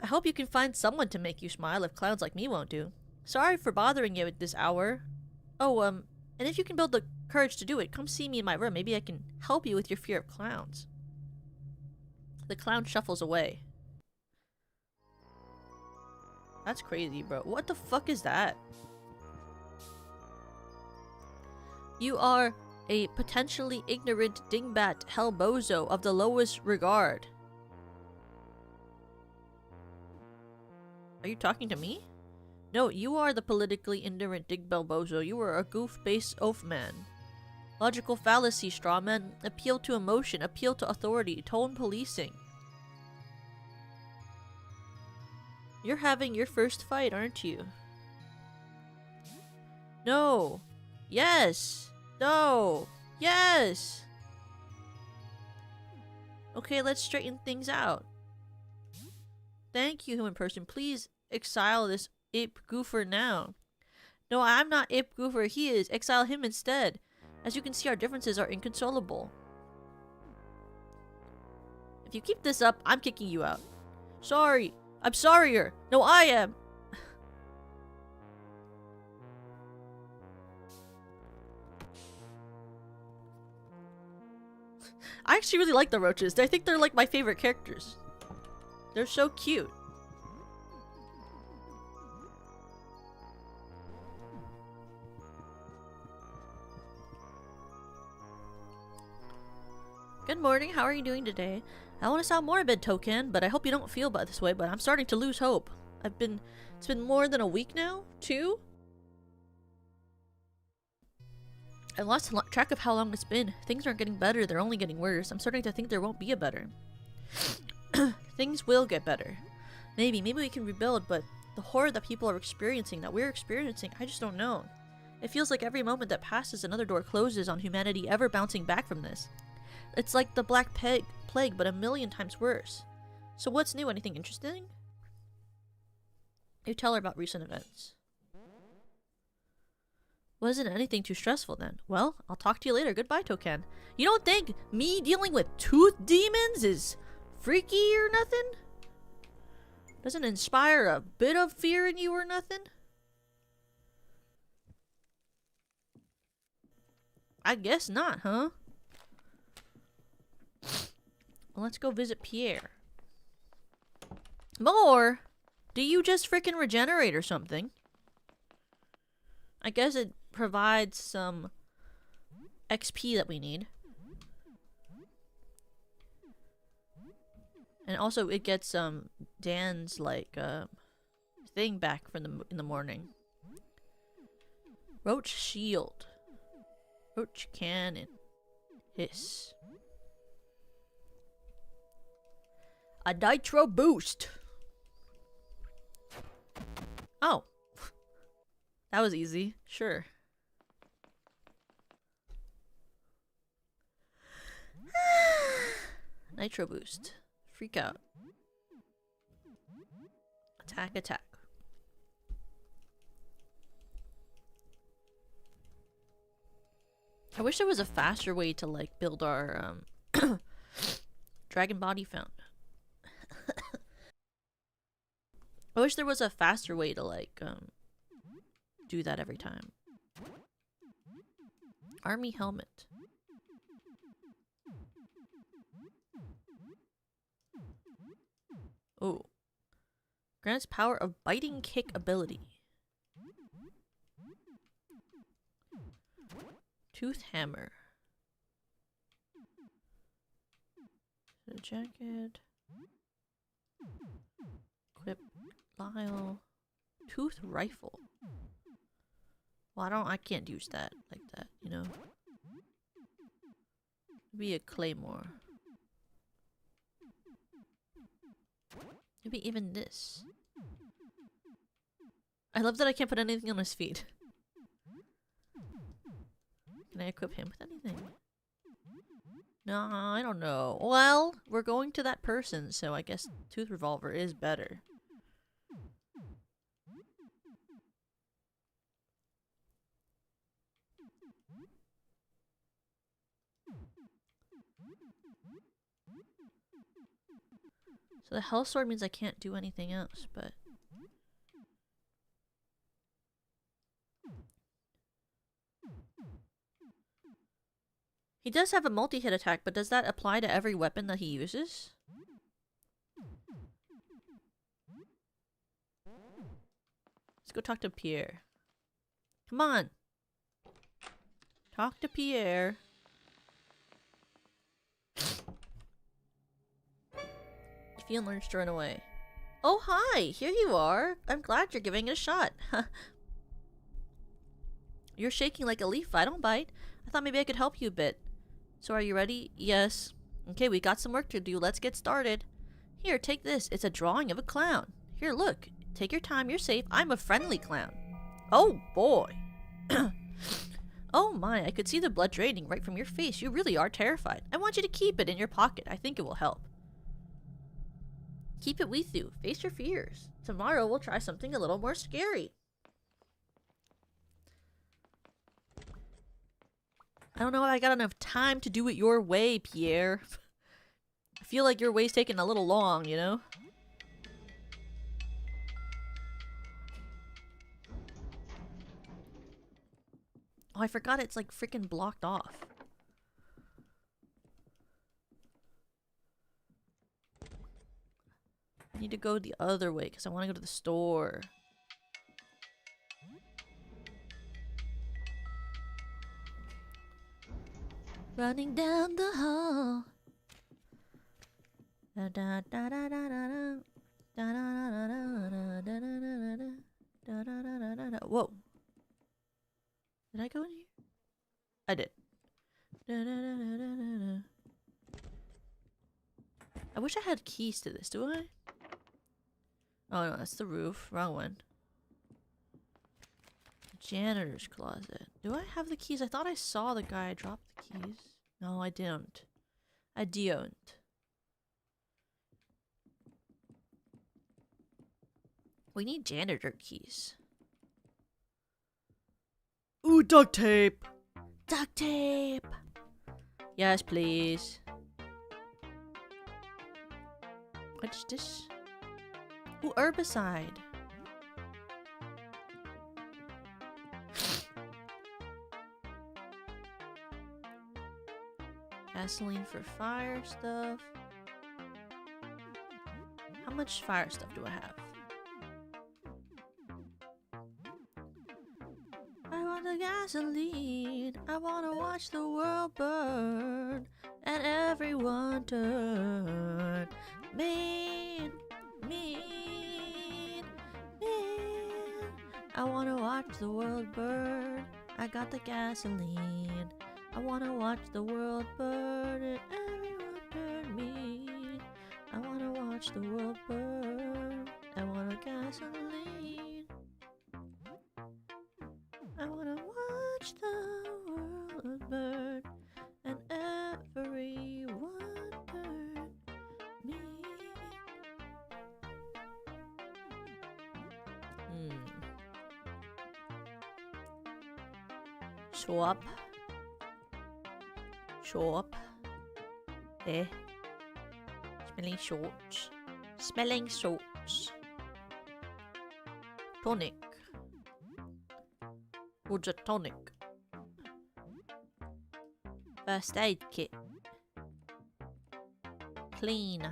I hope you can find someone to make you smile if clowns like me won't do. Sorry for bothering you at this hour. Oh, and if you can build the courage to do it, come see me in my room. Maybe I can help you with your fear of clowns. The clown shuffles away. That's crazy, bro. What the fuck is that? You are a potentially ignorant dingbat hellbozo of the lowest regard. Are you talking to me? No, you are the politically ignorant digbelbozo. You are a goof-based oaf man. Logical fallacy, strawman. Appeal to emotion. Appeal to authority. Tone policing. You're having your first fight, aren't you? No. Yes. No. Yes. Okay, let's straighten things out. Thank you, human person. Please exile this ape goofer now. No, I'm not ape goofer. He is. Exile him instead. As you can see, our differences are inconsolable. If you keep this up, I'm kicking you out. Sorry. I'm sorrier. No, I am. I actually really like the roaches. I think they're like my favorite characters. They're so cute. Good morning, how are you doing today? I want to sound morbid, Token, but I hope you don't feel by this way, but I'm starting to lose hope. It's been more than a week now? 2? I lost track of how long it's been. Things aren't getting better, they're only getting worse. I'm starting to think there won't be a better. Things will get better. Maybe we can rebuild, but the horror that people are experiencing, that we're experiencing, I just don't know. It feels like every moment that passes, another door closes on humanity ever bouncing back from this. It's like the Black Plague, but a million times worse. So what's new? Anything interesting? You tell her about recent events. Wasn't anything too stressful then. Well, I'll talk to you later. Goodbye, Token. You don't think me dealing with tooth demons is freaky or nothing? Doesn't inspire a bit of fear in you or nothing? I guess not, huh? Well, let's go visit Pierre. More? Do you just freaking regenerate or something? I guess it provides some XP that we need. And also it gets Dan's like thing back from in the morning. Roach shield. Roach cannon. Hiss. A nitro boost. Oh. That was easy. Sure. Nitro boost. Freak out. Attack, attack. I wish there was a faster way to like build our dragon body found. I wish there was a faster way to like do that every time. Army helmet. Oh. Grants power of biting kick ability. Tooth hammer. The jacket. Equip Lyle. Tooth rifle. Well, I can't use that like that, you know. Maybe a claymore. Maybe even this. I love that I can't put anything on his feet. Can I equip him with anything? No, I don't know. Well, we're going to that person, so I guess Tooth Revolver is better. So the Hell Sword means I can't do anything else, but... He does have a multi-hit attack, but does that apply to every weapon that he uses? Let's go talk to Pierre. Come on! Talk to Pierre. Fion learns to run away. Oh, hi! Here you are! I'm glad you're giving it a shot. You're shaking like a leaf. I don't bite. I thought maybe I could help you a bit. So are you ready? Yes. Okay, we got some work to do. Let's get started. Here, take this. It's a drawing of a clown. Here, look. Take your time. You're safe. I'm a friendly clown. Oh, boy. Oh my, I could see the blood draining right from your face. You really are terrified. I want you to keep it in your pocket. I think it will help. Keep it with you. Face your fears. Tomorrow we'll try something a little more scary. I don't know if I got enough time to do it your way, Pierre. I feel like your way's taking a little long, you know? Oh, I forgot it's like freaking blocked off. I need to go the other way because I want to go to the store. Running down the hall. Da da da da da da da da da da da. Whoa. Did I go in here? I did. I wish I had keys to this, do I? Oh no, that's the roof. Wrong one. Janitor's closet. Do I have the keys? I thought I saw the guy drop the keys. No, I didn't. I don't. We need janitor keys. Ooh, duct tape! Duct tape! Yes, please. What's this? Ooh, herbicide. Gasoline for fire stuff. How much fire stuff do I have? I want the gasoline. I want to watch the world burn and everyone turn mean, mean, mean. I want to watch the world burn. I got the gasoline. I want to watch the world burn and everyone turn mean. I want to watch watch the world burn. I wanna gasoline. I wanna watch the world burn. And everyone turn me. Swap. Shop. Eh. Smelling salts. Smelling salts. Tonic. What's a tonic? First aid kit. Clean.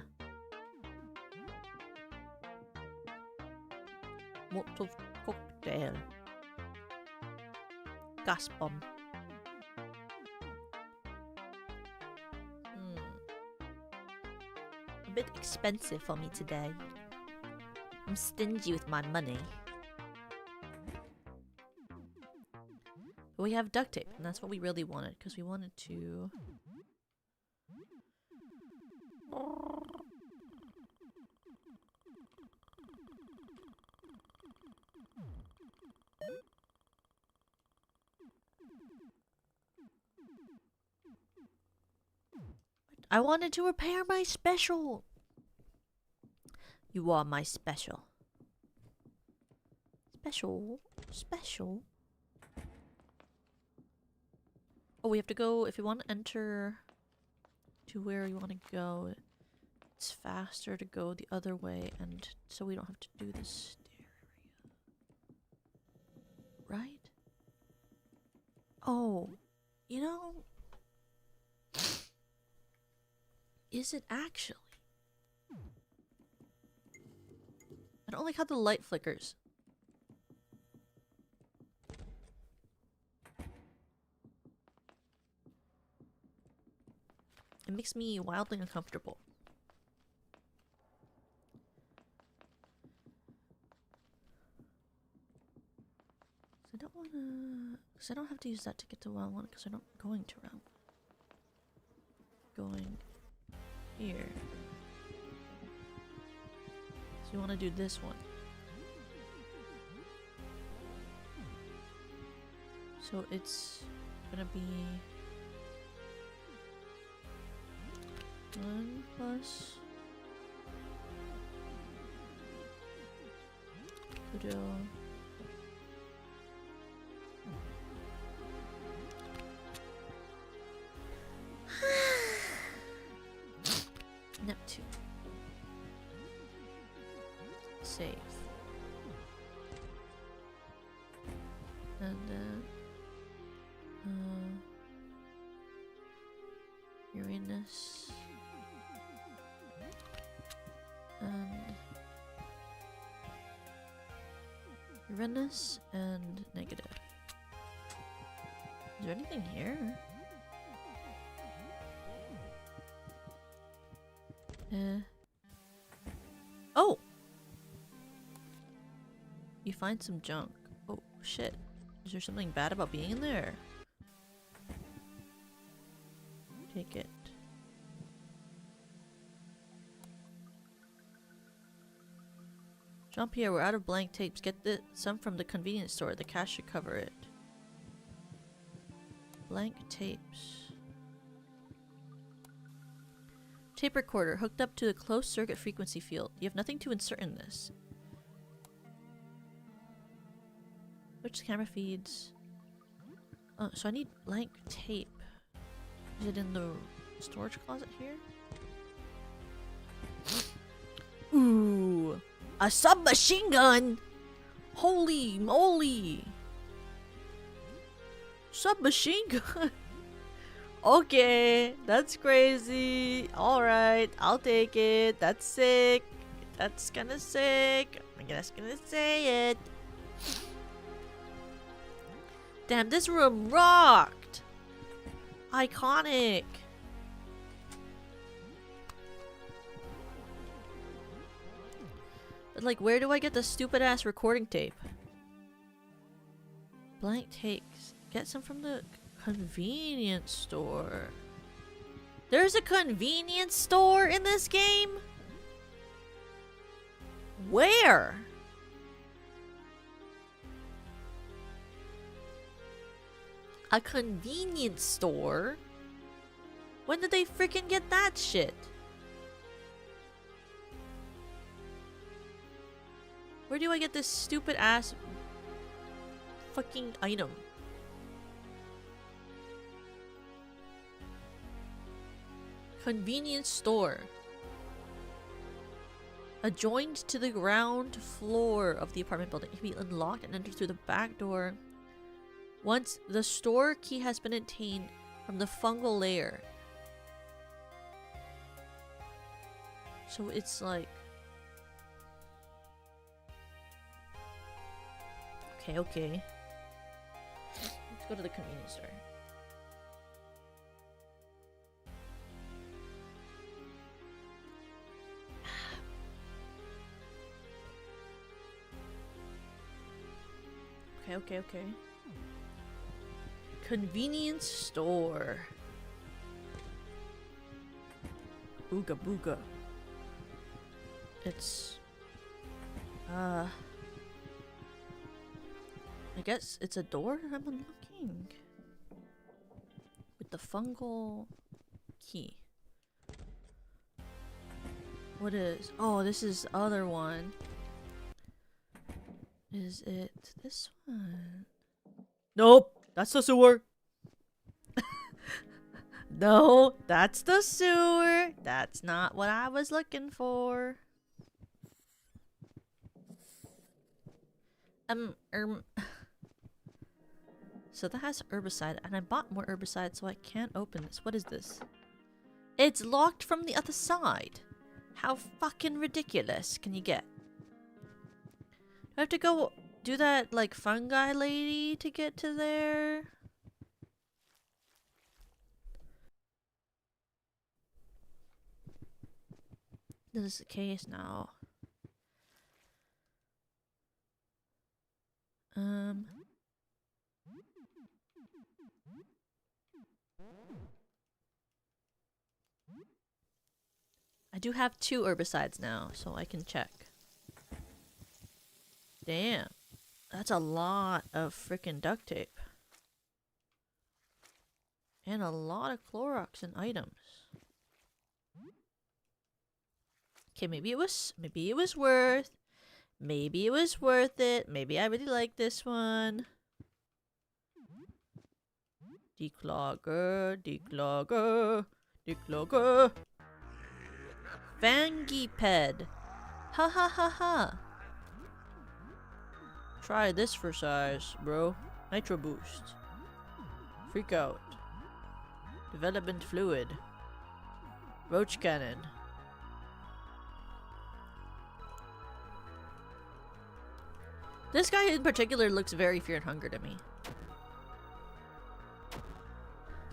Molotov cocktail. Gas bomb. A bit expensive for me today. I'm stingy with my money. But we have duct tape, and that's what we really wanted, because we wanted to... I wanted to repair my special. You are my special. Special. Special. Oh, we have to go, if you want to enter to where you want to go, it's faster to go the other way, and so we don't have to do this stair area. Right? Oh, you know... Is it actually? I don't like how the light flickers. It makes me wildly uncomfortable. So I don't want to... Because I don't have to use that to get to where I want, because I'm not going to round. Going... here. So you want to do this one. So it's gonna be 1 plus Pluto. Neptune. Save. And then Uranus. And Uranus and negative. Is there anything here? Oh! You find some junk. Oh, shit. Is there something bad about being in there? Take it. Jump here, we're out of blank tapes. Get some from the convenience store. The cash should cover it. Blank tapes. Tape recorder hooked up to the closed circuit frequency field. You have nothing to insert in this. Which camera feeds? Oh, so I need blank tape. Is it in the storage closet here? Ooh, a submachine gun! Holy moly! Submachine gun! Okay, that's crazy. Alright, I'll take it. That's sick. That's kinda sick. I'm just gonna say it. Damn, this room rocked! Iconic! But like, where do I get the stupid ass recording tape? Blank tapes. Get some from the convenience store. There's a convenience store in this game? Where? A convenience store? When did they freaking get that shit? Where do I get this stupid ass fucking item? Convenience store. Adjoined to the ground floor of the apartment building. It can be unlocked and entered through the back door. Once the store key has been obtained from the fungal layer. So it's like... Okay, okay. Let's go to the convenience store. Okay, okay, okay. Convenience store. Booga booga. It's... I guess it's a door I'm unlocking. With the fungal key. What is... Oh, this is the other one. Is it this one? Nope! That's the sewer! No, that's the sewer! That's not what I was looking for. So that has herbicide, and I bought more herbicide, so I can't open this. What is this? It's locked from the other side. How fucking ridiculous can you get? I have to go do that, like, fungi lady to get to there? This is the case now. I do have 2 herbicides now, so I can check. Damn. That's a lot of freaking duct tape. And a lot of Clorox and items. Okay, maybe it was worth. Maybe it was worth it. Maybe I really like this one. Declogger, declogger, declogger. Fangiped. Ha ha ha ha. Try this for size, bro. Nitro boost. Freak out. Development fluid. Roach cannon. This guy in particular looks very fear and hunger to me.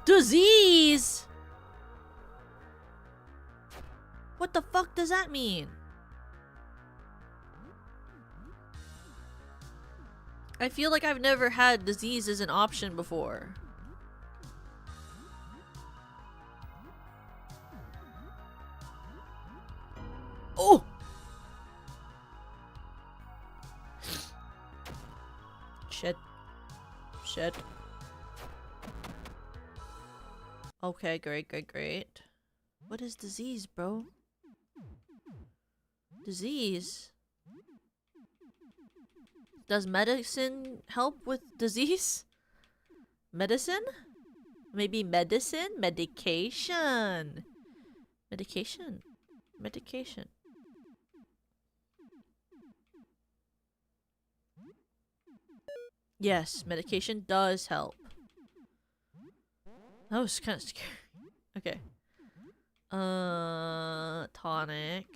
Disease! What the fuck does that mean? I feel like I've never had disease as an option before. Oh! Shit. Shit. Okay, great, great, great. What is disease, bro? Disease? Does medicine help with disease? Medicine? Maybe medicine? Medication. Medication. Medication. Yes, medication does help. That was kind of scary. Okay. Tonic.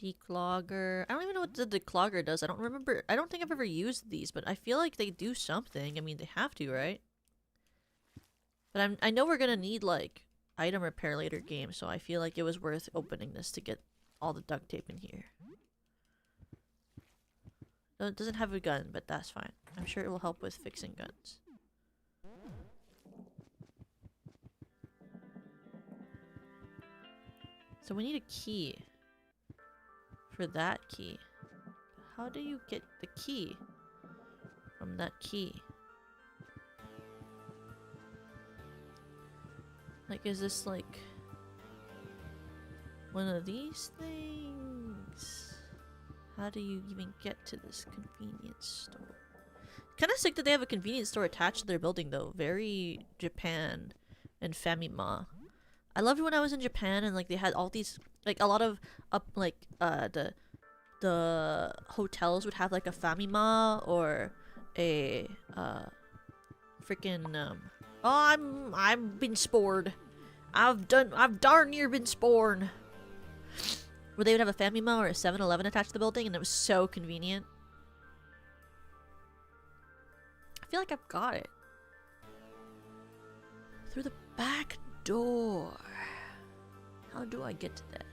Declogger. I don't even know what the declogger does. I don't remember. I don't think I've ever used these, but I feel like they do something. I mean, they have to, right? But I know we're gonna need, like, item repair later game, so I feel like it was worth opening this to get all the duct tape in here. No, it doesn't have a gun, but that's fine. I'm sure it will help with fixing guns. So we need a key for that key. How do you get the key from that key? Like, is this like one of these things? How do you even get to this convenience store? Kind of sick that they have a convenience store attached to their building though. Very Japan and Famima. I loved when I was in Japan and like they had all these, like a lot of the hotels would have like a Famima or a freaking oh, I've been spored. I've darn near been sporn. Where they would have a Famima or a 7-Eleven attached to the building, and it was so convenient. I feel like I've got it. Through the back door. How do I get to that?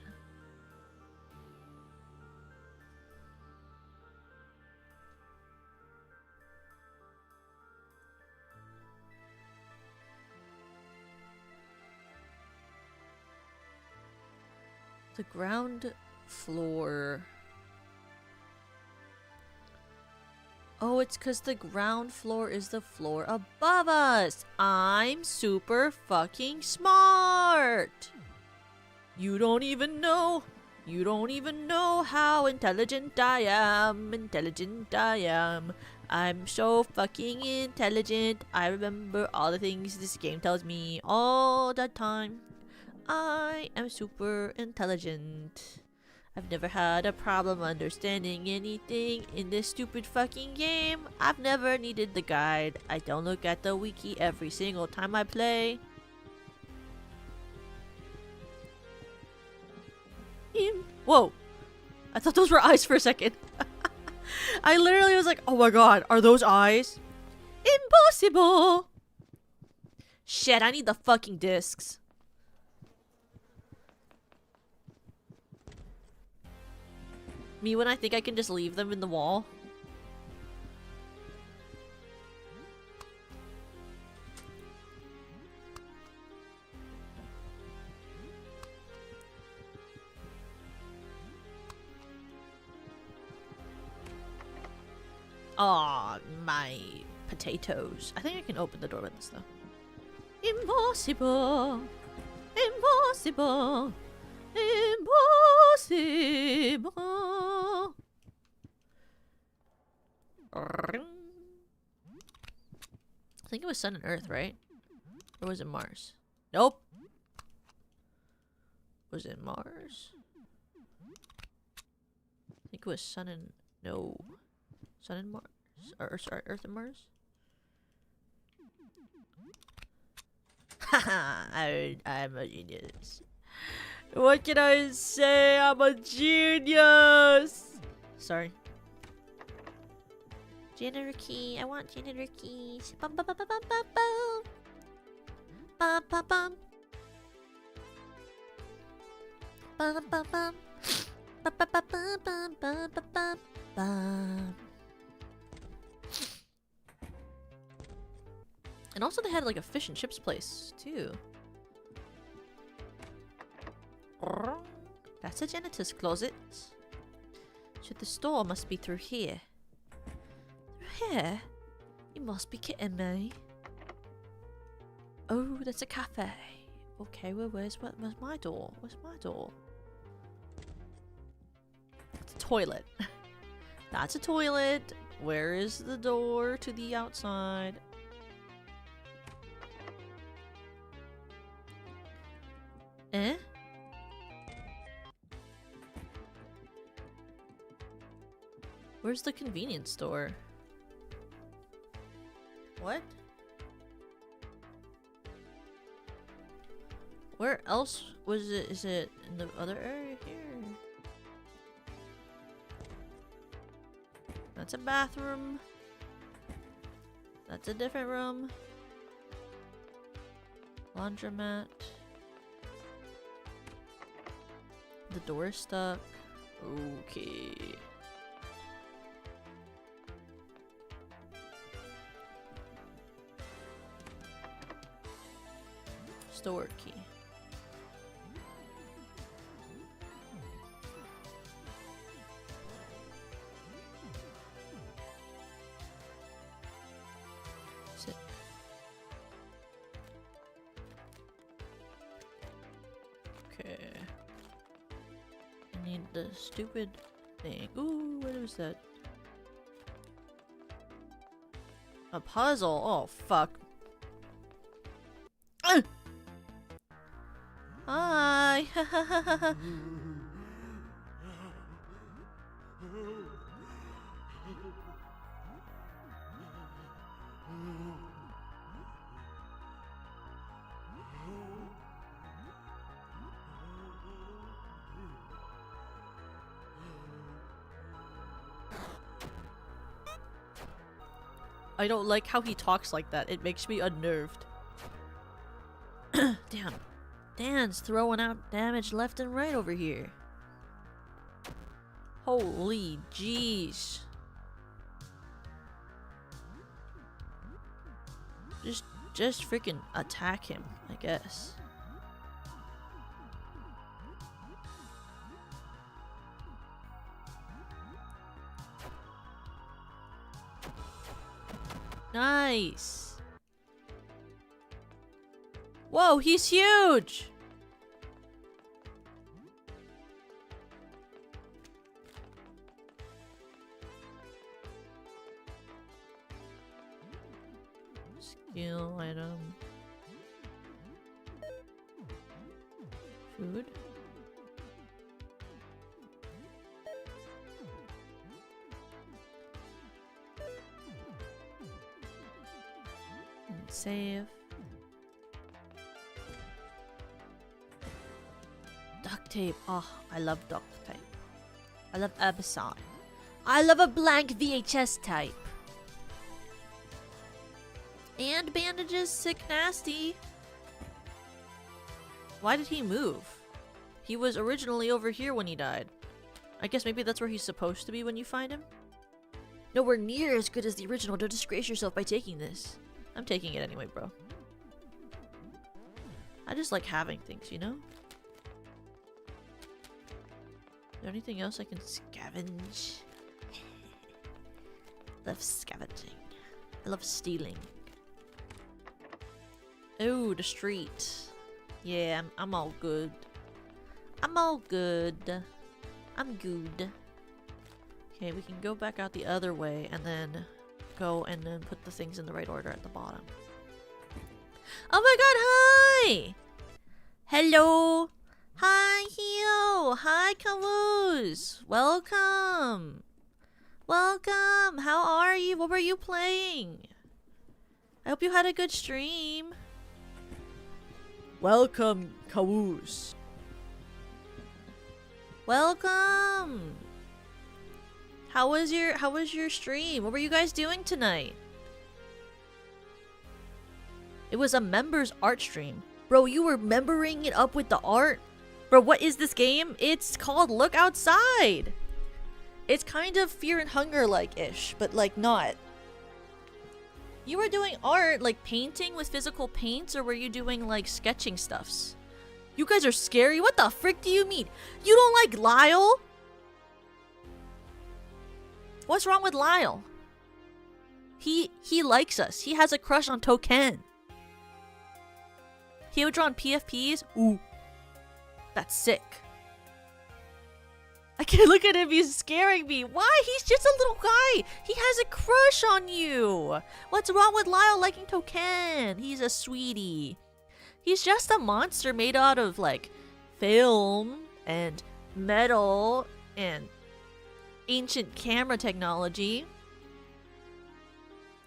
The ground floor. Oh, it's because the ground floor is the floor above us. I'm super fucking smart. You don't even know. You don't even know how intelligent I am. Intelligent I am. I'm so fucking intelligent. I remember all the things this game tells me all the time. I am super intelligent. I've never had a problem understanding anything in this stupid fucking game. I've never needed the guide. I don't look at the wiki every single time I play. Whoa! I thought those were eyes for a second. I literally was like, oh my god, are those eyes? Impossible! Shit, I need the fucking discs. Me when I think I can just leave them in the wall. Aw, my potatoes. I think I can open the door with this though. Impossible! Impossible! Impossible! I think it was Sun and Earth, right? Or was it Mars? Nope. Was it Mars? I think it was Sun and... No. Sun and Mars? Or sorry, Earth and Mars? Haha, I'm a genius. What can I say? I'm a genius! Sorry. Janitor key. I want janitor keys. Bum bum bum bum bum bum bum. Bum bum bum. Bum bum bum. Bum bum bum bum bum bum bum bum. And also they had like a fish and chips place too. That's a janitor's closet. So the store must be through here. Through here? You must be kidding me. Oh, that's a cafe. Okay, well, where's my door? Where's my door? It's a toilet. That's a toilet. Where is the door to the outside? Eh? Where's the convenience store? What? Where else was it? Is it in the other area here? That's a bathroom. That's a different room. Laundromat. The door is stuck. Okay. Store key. the stupid thing. Ooh, what was that? A puzzle. Oh, fuck. Hi. I don't like how he talks like that. It makes me unnerved. Damn. Dan's throwing out damage left and right over here. Holy jeez. Just freaking attack him, I guess. Nice. Whoa, he's huge. Skill item. Food. Save. Duct tape. Oh, I love duct tape. I love Abyssal. I love a blank VHS type. And bandages, sick nasty. Why did he move? He was originally over here when he died. I guess maybe that's where he's supposed to be when you find him? Nowhere near as good as the original. Don't disgrace yourself by taking this. I'm taking it anyway, bro. I just like having things, you know? Is there anything else I can scavenge? Love scavenging. I love stealing. Oh, the street. Yeah, I'm all good. I'm all good. I'm good. Okay, we can go back out the other way and then go and then put the things in the right order at the bottom. Oh my god, hi! Hello! Hi, Hio! Hi, Caboose! Welcome! Welcome! How are you? What were you playing? I hope you had a good stream. Welcome, Caboose. Welcome! How was your stream? What were you guys doing tonight? It was a members art stream. Bro, you were membering it up with the art? Bro, what is this game? It's called Look Outside. It's kind of Fear and Hunger like-ish, but like not. You were doing art, like painting with physical paints, or were you doing like sketching stuffs? You guys are scary. What the frick do you mean? You don't like Lyle? What's wrong with Lyle? He likes us. He has a crush on Token. He would draw on PFPs? Ooh. That's sick. I can't look at him. He's scaring me. Why? He's just a little guy. He has a crush on you. What's wrong with Lyle liking Token? He's a sweetie. He's just a monster made out of, like, film and metal and ancient camera technology.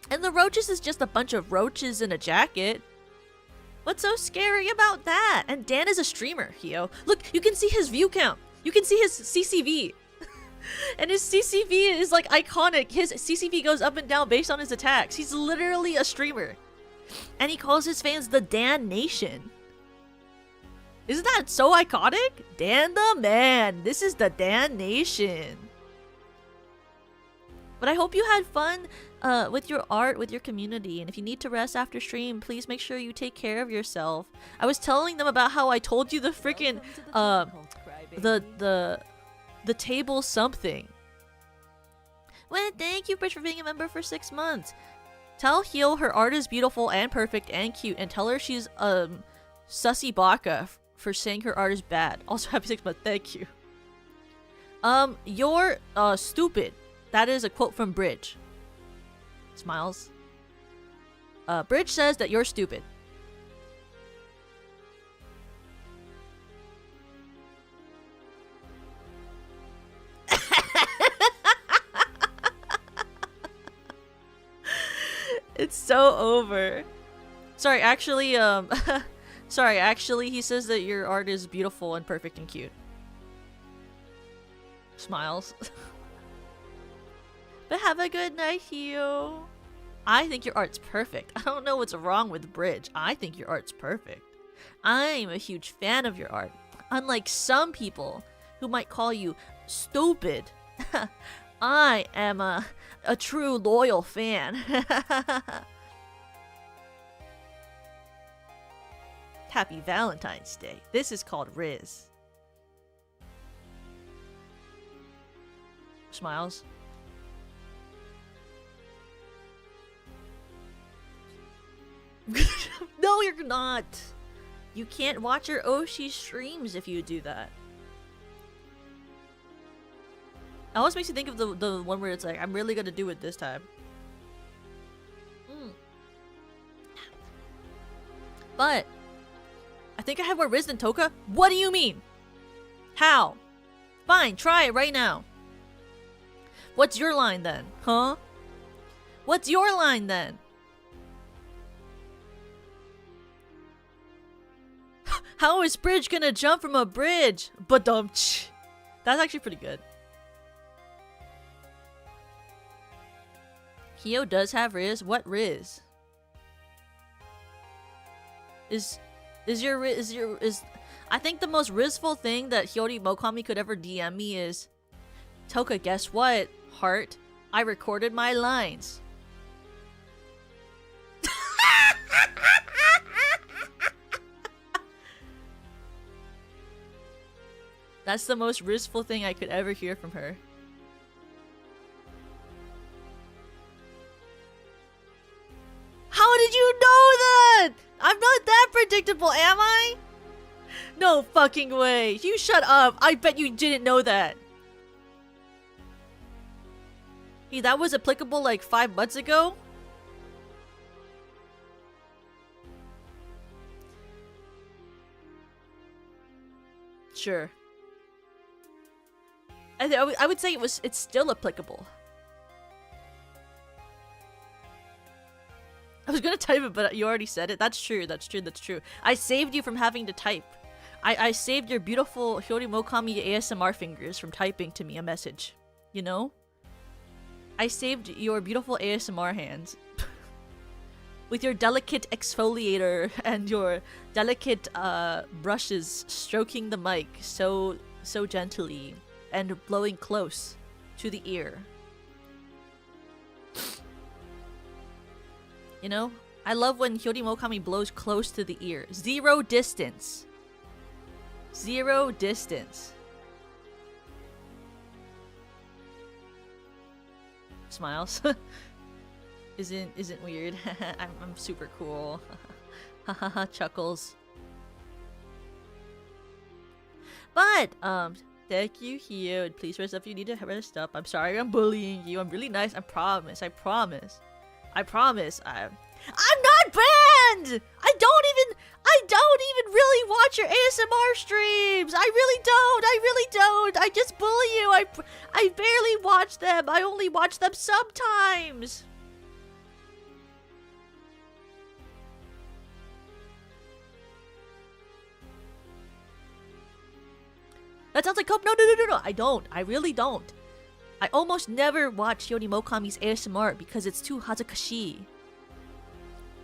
And the roaches is just a bunch of roaches in a jacket. What's so scary about that? And Dan is a streamer, Hio. Look, you can see his view count. You can see his CCV. And his CCV is like iconic. His CCV goes up and down based on his attacks. He's literally a streamer. And he calls his fans the Dan Nation. Isn't that so iconic? Dan the man. This is the Dan Nation. But I hope you had fun with your art, with your community. And if you need to rest after stream, please make sure you take care of yourself. I was telling them about how I told you the freaking the table something. Well, thank you, Bridge, for being a member for 6 months. Tell Heel her art is beautiful and perfect and cute, and tell her she's sussy baka for saying her art is bad. Also, happy 6 months. Thank you. You're stupid. That is a quote from Bridge. Smiles. Bridge says that you're stupid. It's so over. Sorry, actually, sorry, actually, he says that your art is beautiful and perfect and cute. Smiles. But have a good night, Hio. I think your art's perfect. I don't know what's wrong with Bridge. I think your art's perfect. I'm a huge fan of your art. Unlike some people who might call you stupid. I am a true loyal fan. Happy Valentine's Day. This is called Riz. Smiles. No, you're not. You can't watch your Oshi streams if you do that. It always makes you think of the one where it's like, I'm really gonna do it this time. But I think I have more Riz than Toka. What do you mean? How? Fine, try it right now. What's your line then? Huh? What's your line then? How is Bridge gonna jump from a bridge? Badumch. That's actually pretty good. Hio does have Riz. What Riz? Is I think the most Rizful thing that Hyori Mokami could ever DM me is, Toka, guess what, heart? I recorded my lines. That's the most Rizful thing I could ever hear from her. How did you know that? I'm not that predictable, am I? No fucking way. You shut up. I bet you didn't know that. Hey, that was applicable like 5 months ago? Sure. I would say it's still applicable. I was gonna type it, but you already said it. That's true, that's true, that's true. I saved you from having to type. I saved your beautiful Hyori Mokami ASMR fingers from typing to me a message. You know? I saved your beautiful ASMR hands. With your delicate exfoliator and your delicate brushes stroking the mic so gently and blowing close to the ear. You know? I love when Hyori Mokami blows close to the ear. 0 distance. 0 distance. Smiles. Isn't weird. I'm super cool. Hahaha, chuckles. But thank you, Hio. Please rest up if you need to rest up. I'm sorry I'm bullying you. I'm really nice. I promise. I promise. I promise. I'm not banned! I don't even really watch your ASMR streams! I really don't! I just bully you! I barely watch them! I only watch them sometimes! That sounds like hope. No. I don't. I really don't. I almost never watch Hyori Mokami's ASMR because it's too hazukashi.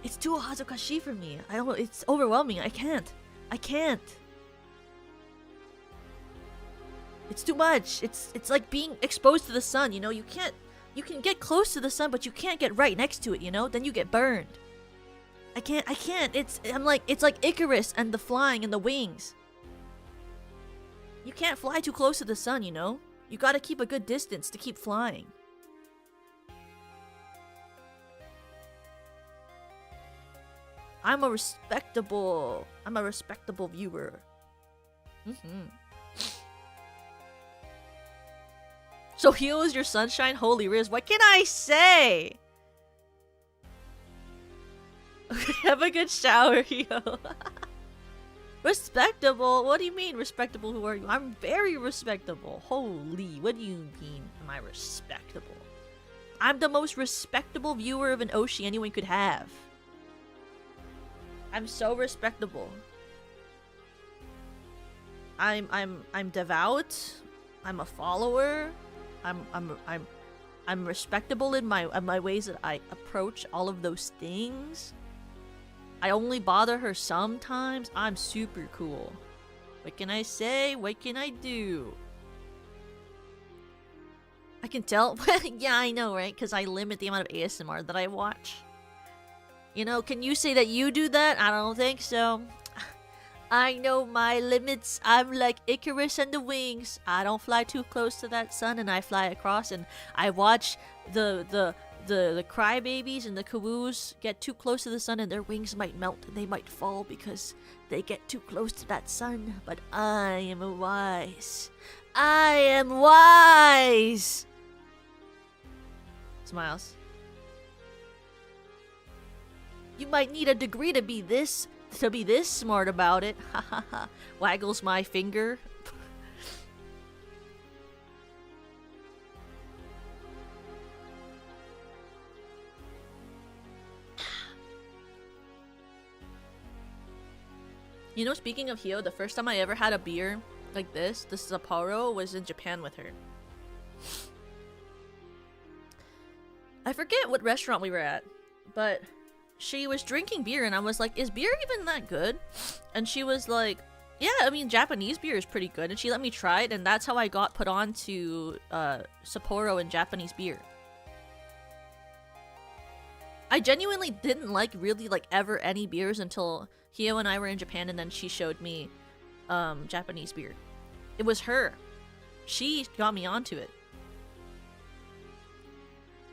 It's too hazukashi for me. I don't. It's overwhelming. I can't. It's too much. It's like being exposed to the sun. You know, you can't. You can get close to the sun, but you can't get right next to it. You know, then you get burned. I can't. It's like Icarus and the flying and the wings. You can't fly too close to the sun, you know? You gotta keep a good distance to keep flying. I'm a respectable viewer. So Hio is your sunshine? Holy Riz, what can I say? Have a good shower, Hio. Respectable? What do you mean respectable? Who are you? I'm very respectable. Holy, what do you mean am I respectable? I'm the most respectable viewer of an Oshi anyone could have. I'm so respectable. I'm devout. I'm a follower. I'm respectable in my ways that I approach all of those things. I only bother her sometimes. I'm super cool. What can I say? What can I do? I can tell. Yeah, I know, right? Because I limit the amount of ASMR that I watch. You know, can you say that you do that? I don't think so. I know my limits. I'm like Icarus and the wings. I don't fly too close to that sun, and I fly across, and I watch the Crybabies and the Kawoos get too close to the sun, and their wings might melt and they might fall because they get too close to that sun. But I am wise. I am wise. Smiles. You might need a degree to be this smart about it. Ha ha ha. Waggles my finger. You know, speaking of Hio, the first time I ever had a beer like this Sapporo, was in Japan with her. I forget what restaurant we were at, but she was drinking beer and I was like, is beer even that good? And she was like, yeah, I mean, Japanese beer is pretty good. And she let me try it, and that's how I got put on to Sapporo and Japanese beer. I genuinely didn't really like ever any beers until Hio and I were in Japan, and then she showed me Japanese beer. It was her. She got me onto it.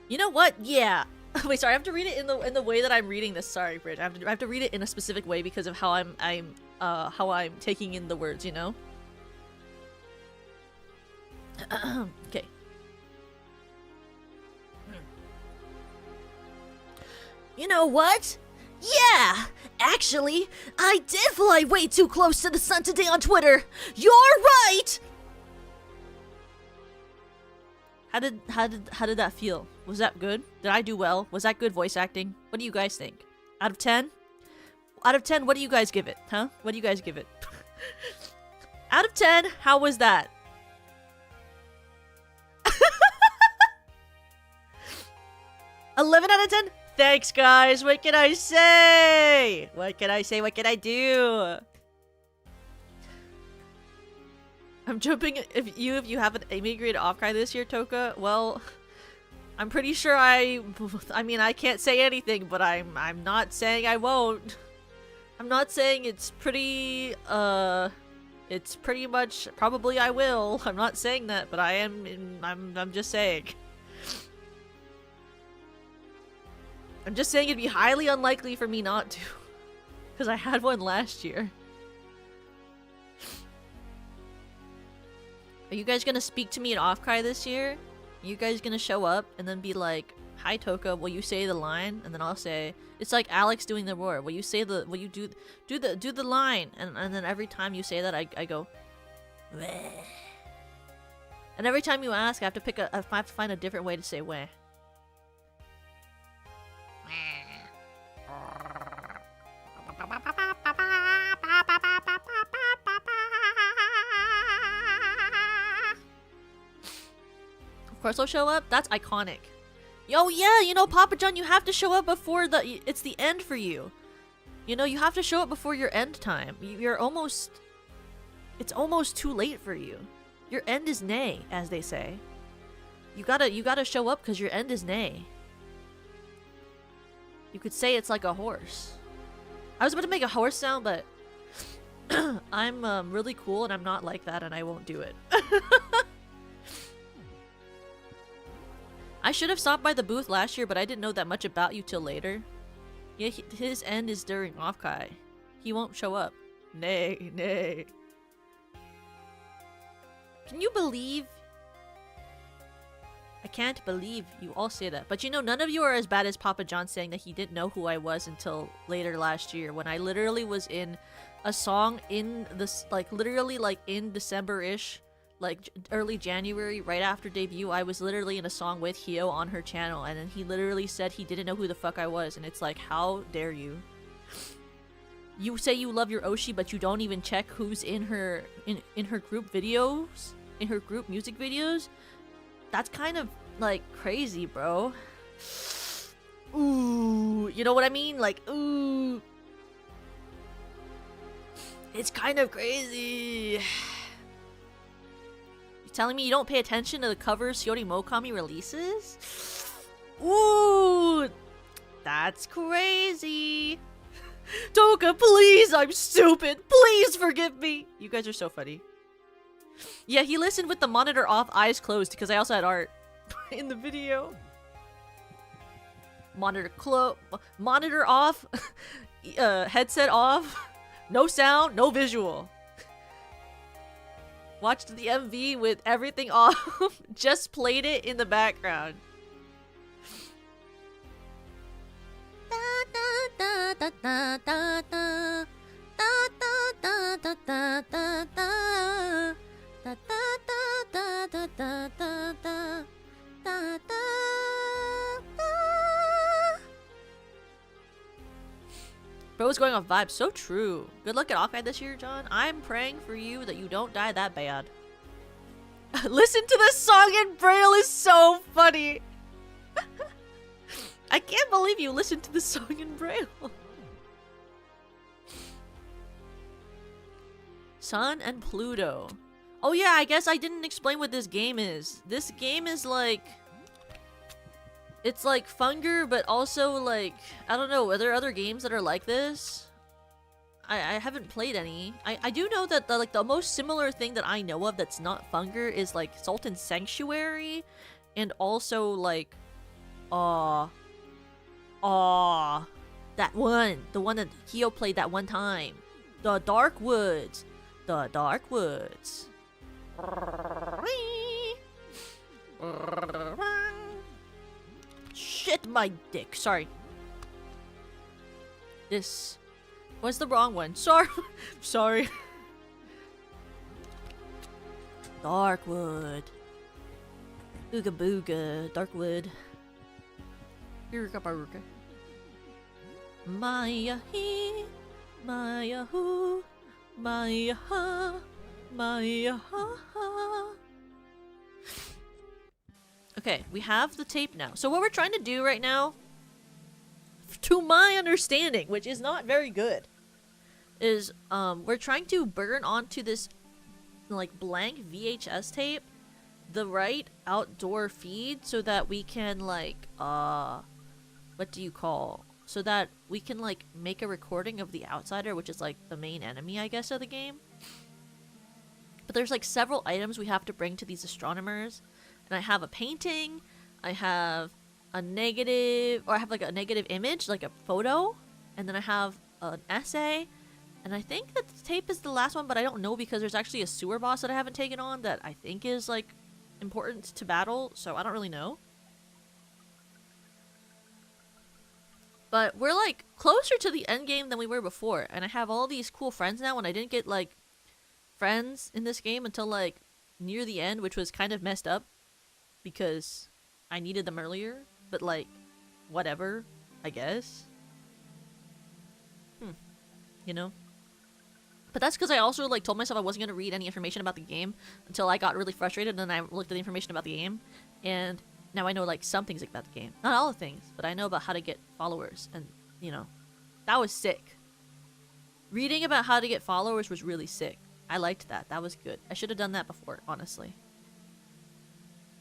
You know what? Yeah. Wait, sorry. I have to read it in the way that I'm reading this. Sorry, Bridge. I have to read it in a specific way because of how I'm taking in the words. You know. Okay. You know what? Yeah! Actually, I did fly way too close to the sun today on Twitter! You're right! How did that feel? Was that good? Did I do well? Was that good voice acting? What do you guys think? Out of 10? Out of 10, what do you guys give it? Huh? What do you guys give it? Out of 10, how was that? 11 out of 10? Thanks, guys. What can I say? What can I say? What can I do? I'm jumping. If you haven't immigrated off-cry this year, Toka, well, I'm pretty sure I mean, I can't say anything, but I'm not saying I won't. I'm not saying it's pretty much probably I will. I'm not saying that, but I'm just saying. I'm just saying it'd be highly unlikely for me not to. Because I had one last year. Are you guys gonna speak to me at off-cry this year? Are you guys gonna show up and then be like, hi Toka, will you say the line? And then I'll say, it's like Alex doing the roar. Will you say the, will you do the line? And then every time you say that, I go, weh. And every time you ask, I have to find a different way to say weh. Of course I'll show up. That's iconic. Yo, yeah, you know, Papa John, you have to show up before it's the end for you. You know, you have to show up before your end time. It's almost too late for you. Your end is nay, as they say. You gotta show up because your end is nay. You could say it's like a horse. I was about to make a horse sound, but I'm really cool and I'm not like that and I won't do it. I should have stopped by the booth last year, but I didn't know that much about you till later. Yeah, his end is during off-kai. He won't show up. Nay, nay. Can you believe I can't believe you all say that. But you know, none of you are as bad as Papa John saying that he didn't know who I was until later last year when I literally was in a song in this, like, literally, like, in December-ish, like, early January, right after debut. I was literally in a song with Hio on her channel, and then he literally said he didn't know who the fuck I was, and it's like, how dare you? You say you love your Oshi, but you don't even check who's in her group videos, in her group music videos? That's kind of, like, crazy, bro. Ooh, you know what I mean? Like, ooh. It's kind of crazy. You telling me you don't pay attention to the covers Shiori Mokami releases? Ooh, that's crazy. Toka, please, I'm stupid. Please forgive me. You guys are so funny. Yeah, he listened with the monitor off, eyes closed, because I also had art in the video. Monitor off, headset off, no sound, no visual. Watched the MV with everything off, just played it in the background. Bro's going off vibes. So true. Good luck at Off-Guide this year, John. I'm praying for you that you don't die that bad. Listen to this song in Braille is so funny. I can't believe you listened to this song in Braille. Sun and Pluto. Oh yeah, I guess I didn't explain what this game is. This game is like... It's like funger, but also like... I don't know, are there other games that are like this? I haven't played any. I do know that the most similar thing that I know of that's not funger is like Sultan Sanctuary. And also like... that one. The one that Hio played that one time. The Dark Woods. The Dark Woods. Shit, my dick. Sorry. This was the wrong one. Sorry. Sorry. Darkwood. Ooga booga. Darkwood. Yuruka baruka. Maya he. Maya hu. Maya ha. Maya ha ha. Okay, we have the tape now. So what we're trying to do right now, to my understanding, which is not very good, is we're trying to burn onto this like blank VHS tape the right outdoor feed so that we can like what do you call? So that we can like make a recording of the outsider, which is like the main enemy, I guess, of the game. But there's like several items we have to bring to these astronomers. And I have a painting, I have a negative, or I have like a negative image, like a photo, and then I have an essay, and I think that the tape is the last one, but I don't know because there's actually a sewer boss that I haven't taken on that I think is like important to battle, so I don't really know. But we're like closer to the end game than we were before, and I have all these cool friends now, and I didn't get like friends in this game until like near the end, which was kind of messed up. Because I needed them earlier, but like, whatever, I guess. You know? But that's because I also like told myself I wasn't going to read any information about the game until I got really frustrated, and then I looked at the information about the game, and now I know like some things about the game. Not all the things, but I know about how to get followers, and you know, that was sick. Reading about how to get followers was really sick. I liked that. That was good. I should have done that before, honestly.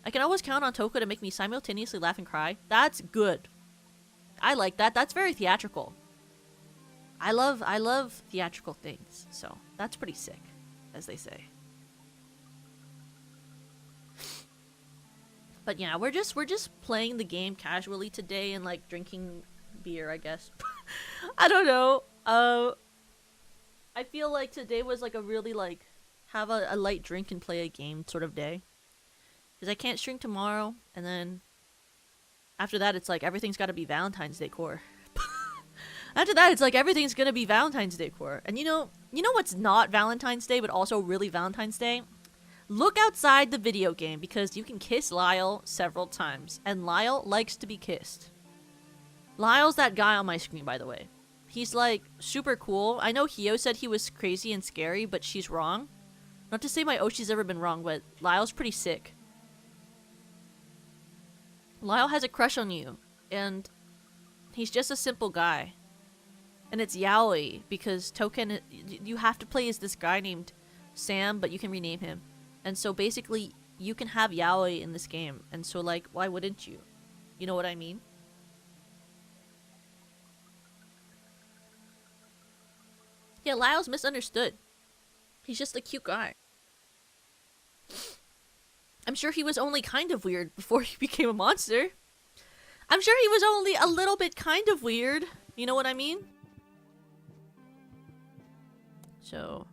I can always count on Toka to make me simultaneously laugh and cry. That's good. I like that. That's very theatrical. I love theatrical things, so that's pretty sick, as they say. But yeah, we're just playing the game casually today and like drinking beer, I guess. I don't know. I feel like today was like a really like have a light drink and play a game sort of day. Because I can't shrink tomorrow, and then after that, it's like everything's got to be Valentine's decor. After that, it's like everything's gonna be Valentine's decor. And you know what's not Valentine's Day, but also really Valentine's Day? Look outside the video game, because you can kiss Lyle several times, and Lyle likes to be kissed. Lyle's that guy on my screen, by the way. He's like super cool. I know Hio said he was crazy and scary, but she's wrong. Not to say my Oshi's ever been wrong, but Lyle's pretty sick. Lyle has a crush on you, and he's just a simple guy. And it's yaoi, because Token, you have to play as this guy named Sam, but you can rename him. And so basically, you can have yaoi in this game. And so like, why wouldn't you? You know what I mean? Yeah, Lyle's misunderstood. He's just a cute guy. I'm sure he was only kind of weird before he became a monster. I'm sure he was only a little bit kind of weird. You know what I mean? So...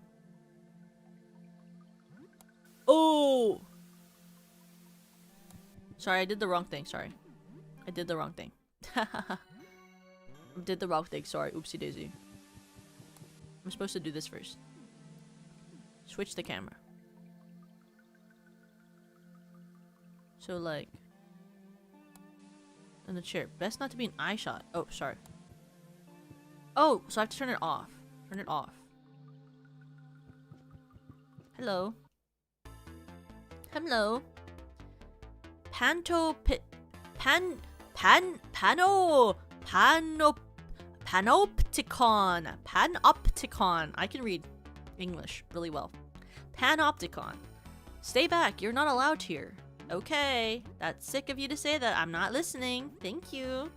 Oh! Sorry, I did the wrong thing. Sorry. I did the wrong thing. Did the wrong thing. Sorry. Oopsie daisy. I'm supposed to do this first. Switch the camera. So like... in the chair. Best not to be an eye shot. Oh, sorry. Oh, so I have to turn it off. Turn it off. Hello. Hello. Panopticon. Panopticon. I can read English really well. Panopticon. Stay back. You're not allowed here. Okay. That's sick of you to say that. I'm not listening. Thank you.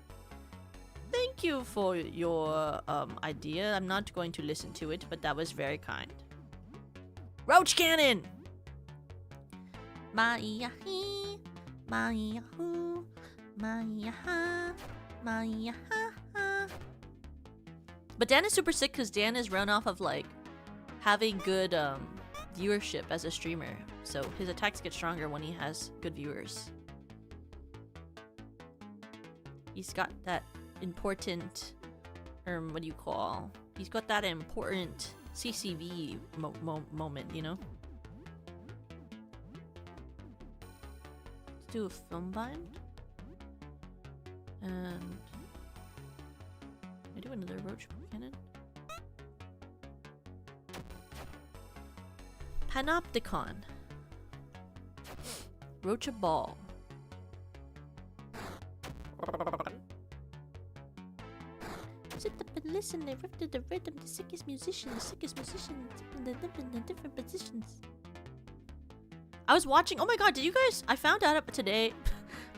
Thank you for your idea. I'm not going to listen to it, but that was very kind. Roach cannon! Maiyahi, Maiyahu, Maiyaha, Maiyaha. But Dan is super sick because Dan is run off of like having good viewership as a streamer. So his attacks get stronger when he has good viewers. He's got that important, what do you call? He's got that important CCV moment, you know? Let's do a film bind. And I do another roach cannon. Panopticon. Roach a ball. Sit up and listen, they ripped the rhythm, the sickest musician, in the different positions. I was watching, oh my god, did you guys, I found out today,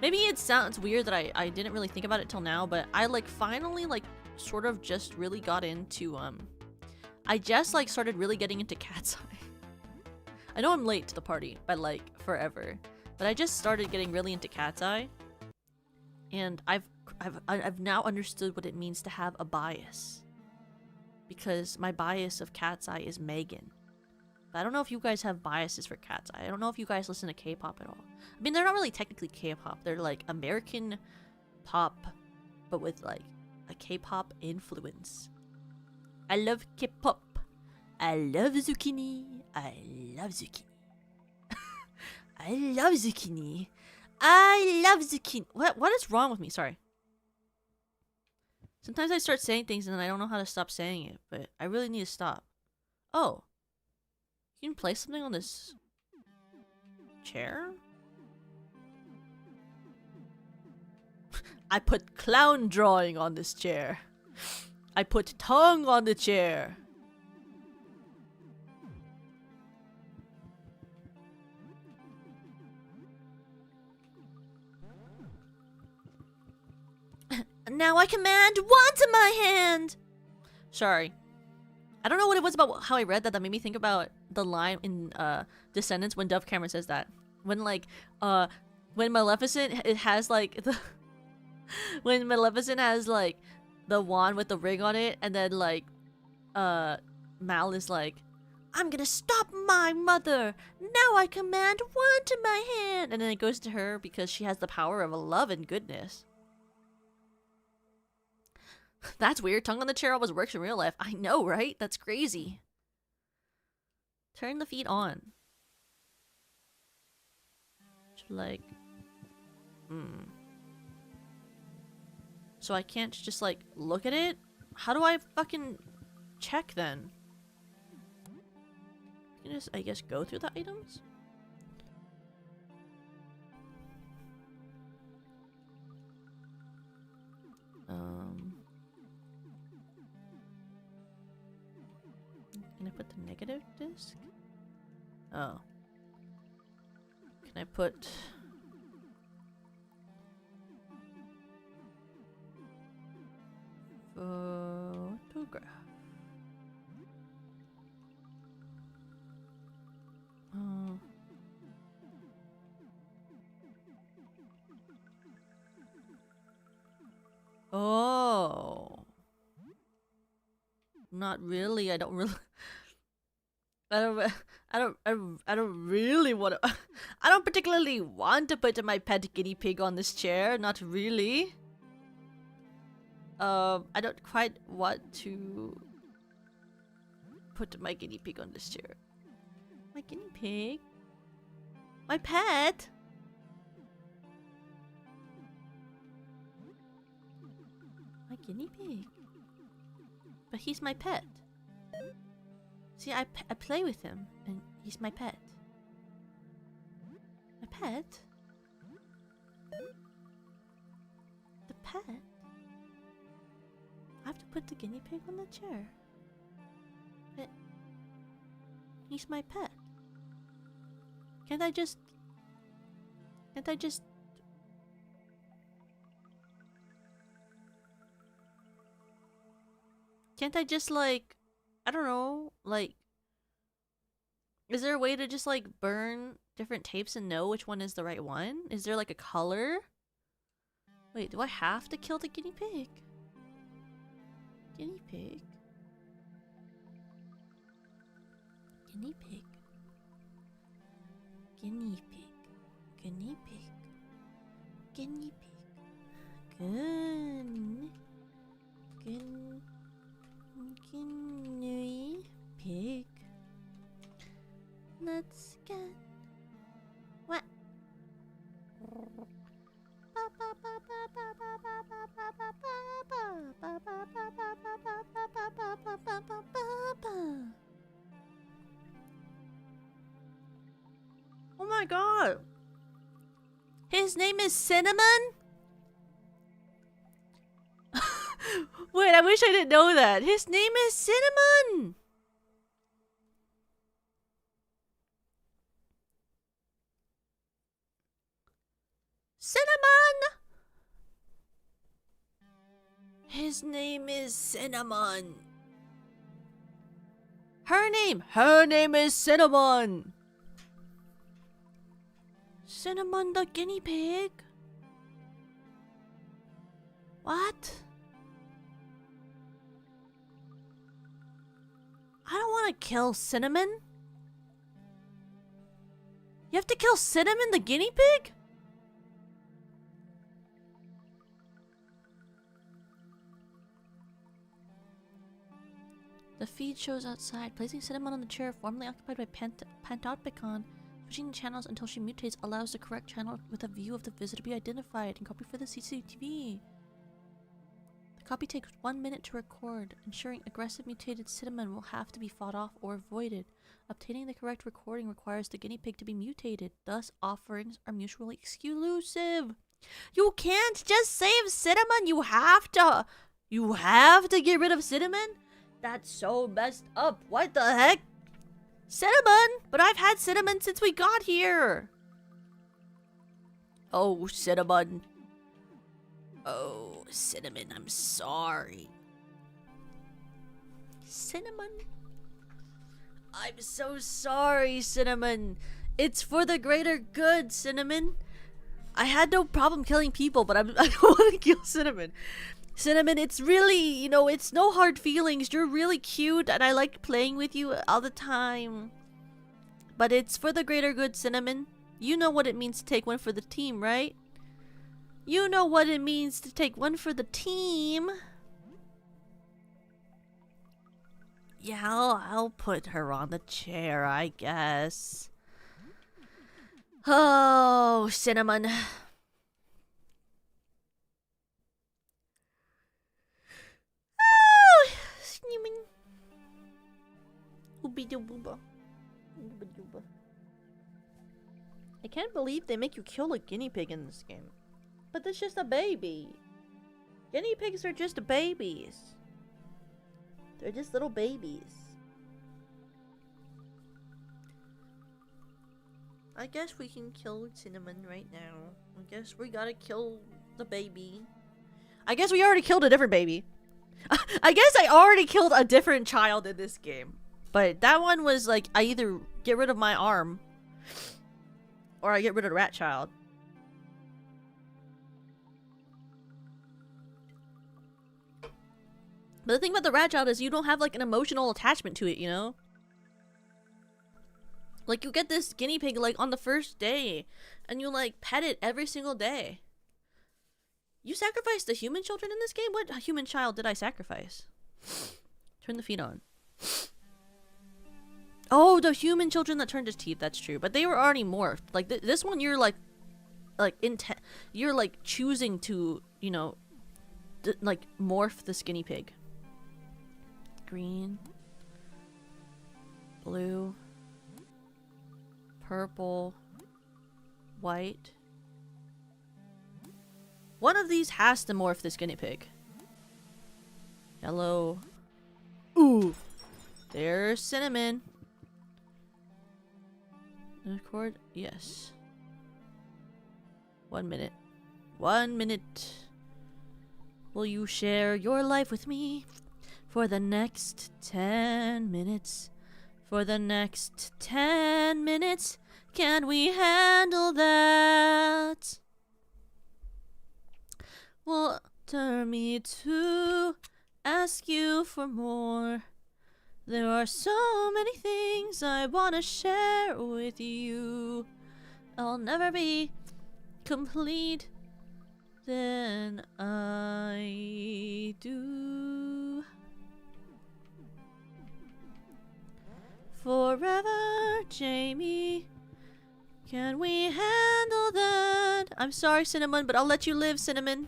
maybe it sounds weird that I didn't really think about it till now, but I like finally like sort of just really got into, I just like started really getting into Cat's Eye. I know I'm late to the party by like forever, but I just started getting really into Cat's Eye, and I've now understood what it means to have a bias, because my bias of Cat's Eye is Megan. But I don't know if you guys have biases for Cat's Eye. I don't know if you guys listen to K-pop at all. I mean, they're not really technically K-pop. They're like American pop, but with like a K-pop influence. I love K-pop. I love zucchini. I love zucchini. I love zucchini. I love zucchini. What is wrong with me? Sorry. Sometimes I start saying things and then I don't know how to stop saying it, but I really need to stop. Oh. You can place something on this chair? I put clown drawing on this chair. I put tongue on the chair. Now I command one to my hand! Sorry. I don't know what it was about how I read that made me think about the line in Descendants when Dove Cameron says that. When like, when Maleficent, it has like the... when Maleficent has like the wand with the ring on it, and then like, Mal is like, I'm gonna stop my mother. Now I command one to my hand. And then it goes to her because she has the power of love and goodness. That's weird. Tongue on the chair always works in real life. I know, right? That's crazy. Turn the feet on. Like, So I can't just like look at it? How do I fucking check then? You can just, I guess, go through the items? Can I put the negative disc? Oh. Can I put... photograph? Oh. Not really. I don't really... I don't really want to... I don't particularly want to put my pet guinea pig on this chair. Not really. I don't quite want to put my guinea pig on this chair. My guinea pig? My pet? My guinea pig? But he's my pet. See, I play with him, and he's my pet. My pet? The pet? I have to put the guinea pig on the chair. But he's my pet. Can't I just... Can't I just... Can't I just, like... I don't know, like... Is there a way to just, like, burn different tapes and know which one is the right one? Is there, like, a color? Wait, do I have to kill the guinea pig? Guinea pig? Guinea pig? Guinea pig? Guinea pig? Guinea pig? Guinea pig. Let's get what? Oh my god! His name is Cinnamon? Wait, I wish I didn't know that. His name is Cinnamon! Cinnamon! His name is Cinnamon. Her name is Cinnamon. Cinnamon the guinea pig? What? I don't want to kill Cinnamon. You have to kill Cinnamon the guinea pig? The feed shows outside. Placing Cinnamon on the chair formerly occupied by Pantopicon. Switching the channels until she mutates allows the correct channel with a view of the visitor to be identified and copied for the CCTV. The copy takes 1 minute to record, ensuring aggressive mutated Cinnamon will have to be fought off or avoided. Obtaining the correct recording requires the guinea pig to be mutated, thus offerings are mutually exclusive. You can't just save Cinnamon, you have to get rid of Cinnamon? That's so messed up. What the heck? Cinnamon! But I've had Cinnamon since we got here. Oh, Cinnamon. Oh, Cinnamon, I'm sorry. Cinnamon? I'm so sorry, Cinnamon. It's for the greater good, Cinnamon. I had no problem killing people, but I don't want to kill Cinnamon. Cinnamon, it's really, you know, it's no hard feelings. You're really cute and I like playing with you all the time. But it's for the greater good, Cinnamon. You know what it means to take one for the team, right? You know what it means to take one for the team. Yeah, I'll put her on the chair, I guess. Oh, Cinnamon. Oh, Cinnamon. Ooby-doo-booba. Ooba-dooba. I can't believe they make you kill a guinea pig in this game. But that's just a baby. Guinea pigs are just babies. They're just little babies. I guess we can kill Cinnamon right now. I guess we gotta kill the baby. I guess we already killed a different baby. I guess I already killed a different child in this game. But that one was like, I either get rid of my arm or I get rid of the rat child. But the thing about the rat child is you don't have like an emotional attachment to it, you know? Like you get this guinea pig like on the first day and you like pet it every single day. You sacrificed the human children in this game? What human child did I sacrifice? Turn the feed on. Oh, the human children that turned his teeth, that's true. But they were already morphed. Like this one you're like you're like choosing to, you know, like morph this guinea pig. Green, blue, purple, white. One of these has to morph this guinea pig. Yellow. Ooh. There's Cinnamon. Record? Yes. 1 minute. 1 minute. Will you share your life with me? For the next 10 minutes. For the next 10 minutes. Can we handle that? Water me to ask you for more. There are so many things I want to share with you. I'll never be complete than I do. Forever, Jamie. Can we handle that? I'm sorry, Cinnamon, but I'll let you live, Cinnamon.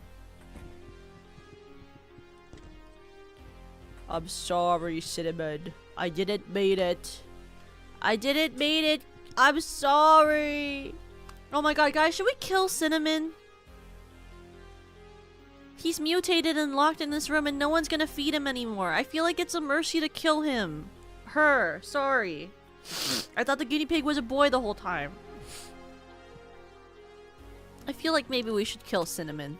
I'm sorry, Cinnamon. I didn't mean it. I didn't mean it. I'm sorry. Oh my god, guys, should we kill Cinnamon? He's mutated and locked in this room and no one's gonna feed him anymore. I feel like it's a mercy to kill him. Her. Sorry. I thought the guinea pig was a boy the whole time. I feel like maybe we should kill Cinnamon.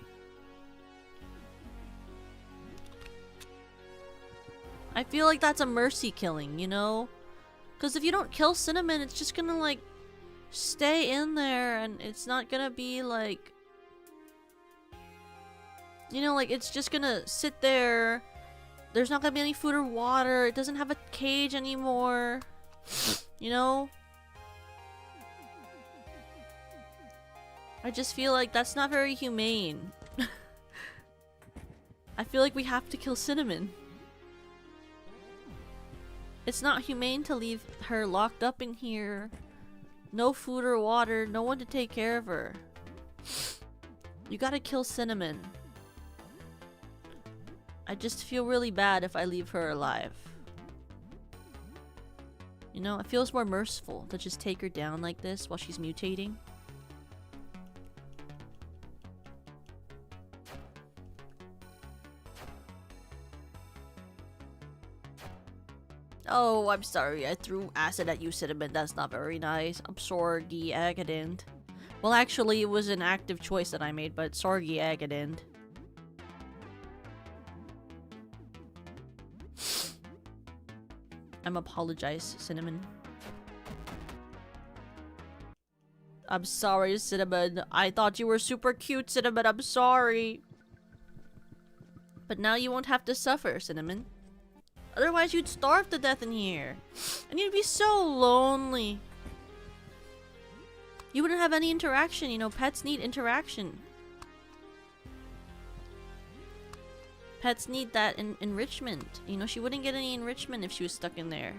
I feel like that's a mercy killing, you know? Because if you don't kill Cinnamon, it's just gonna, like, stay in there and it's not gonna be, like... You know, like, it's just gonna sit there. There's not gonna be any food or water. It doesn't have a cage anymore. You know? I just feel like that's not very humane. I feel like we have to kill Cinnamon. It's not humane to leave her locked up in here. No food or water, no one to take care of her. You gotta kill Cinnamon. I just feel really bad if I leave her alive. You know, it feels more merciful to just take her down like this while she's mutating. Oh, I'm sorry. I threw acid at you, Cinnamon. That's not very nice. I'm sorry, I didn't. Well, actually, it was an active choice that I made, but sorry, I didn't. I'm apologize, Cinnamon. I'm sorry, Cinnamon. I thought you were super cute, Cinnamon. I'm sorry. But now you won't have to suffer, Cinnamon. Otherwise, you'd starve to death in here. And you'd be so lonely. You wouldn't have any interaction. You know, pets need interaction. Pets need that enrichment. You know, she wouldn't get any enrichment if she was stuck in there.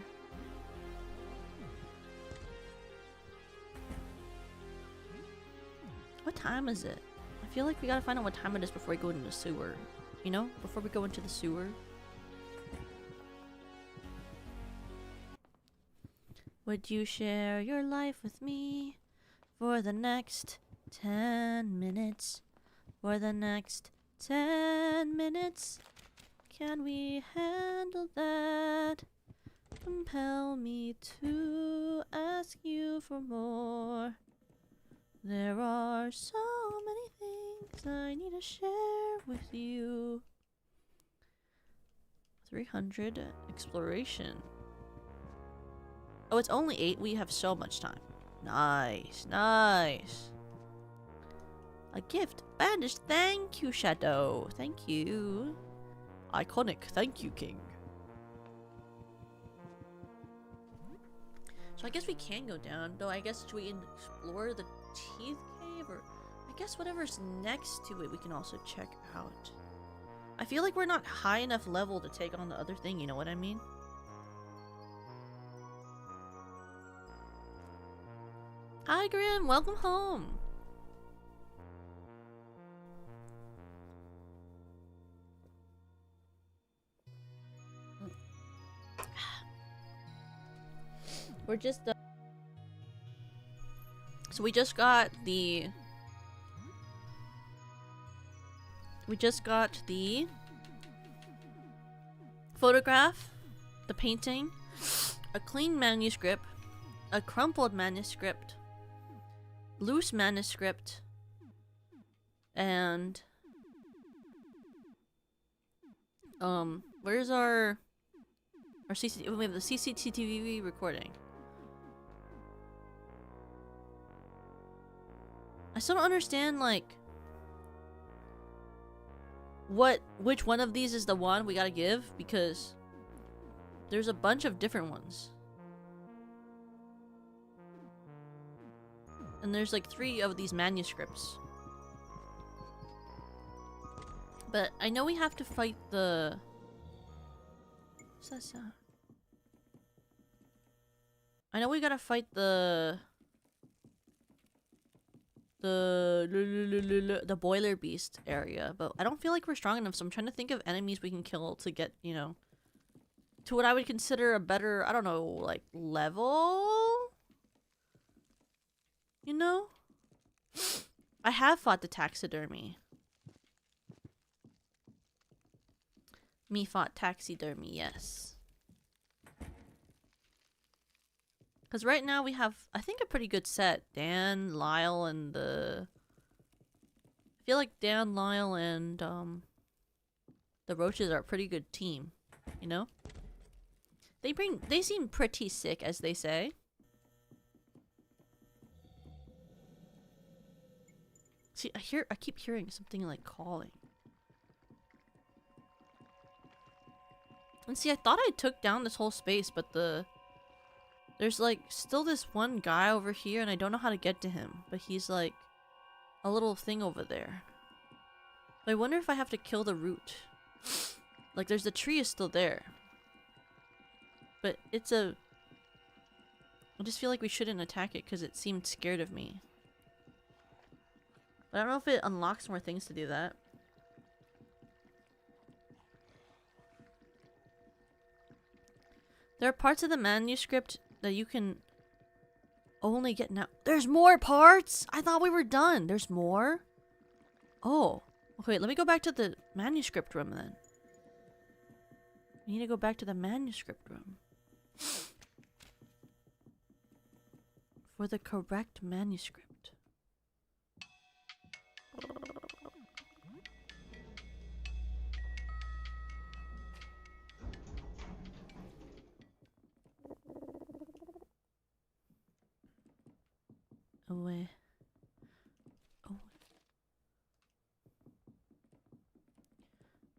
What time is it? I feel like we gotta find out what time it is before we go into the sewer. You know? Before we go into the sewer. Would you share your life with me for the next 10 minutes? For the next 10 minutes? Can we handle that? Compel me to ask you for more. There are so many things I need to share with you. 300 exploration. Oh, it's only 8. We have so much time. Nice, nice. A gift. Banished. Thank you, Shadow. Thank you. Iconic. Thank you, King. So I guess we can go down. Though I guess should we explore the Teeth Cave? Or I guess whatever's next to it we can also check out. I feel like we're not high enough level to take on the other thing, you know what I mean? Hi Grim, welcome home. We're just so we just got the photograph, the painting, a clean manuscript, a crumpled manuscript, loose manuscript, and where's our CCTV? We have the CCTV recording. I still don't understand, like, which one of these is the one we gotta give, because there's a bunch of different ones. And there's like 3 of these manuscripts. But I know we have to fight the... What's that sound? I know we gotta fight the boiler beast area, but I don't feel like we're strong enough, so I'm trying to think of enemies we can kill to get, you know, to what I would consider a better, I don't know, like, level? You know? I have fought the taxidermy. Me fought taxidermy, yes. Because right now we have, I think, a pretty good set. Dan, Lyle, and the... I feel like Dan, Lyle, and the Roaches are a pretty good team. You know? They seem pretty sick, as they say. See, I keep hearing something like calling. And see, I thought I took down this whole space, but there's like still this one guy over here, and I don't know how to get to him. But he's like a little thing over there. But I wonder if I have to kill the root. Like, the tree is still there. But it's a... I just feel like we shouldn't attack it because it seemed scared of me. But I don't know if it unlocks more things to do that. There are parts of the manuscript that you can only get now. There's more parts? I thought we were done. There's more? Oh. Okay, let me go back to the manuscript room then. We need to go back to the manuscript room. For the correct manuscript. Away. Oh.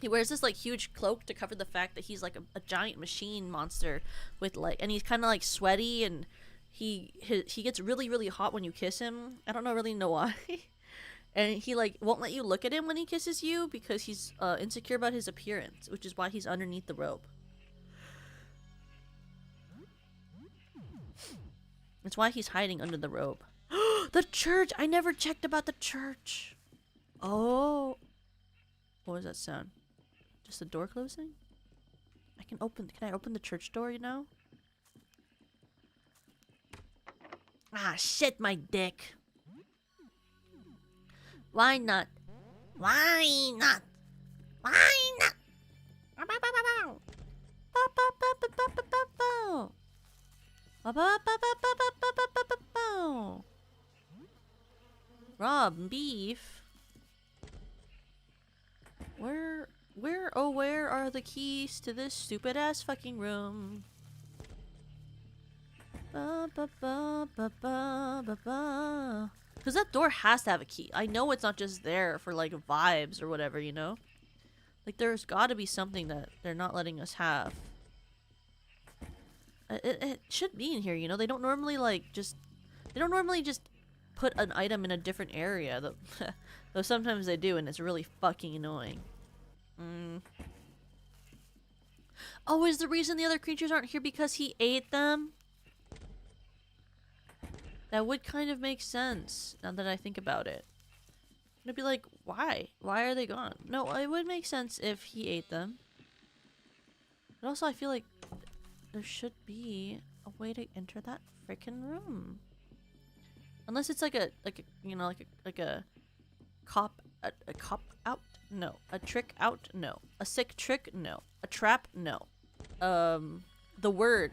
He wears this like huge cloak to cover the fact that he's like a giant machine monster with like, and he's kind of like sweaty, and he gets really hot when you kiss him. I don't really know why. And he like won't let you look at him when he kisses you because he's insecure about his appearance, which is why he's underneath the robe. That's why he's hiding under the robe. The church! I never checked about the church. Oh. What was that sound? Just the door closing? Can I open the church door, you know? Ah, shit, my dick. Why not? Why not? Why not? Rob beef. Where are the keys to this stupid ass fucking room? Because that door has to have a key. I know it's not just there for like vibes or whatever, you know? Like there's gotta be something that they're not letting us have. It should be in here, you know? They don't normally just put an item in a different area. Though sometimes they do, and it's really fucking annoying. Oh, is the reason the other creatures aren't here because he ate them? That would kind of make sense, now that I think about it. I'd be like, why? Why are they gone? No, it would make sense if he ate them. But also, I feel like there should be a way to enter that freaking room. Unless it's like a cop out? No. A trick out? No. A sick trick? No. A trap? No. The word.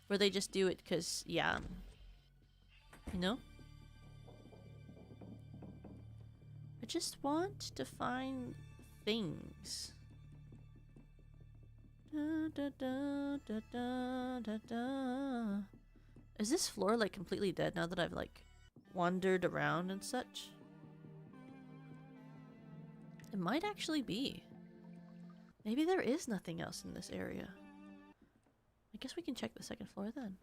Where they just do it because, yeah. You know? I just want to find things. Da, da, da, da, da, da, da. Is this floor like completely dead now that I've like wandered around and such? It might actually be. Maybe there is nothing else in this area. I guess we can check the second floor then.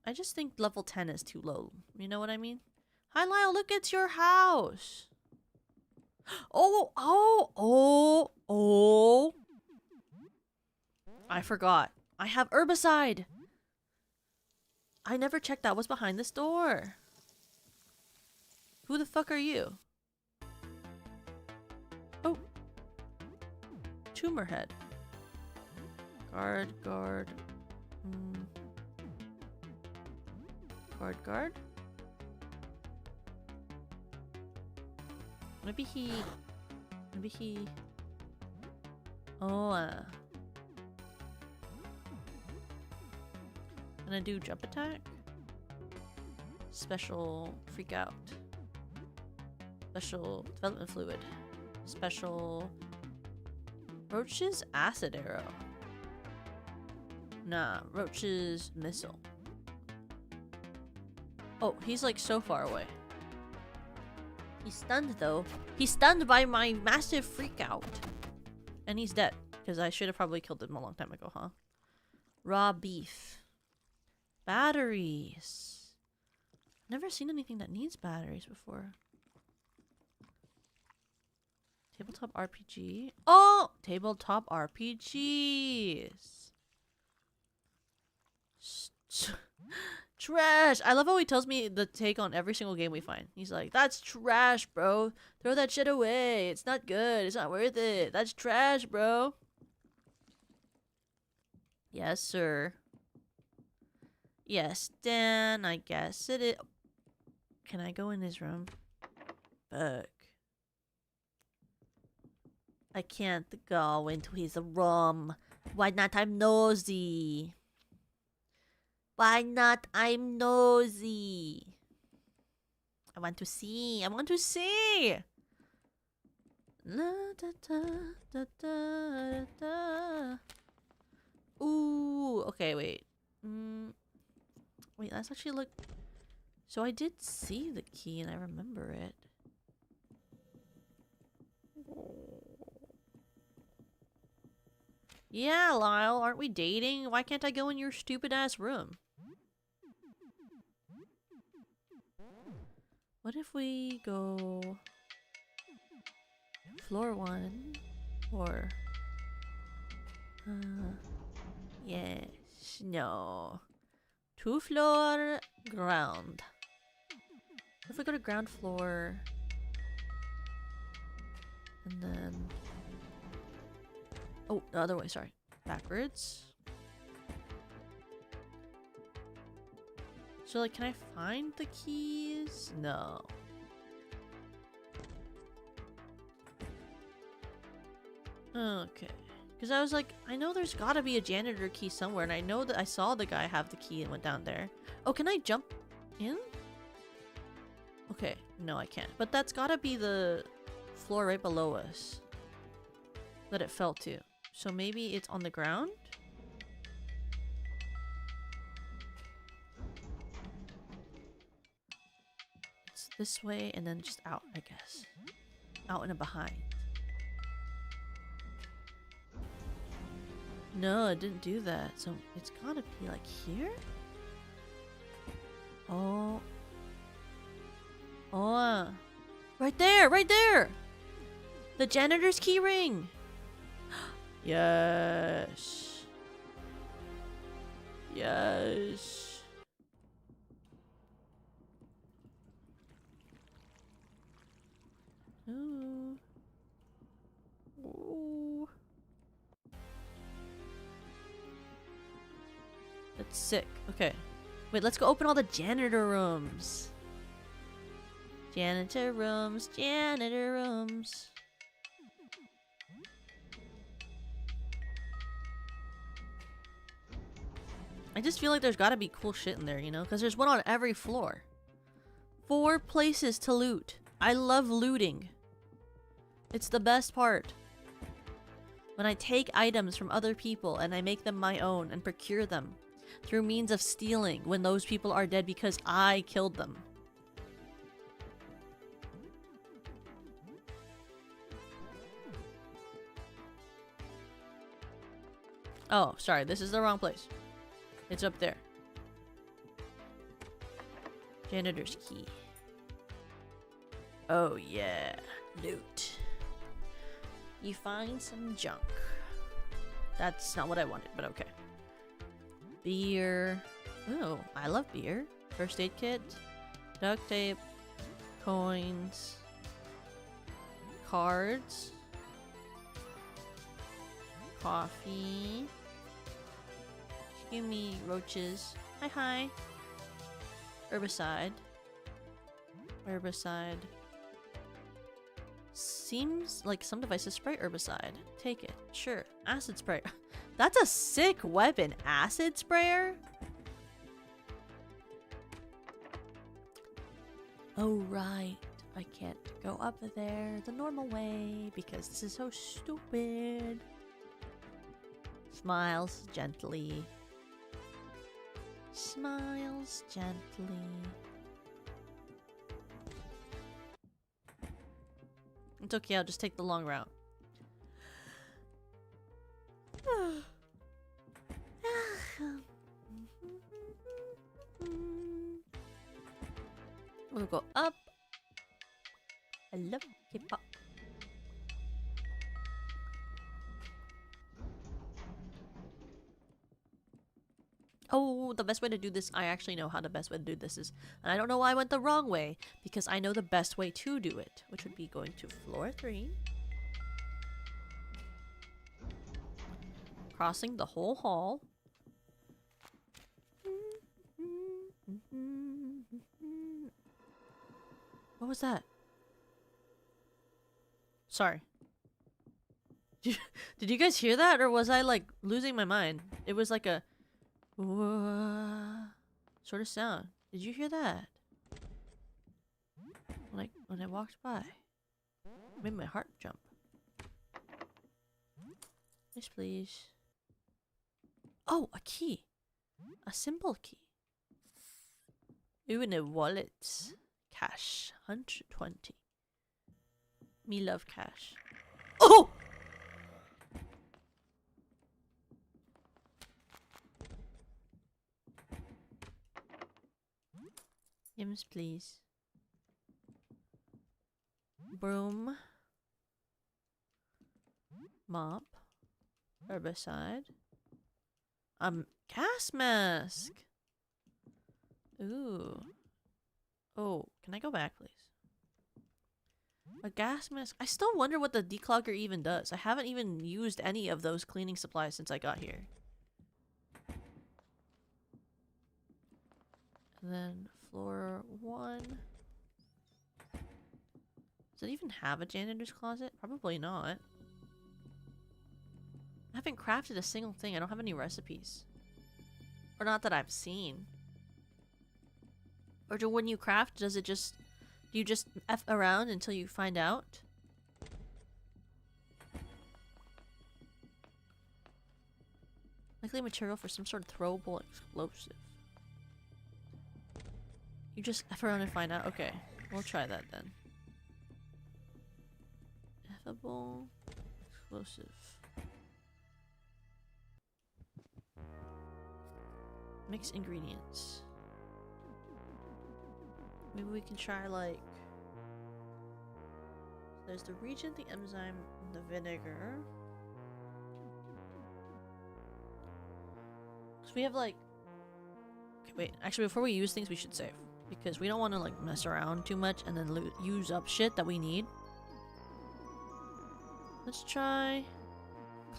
I just think level 10 is too low. You know what I mean? Hi Lyle, look, it's your house. Oh. I forgot. I have herbicide. I never checked out what's behind this door. Who the fuck are you? Oh. Tumor head. Guard. Guard. Maybe he... Oh, Gonna do jump attack? Special freak out. Special development fluid. Special... Roach's acid arrow. Nah, Roach's missile. Oh, he's like so far away. He's stunned though. He's stunned by my massive freak out. And he's dead. Because I should have probably killed him a long time ago, huh? Raw beef. Batteries. Never seen anything that needs batteries before. Tabletop RPG. Oh! Tabletop RPGs. Trash! I love how he tells me the take on every single game we find. He's like, that's trash, bro. Throw that shit away. It's not good. It's not worth it. That's trash, bro. Yes, sir. Yes, Dan, I guess it is. Can I go in his room? Fuck. I can't go into his room. Why not? I'm nosy. Why not? I'm nosy. I want to see. I want to see. La, da, da, da, da, da. Ooh. Okay, wait. Wait, let's actually look. So I did see the key and I remember it. Yeah, Lyle, aren't we dating? Why can't I go in your stupid ass room? What if we go floor 1 or yes, no. 2 floor ground. What if we go to ground floor and then oh, the other way, sorry. Backwards. So, like, can I find the keys? No. Okay. Because I was like, I know there's gotta be a janitor key somewhere, and I know that I saw the guy have the key and went down there. Oh, can I jump in? Okay. No, I can't. But that's gotta be the floor right below us that it fell to. So maybe it's on the ground? It's this way and then just out, I guess. Out and behind. No, it didn't do that. So it's gotta be like here? Oh. Oh. Right there! Right there! The janitor's key ring! Yes. Yes. Ooh. Ooh. That's sick. Okay. Wait, let's go open all the janitor rooms. Janitor rooms, janitor rooms. I just feel like there's gotta be cool shit in there, you know? Because there's one on every floor. 4 places to loot. I love looting. It's the best part. When I take items from other people and I make them my own and procure them through means of stealing when those people are dead because I killed them. Oh, sorry, this is the wrong place. It's up there. Janitor's key. Oh yeah, loot. You find some junk. That's not what I wanted, but okay. Beer. Oh, I love beer. First aid kit. Duct tape. Coins. Cards. Coffee. Give me roaches. Hi, hi. Herbicide. Herbicide. Seems like some devices spray herbicide. Take it. Sure. Acid sprayer. That's a sick weapon. Acid sprayer? Oh, right. I can't go up there the normal way because this is so stupid. Smiles gently. Smiles gently. It's okay, I'll just take the long route. We'll go up. I love K-pop. Oh, the best way to do this, I actually know how the best way to do this is. And I don't know why I went the wrong way, because I know the best way to do it, which would be going to floor 3. Crossing the whole hall. What was that? Sorry. Did you guys hear that? Or was I like losing my mind? It was like a sort of sound. Did you hear that? When I walked by. It made my heart jump. Yes, please. Oh, a key. A symbol key. Ooh, and a wallet. Cash. 120. Me love cash. Oh! items, please. Broom. Mop. Herbicide. Gas mask. Ooh. Oh, can I go back, please? A gas mask. I still wonder what the declogger even does. I haven't even used any of those cleaning supplies since I got here. And then floor 1. Does it even have a janitor's closet? Probably not. I haven't crafted a single thing. I don't have any recipes. Or not that I've seen. Or when you craft, does it just... Do you just F around until you find out? Likely material for some sort of throwable explosive. You just F around and find out? Okay, we'll try that then. Effable explosive. Mix ingredients. Maybe we can try like... There's the reagent, the enzyme, and the vinegar. So we have like... Okay, wait. Actually, before we use things, we should save. Because we don't want to like mess around too much and then use up shit that we need. Let's try...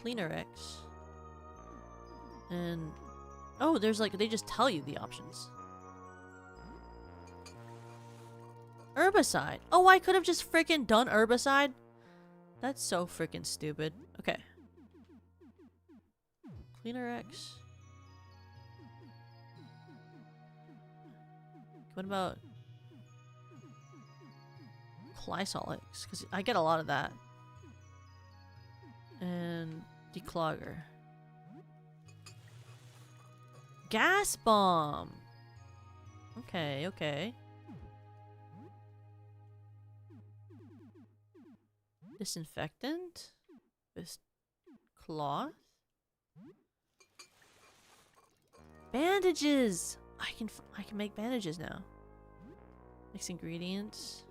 Cleaner X. And... Oh, there's like... They just tell you the options. Herbicide. Oh, I could have just freaking done herbicide. That's so freaking stupid. Okay. Cleaner X. What about Lysol X? Because I get a lot of that. And declogger. Gas bomb. Okay, okay. Disinfectant with cloth. Bandages. I can make bandages now. Mix ingredients.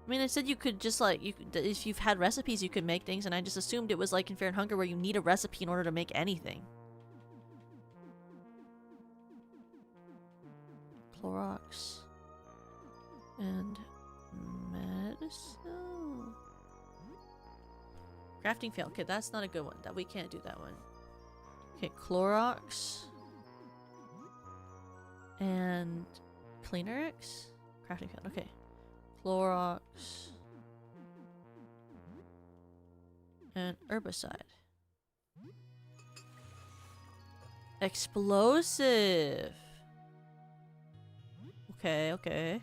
I mean, I said you could just like if you've had recipes, you could make things, and I just assumed it was like in Fear and Hunger where you need a recipe in order to make anything. Clorox and medicine. Crafting fail. Okay, that's not a good one. That we can't do that one. Okay, Clorox and Cleaner X. Crafting failed. Okay, Clorox and herbicide. Explosive. Okay, okay.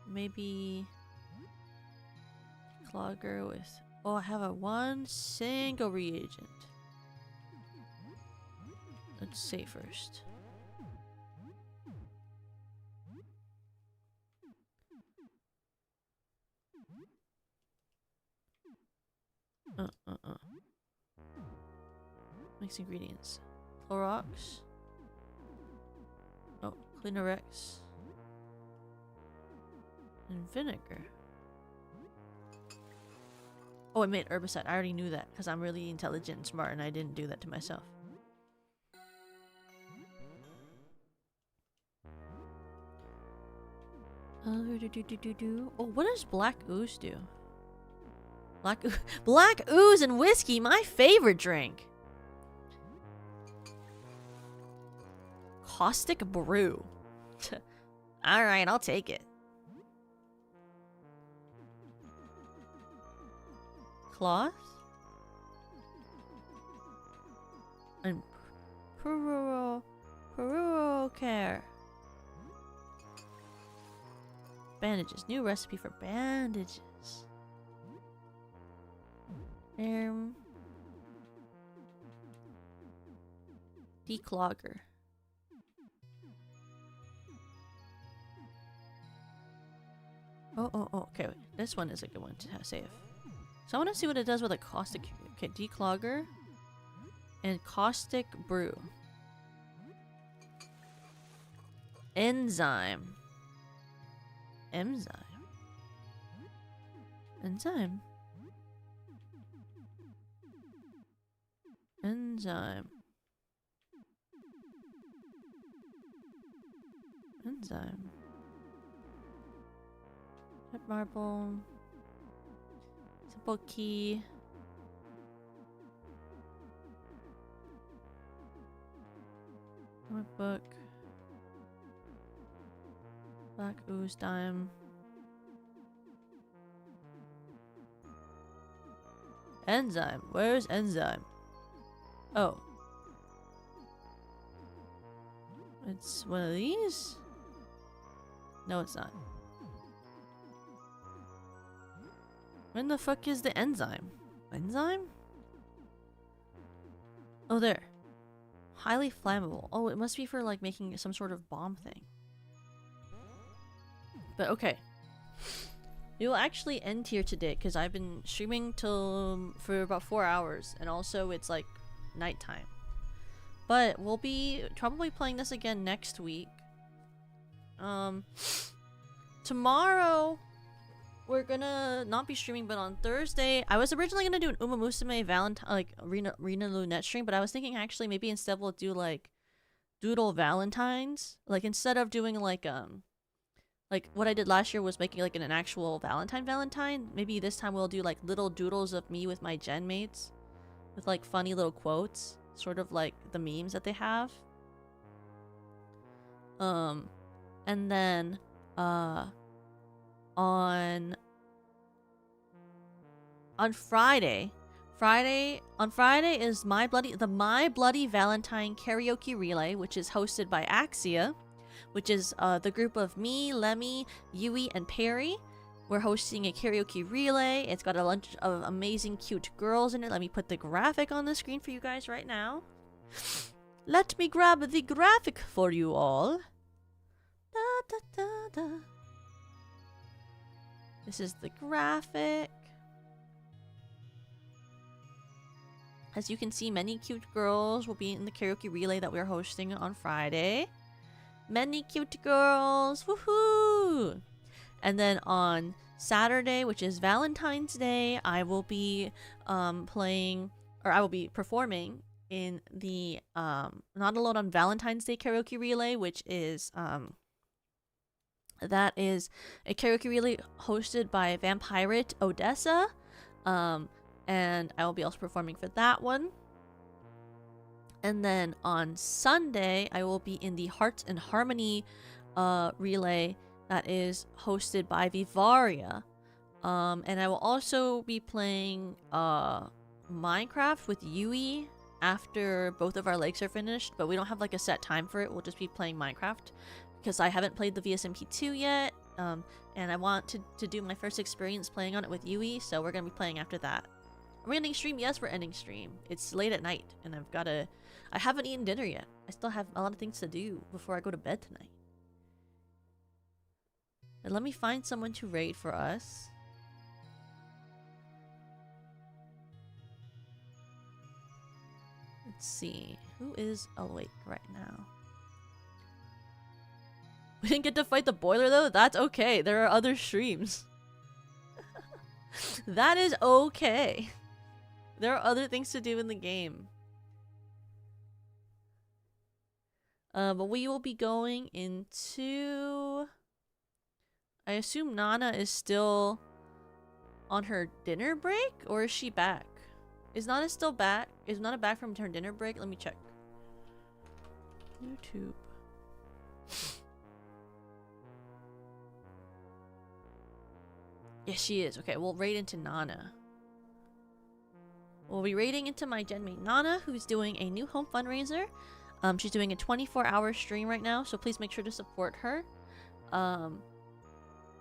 Maybe clogger with... Oh, I have a one single reagent. Let's say first. Mix ingredients. Clorox. Oh, Cleaner X. And vinegar. Oh, I made herbicide. I already knew that because I'm really intelligent and smart and I didn't do that to myself. Oh, what does black ooze do? Black ooze and whiskey, my favorite drink. Caustic brew. Alright, I'll take it. Cloth and Peru care. Bandages. New recipe for bandages. Declogger. Oh, okay. Wait. This one is a good one to save. So I want to see what it does with a caustic. Okay, declogger and caustic brew. Enzyme. Enzyme. Enzyme. Enzyme. Enzyme. Red marble. Simple key. Notebook. Black ooze dime. Enzyme. Where's enzyme? Oh. It's one of these? No, it's not. When the fuck is the enzyme? Enzyme? Oh, there. Highly flammable. Oh, it must be for like making some sort of bomb thing. But okay. We will actually end here today because I've been streaming for about 4 hours, and also it's like nighttime. But we'll be probably playing this again next week. Tomorrow we're gonna not be streaming, but on Thursday I was originally gonna do an Uma Musume Valentine, like Rina Lunette stream, but I was thinking actually maybe instead we'll do like doodle Valentines, like instead of doing like what I did last year was making like an actual Valentine. Maybe this time we'll do like little doodles of me with my gen mates with like funny little quotes, sort of like the memes that they have. And then on Friday is the My Bloody Valentine karaoke relay, which is hosted by Axia, which is the group of me, Lemmy, Yui, and Perry. We're hosting a karaoke relay. It's got a bunch of amazing, cute girls in it. Let me put the graphic on the screen for you guys right now. Let me grab the graphic for you all. Da, da, da, da. This is the graphic. As you can see, many cute girls will be in the karaoke relay that we're hosting on Friday. Many cute girls. Woohoo! And then on Saturday, which is Valentine's Day, I will be performing in the Not Alone on Valentine's Day karaoke relay, which is that is a karaoke relay hosted by Vampirate Odessa. And I will be also performing for that one. And then on Sunday, I will be in the Hearts and Harmony relay that is hosted by Vivaria. And I will also be playing Minecraft with Yui after both of our legs are finished, but we don't have like a set time for it. We'll just be playing Minecraft because I haven't played the VSMP2 yet. And I want to do my first experience playing on it with Yui, so we're going to be playing after that. Are we ending stream? Yes, we're ending stream. It's late at night, and I haven't eaten dinner yet. I still have a lot of things to do before I go to bed tonight. And let me find someone to raid for us. Let's see. Who is awake right now? We didn't get to fight the boiler though? That's okay. There are other streams. That is okay. There are other things to do in the game. But we will be going into... I assume Nana is still on her dinner break? Or is she back? Is Nana still back? Is Nana back from her dinner break? Let me check. YouTube. Yes, she is. Okay, we'll raid into Nana. We'll be raiding into my genmate Nana, who's doing a new home fundraiser. She's doing a 24-hour stream right now, so please make sure to support her.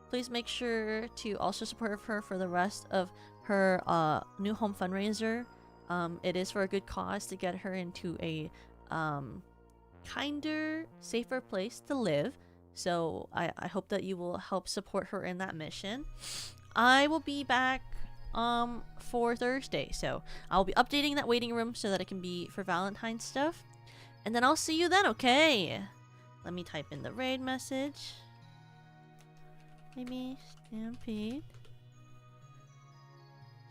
Please make sure to also support her for the rest of her new home fundraiser. It is for a good cause to get her into a kinder, safer place to live. So I hope that you will help support her in that mission. I will be back for Thursday, so I'll be updating that waiting room so that it can be for Valentine stuff. And then I'll see you then, okay? Let me type in the raid message. Maybe stampede.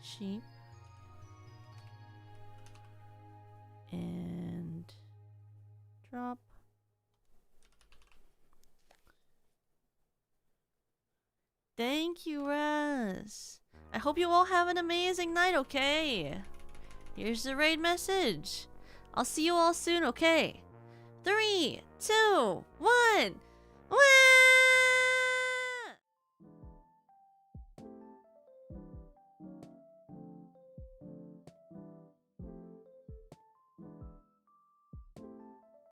Sheep. And drop. Thank you, Raz. I hope you all have an amazing night, okay? Here's the raid message. I'll see you all soon, okay? 3, 2, 1. Win!